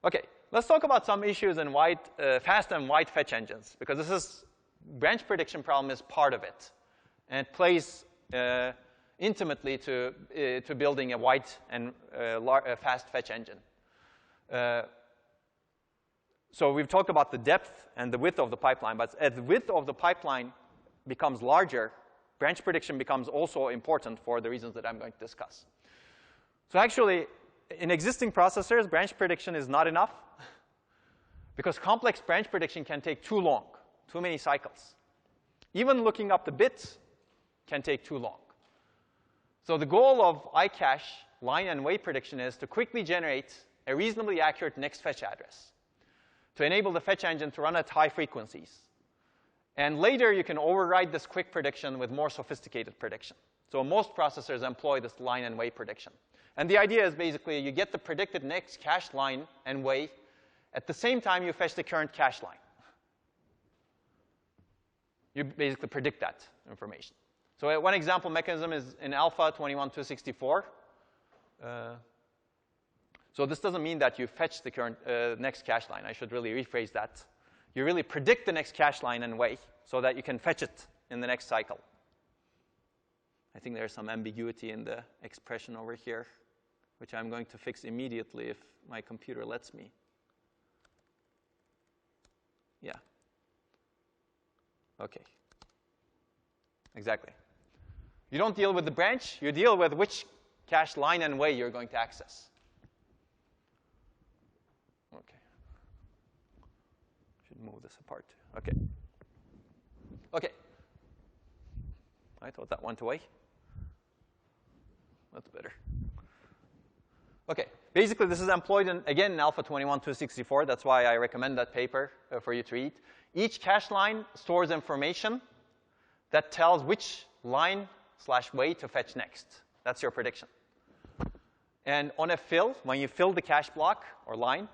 Okay, let's talk about some issues in fast and wide fetch engines, because branch prediction problem is part of it, and it plays intimately to building a wide and fast fetch engine. So we've talked about the depth and the width of the pipeline, but as the width of the pipeline becomes larger, branch prediction becomes also important for the reasons that I'm going to discuss. So actually, in existing processors, branch prediction is not enough because complex branch prediction can take too long, too many cycles. Even looking up the bits can take too long. So the goal of iCache line and way prediction is to quickly generate a reasonably accurate next fetch address to enable the fetch engine to run at high frequencies. And later, you can override this quick prediction with more sophisticated prediction. So most processors employ this line and way prediction. And the idea is basically you get the predicted next cache line and way at the same time you fetch the current cache line. You basically predict that information. So one example mechanism is in alpha 21264. So this doesn't mean that you fetch the current next cache line. I should really rephrase that. You really predict the next cache line and way so that you can fetch it in the next cycle. I think there's some ambiguity in the expression over here, which I'm going to fix immediately if my computer lets me. Yeah. OK. Exactly. You don't deal with the branch. You deal with which cache line and way you're going to access. OK. Should move this apart. OK. OK. I thought that went away. That's better. OK. Basically, this is employed, again, in alpha 21264. That's why I recommend that paper for you to read. Each cache line stores information that tells which line/way to fetch next. That's your prediction. And on a fill, when you fill the cache block or line,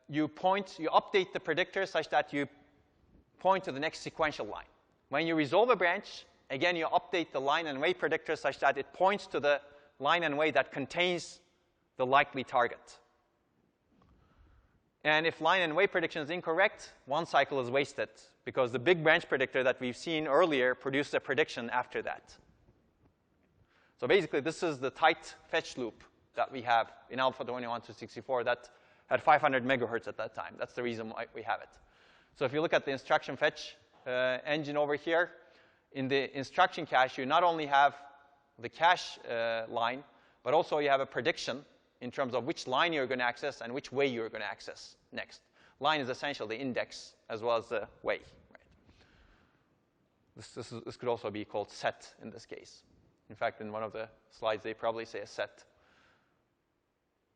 you update the predictor such that you point to the next sequential line. When you resolve a branch, again, you update the line and way predictor such that it points to the line and way that contains the likely target. And if line and way prediction is incorrect, one cycle is wasted because the big branch predictor that we've seen earlier produced a prediction after that. So basically, this is the tight fetch loop that we have in alpha 21264 that had 500 megahertz at that time. That's the reason why we have it. So if you look at the instruction fetch engine over here, in the instruction cache, you not only have the cache line, but also you have a prediction in terms of which line you're going to access and which way you're going to access next. Line is essentially the index as well as the way. Right? This could also be called set in this case. In fact, in one of the slides, they probably say a set.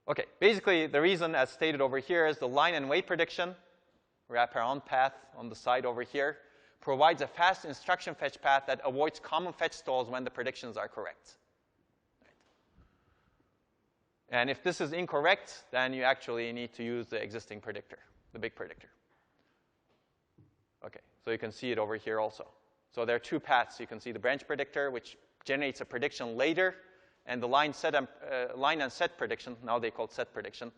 OK, basically, the reason, as stated over here, is the line and way prediction, wraparound path on the side over here, provides a fast instruction fetch path that avoids common fetch stalls when the predictions are correct. Right. And if this is incorrect, then you actually need to use the existing predictor, the big predictor. OK, so you can see it over here also. So there are two paths. You can see the branch predictor, which generates a prediction later, and the line and set prediction, now they call it set prediction.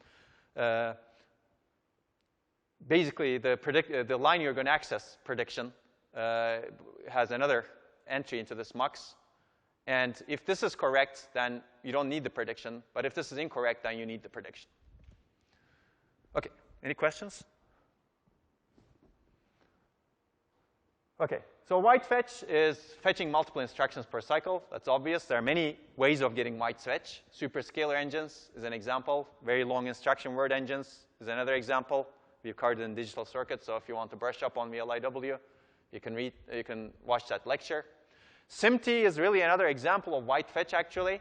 Basically, the line you're going to access prediction has another entry into this mux. And if this is correct, then you don't need the prediction. But if this is incorrect, then you need the prediction. OK, any questions? OK, so white fetch is fetching multiple instructions per cycle. That's obvious. There are many ways of getting white fetch. Superscalar engines is an example. Very long instruction word engines is another example. We've covered it in digital circuits. So if you want to brush up on VLIW, you can watch that lecture. SIMT is really another example of white fetch, actually,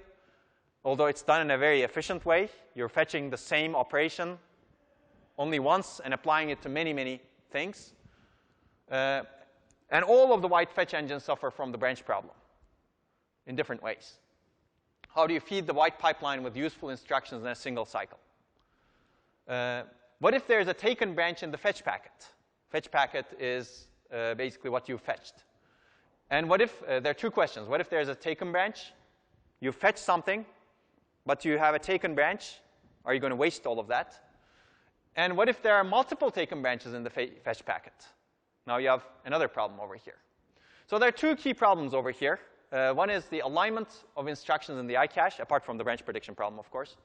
although it's done in a very efficient way. You're fetching the same operation only once and applying it to many, many things. And all of the white fetch engines suffer from the branch problem in different ways. How do you feed the white pipeline with useful instructions in a single cycle? What if there's a taken branch in the fetch packet? Fetch packet is basically what you fetched. And what if there are two questions. What if there's a taken branch? You fetch something, but you have a taken branch. Are you going to waste all of that? And what if there are multiple taken branches in the fetch packet? Now you have another problem over here. So there are two key problems over here. One is the alignment of instructions in the iCache, apart from the branch prediction problem, of course.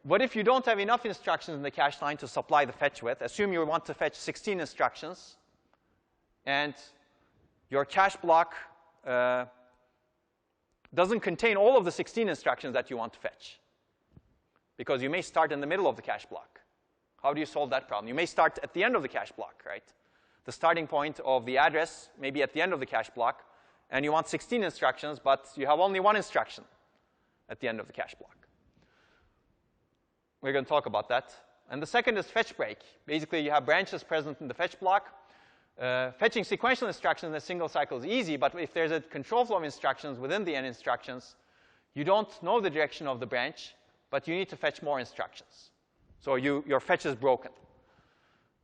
What if you don't have enough instructions in the cache line to supply the fetch with? Assume you want to fetch 16 instructions, and your cache block doesn't contain all of the 16 instructions that you want to fetch, because you may start in the middle of the cache block. How do you solve that problem? You may start at the end of the cache block, right? The starting point of the address may be at the end of the cache block, and you want 16 instructions, but you have only one instruction at the end of the cache block. We're going to talk about that. And the second is fetch break. Basically, you have branches present in the fetch block. Fetching sequential instructions in a single cycle is easy, but if there's a control flow of instructions within the n instructions, you don't know the direction of the branch, but you need to fetch more instructions. So your fetch is broken.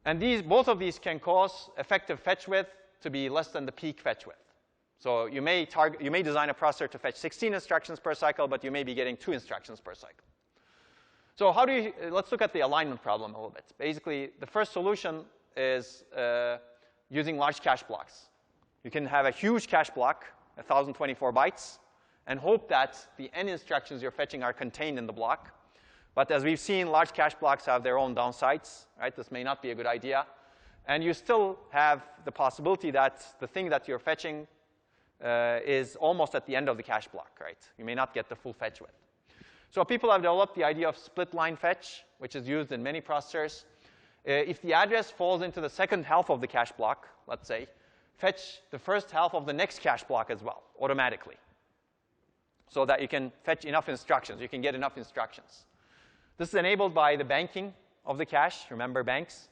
And both of these can cause effective fetch width to be less than the peak fetch width. So you may design a processor to fetch 16 instructions per cycle, but you may be getting 2 instructions per cycle. So let's look at the alignment problem a little bit. Basically, the first solution is using large cache blocks. You can have a huge cache block, 1,024 bytes, and hope that the n instructions you're fetching are contained in the block. But as we've seen, large cache blocks have their own downsides, right? This may not be a good idea. And you still have the possibility that the thing that you're fetching is almost at the end of the cache block, right? You may not get the full fetch width. So people have developed the idea of split line fetch, which is used in many processors. If the address falls into the second half of the cache block, let's say, fetch the first half of the next cache block as well, automatically, so that you can fetch enough instructions. You can get enough instructions. This is enabled by the banking of the cache. Remember banks.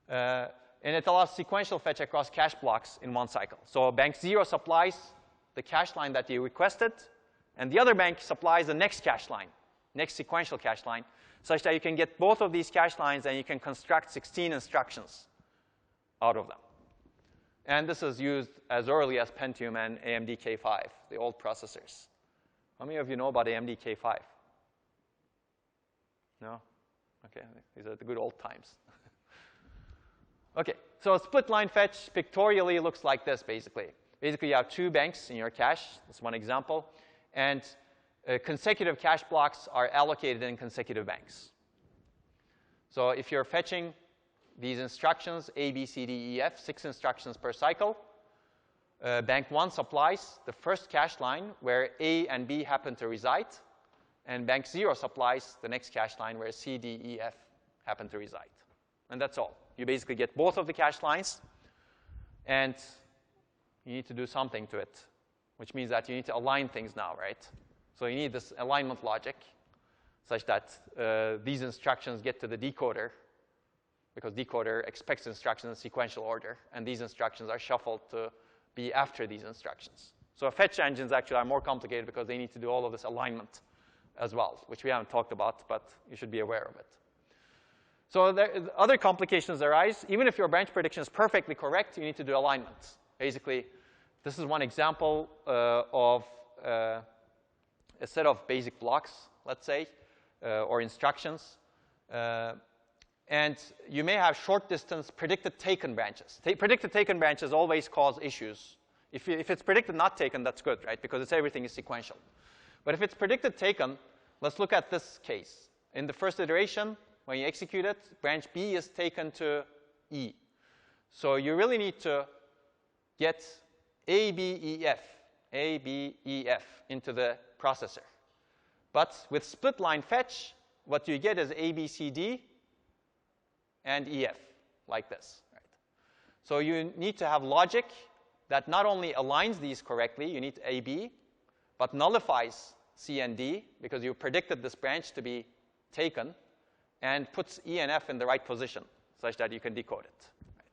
And it allows sequential fetch across cache blocks in one cycle. So bank 0 supplies the cache line that you requested, and the other bank supplies the next cache line, next sequential cache line, such that you can get both of these cache lines and you can construct 16 instructions out of them. And this is used as early as Pentium and AMD K5, the old processors. How many of you know about AMD K5? No? Okay, these are the good old times. Okay, so a split line fetch pictorially looks like this, basically. Basically, you have 2 banks in your cache. That's one example. And consecutive cache blocks are allocated in consecutive banks. So if you're fetching these instructions, A, B, C, D, E, F, 6 instructions per cycle, bank 1 supplies the first cache line where A and B happen to reside, and bank 0 supplies the next cache line where C, D, E, F happen to reside. And that's all. You basically get both of the cache lines, and you need to do something to it, which means that you need to align things now, right? So you need this alignment logic such that these instructions get to the decoder, because decoder expects instructions in sequential order, and these instructions are shuffled to be after these instructions. So fetch engines actually are more complicated because they need to do all of this alignment as well, which we haven't talked about, but you should be aware of it. So other complications arise. Even if your branch prediction is perfectly correct, you need to do alignment. Basically, this is one example of a set of basic blocks, let's say, or instructions. And you may have short distance predicted taken branches. Predicted taken branches always cause issues. If it's predicted not taken, that's good, right? Because everything is sequential. But if it's predicted taken, let's look at this case. In the first iteration, when you execute it, branch B is taken to E. So you really need to get A, B, E, F into the processor. But with split line fetch, what you get is A, B, C, D, and E, F, like this. Right? So you need to have logic that not only aligns these correctly, you need A, B, but nullifies C and D, because you predicted this branch to be taken, and puts E and F in the right position, such that you can decode it. Right?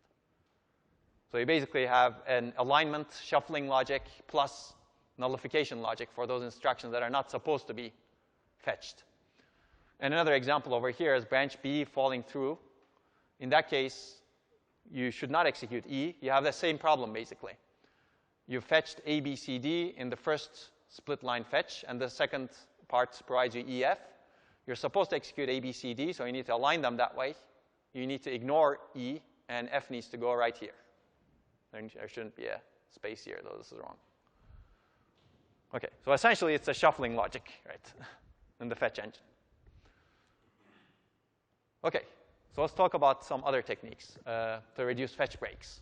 So you basically have an alignment shuffling logic plus nullification logic for those instructions that are not supposed to be fetched. And another example over here is branch B falling through. In that case, you should not execute E. You have the same problem, basically. You fetched A, B, C, D in the first split line fetch, and the second part provides you E, F. You're supposed to execute A, B, C, D, so you need to align them that way. You need to ignore E, and F needs to go right here. There shouldn't be a space here, though this is wrong. OK, so essentially it's a shuffling logic, right, in the fetch engine. OK, so let's talk about some other techniques to reduce fetch breaks.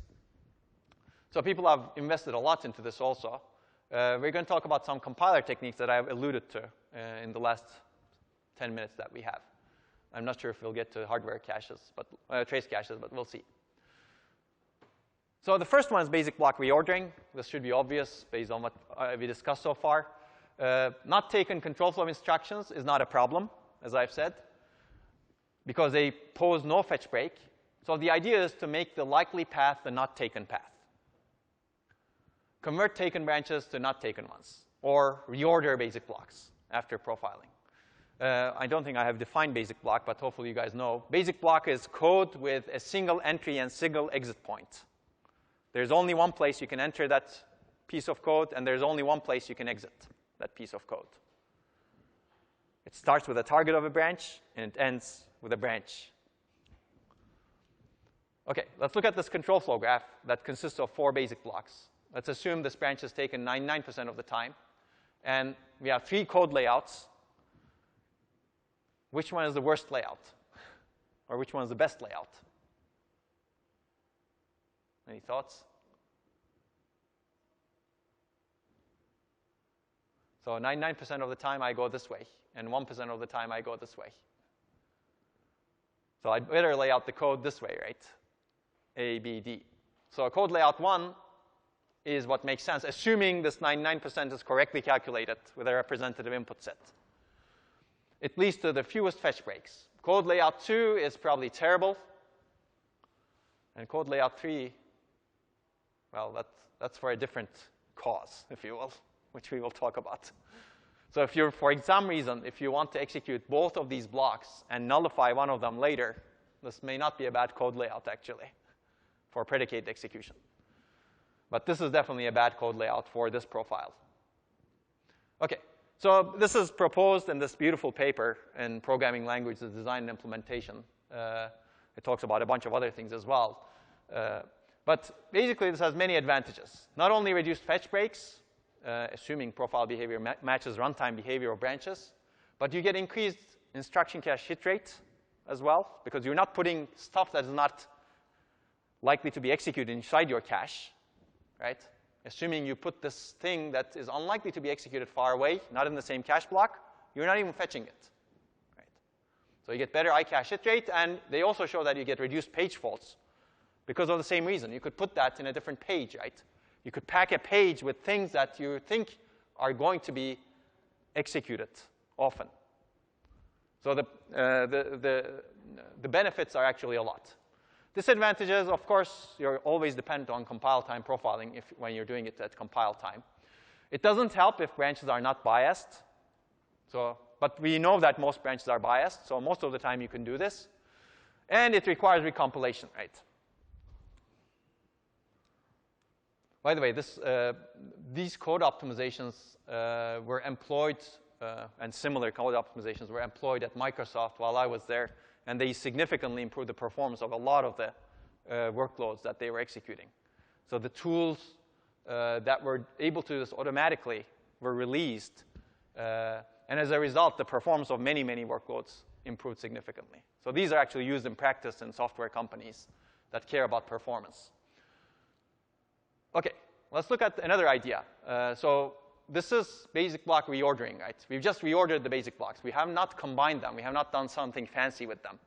So people have invested a lot into this also. We're going to talk about some compiler techniques that I've alluded to in the last 10 minutes that we have. I'm not sure if we'll get to hardware caches, but trace caches, but we'll see. So the first one is basic block reordering. This should be obvious based on what we discussed so far. Not taken control flow instructions is not a problem, as I've said, because they pose no fetch break. So the idea is to make the likely path the not taken path. Convert taken branches to not taken ones, or reorder basic blocks after profiling. I don't think I have defined basic block, but hopefully you guys know. Basic block is code with a single entry and single exit point. There's only one place you can enter that piece of code, and there's only one place you can exit that piece of code. It starts with a target of a branch, and it ends with a branch. OK, let's look at this control flow graph that consists of 4 basic blocks. Let's assume this branch is taken 99% of the time. And we have 3 code layouts. Which one is the worst layout? Or which one is the best layout? Any thoughts? So 99% of the time I go this way, and 1% of the time I go this way. So I'd better lay out the code this way, right? A, B, D. So code layout 1 is what makes sense, assuming this 99% is correctly calculated with a representative input set. It leads to the fewest fetch breaks. Code layout 2 is probably terrible. And code layout 3, well, that's for a different cause, if you will, which we will talk about. So if you're, for some reason, if you want to execute both of these blocks and nullify one of them later, this may not be a bad code layout, actually, for predicate execution. But this is definitely a bad code layout for this profile. OK, so this is proposed in this beautiful paper in Programming Languages Design and Implementation. It talks about a bunch of other things as well. But basically, this has many advantages. Not only reduced fetch breaks, assuming profile behavior matches runtime behavior of branches, but you get increased instruction cache hit rate as well, because you're not putting stuff that is not likely to be executed inside your cache, right? Assuming you put this thing that is unlikely to be executed far away, not in the same cache block, you're not even fetching it, right? So you get better iCache hit rate, and they also show that you get reduced page faults because of the same reason. You could put that in a different page, right? You could pack a page with things that you think are going to be executed often. So the benefits are actually a lot. Disadvantages, of course, you're always dependent on compile time profiling when you're doing it at compile time. It doesn't help if branches are not biased. But we know that most branches are biased, so most of the time you can do this. And it requires recompilation, right? By the way, these code optimizations were employed, and similar code optimizations were employed at Microsoft while I was there. And they significantly improved the performance of a lot of the workloads that they were executing. So the tools that were able to do this automatically were released. And as a result, the performance of many, many workloads improved significantly. So these are actually used in practice in software companies that care about performance. OK, let's look at another idea. So this is basic block reordering, right? We've just reordered the basic blocks. We have not combined them. We have not done something fancy with them.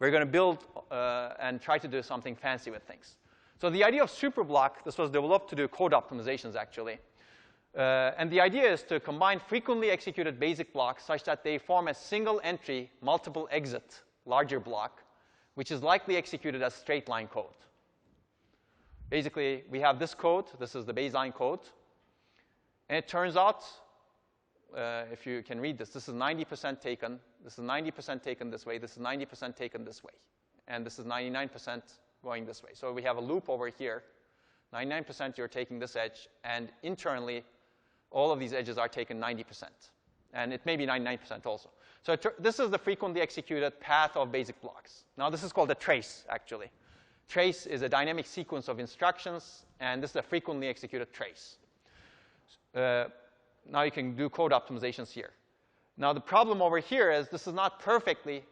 We're going to build and try to do something fancy with things. So the idea of superblock, this was developed to do code optimizations, actually. And the idea is to combine frequently executed basic blocks such that they form a single entry, multiple exit, larger block, which is likely executed as straight line code. Basically, we have this code. This is the baseline code. And it turns out, if you can read this, this is 90% taken. This is 90% taken this way. This is 90% taken this way. And this is 99% going this way. So we have a loop over here. 99% you're taking this edge. And internally, all of these edges are taken 90%. And it may be 99% also. So this is the frequently executed path of basic blocks. Now, this is called a trace, actually. Trace is a dynamic sequence of instructions. And this is a frequently executed trace. Now you can do code optimizations here. Now the problem over here is this is not perfectly.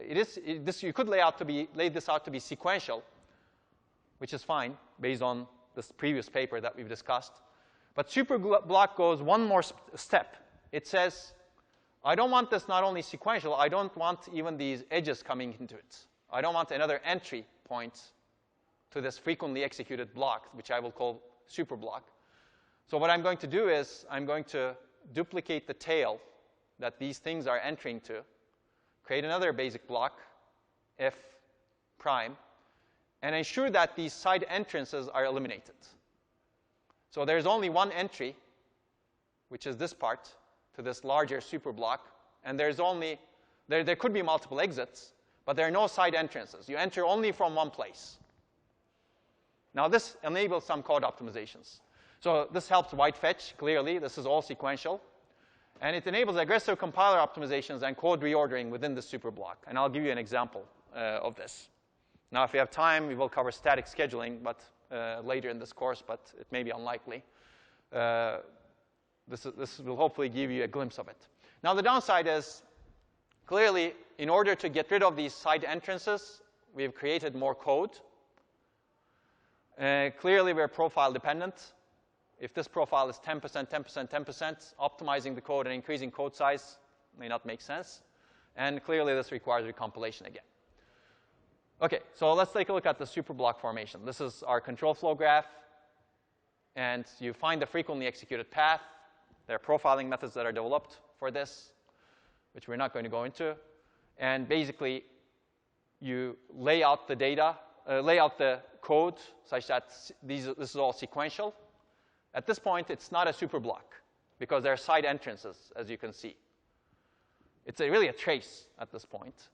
You could lay this out to be sequential, which is fine based on this previous paper that we've discussed. But superblock goes one more step. It says, I don't want this not only sequential. I don't want even these edges coming into it. I don't want another entry point to this frequently executed block, which I will call superblock. So what I'm going to do is I'm going to duplicate the tail that these things are entering to, create another basic block, f prime, and ensure that these side entrances are eliminated. So there's only one entry, which is this part, to this larger superblock, and there's only, there could be multiple exits, but there are no side entrances. You enter only from one place. Now, this enables some code optimizations. So this helps white fetch, clearly. This is all sequential. And it enables aggressive compiler optimizations and code reordering within the superblock. And I'll give you an example of this. Now, if we have time, we will cover static scheduling but later in this course, but it may be unlikely. This will hopefully give you a glimpse of it. Now, the downside is, clearly, in order to get rid of these side entrances, we have created more code. Clearly, we're profile dependent. If this profile is 10%, 10%, 10%, optimizing the code and increasing code size may not make sense. And clearly, this requires recompilation again. OK, so let's take a look at the superblock formation. This is our control flow graph. And you find the frequently executed path. There are profiling methods that are developed for this, which we're not going to go into. And basically, you lay out the data, lay out the code such that this is all sequential. At this point, it's not a superblock because there are side entrances, as you can see. It's really a trace at this point.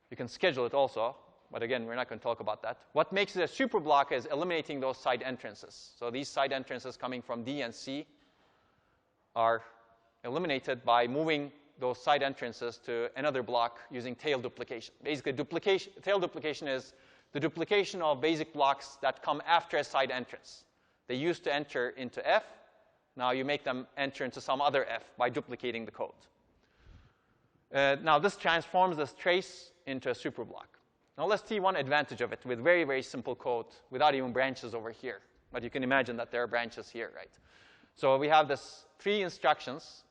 You can schedule it also, but again, we're not going to talk about that. What makes it a superblock is eliminating those side entrances. So these side entrances coming from D and C are eliminated by moving those side entrances to another block using tail duplication. Basically, tail duplication is the duplication of basic blocks that come after a side entrance. They used to enter into F. Now you make them enter into some other F by duplicating the code. Now this transforms this trace into a superblock. Now let's see one advantage of it with very, very simple code without even branches over here. But you can imagine that there are branches here, right? So we have this 3 instructions,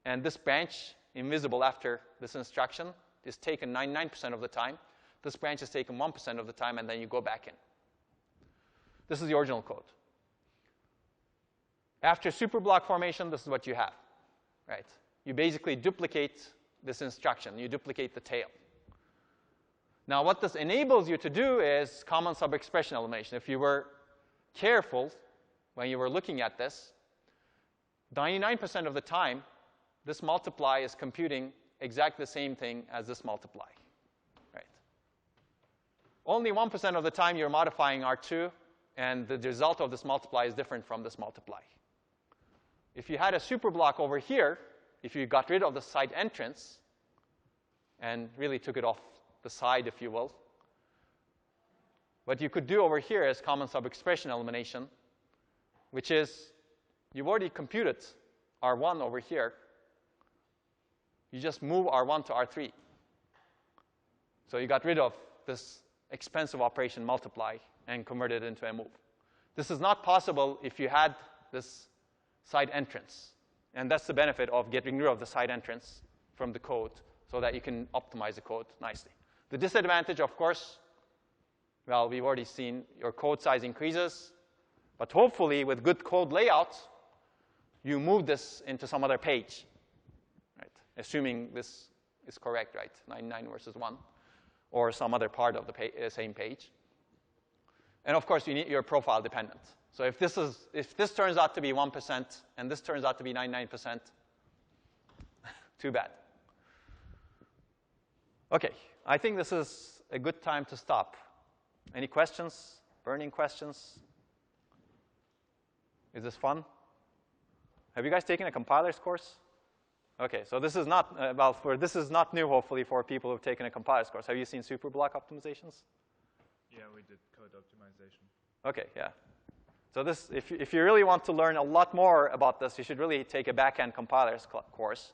and this branch, invisible after this instruction, is taken 99% of the time. This branch is taken 1% of the time, and then you go back in. This is the original code. After superblock formation, this is what you have, right? You basically duplicate this instruction. You duplicate the tail. Now, what this enables you to do is common sub-expression elimination. If you were careful when you were looking at this, 99% of the time, this multiply is computing exactly the same thing as this multiply, right? Only 1% of the time, you're modifying R2, and the result of this multiply is different from this multiply. If you had a superblock over here, if you got rid of the side entrance and really took it off the side, if you will, what you could do over here is common sub-expression elimination, which is you've already computed R1 over here. You just move R1 to R3. So you got rid of this expensive operation multiply and converted it into a move. This is not possible if you had this side entrance. And that's the benefit of getting rid of the side entrance from the code so that you can optimize the code nicely. The disadvantage, of course, well, we've already seen your code size increases. But hopefully, with good code layout, you move this into some other page, right? Assuming this is correct, right? 99 versus 1, or some other part of the same page. And of course, you're profile dependent. So if this turns out to be 1% and this turns out to be 99%, too bad. OK, I think this is a good time to stop. Any questions? Burning questions? Is this fun? Have you guys taken a compilers course? OK, so this is not this is not new, hopefully, for people who've taken a compilers course. Have you seen superblock optimizations?
Yeah, we did code optimization.
OK, yeah. So this, if you really want to learn a lot more about this, you should really take a backend compilers course.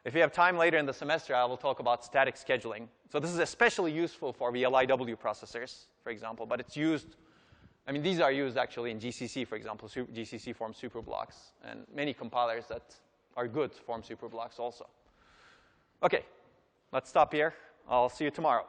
If you have time later in the semester, I will talk about static scheduling. So this is especially useful for VLIW processors, for example. But it's used, I mean, these are used actually in GCC, for example. GCC forms superblocks. And many compilers that are good form superblocks also. OK, let's stop here. I'll see you tomorrow.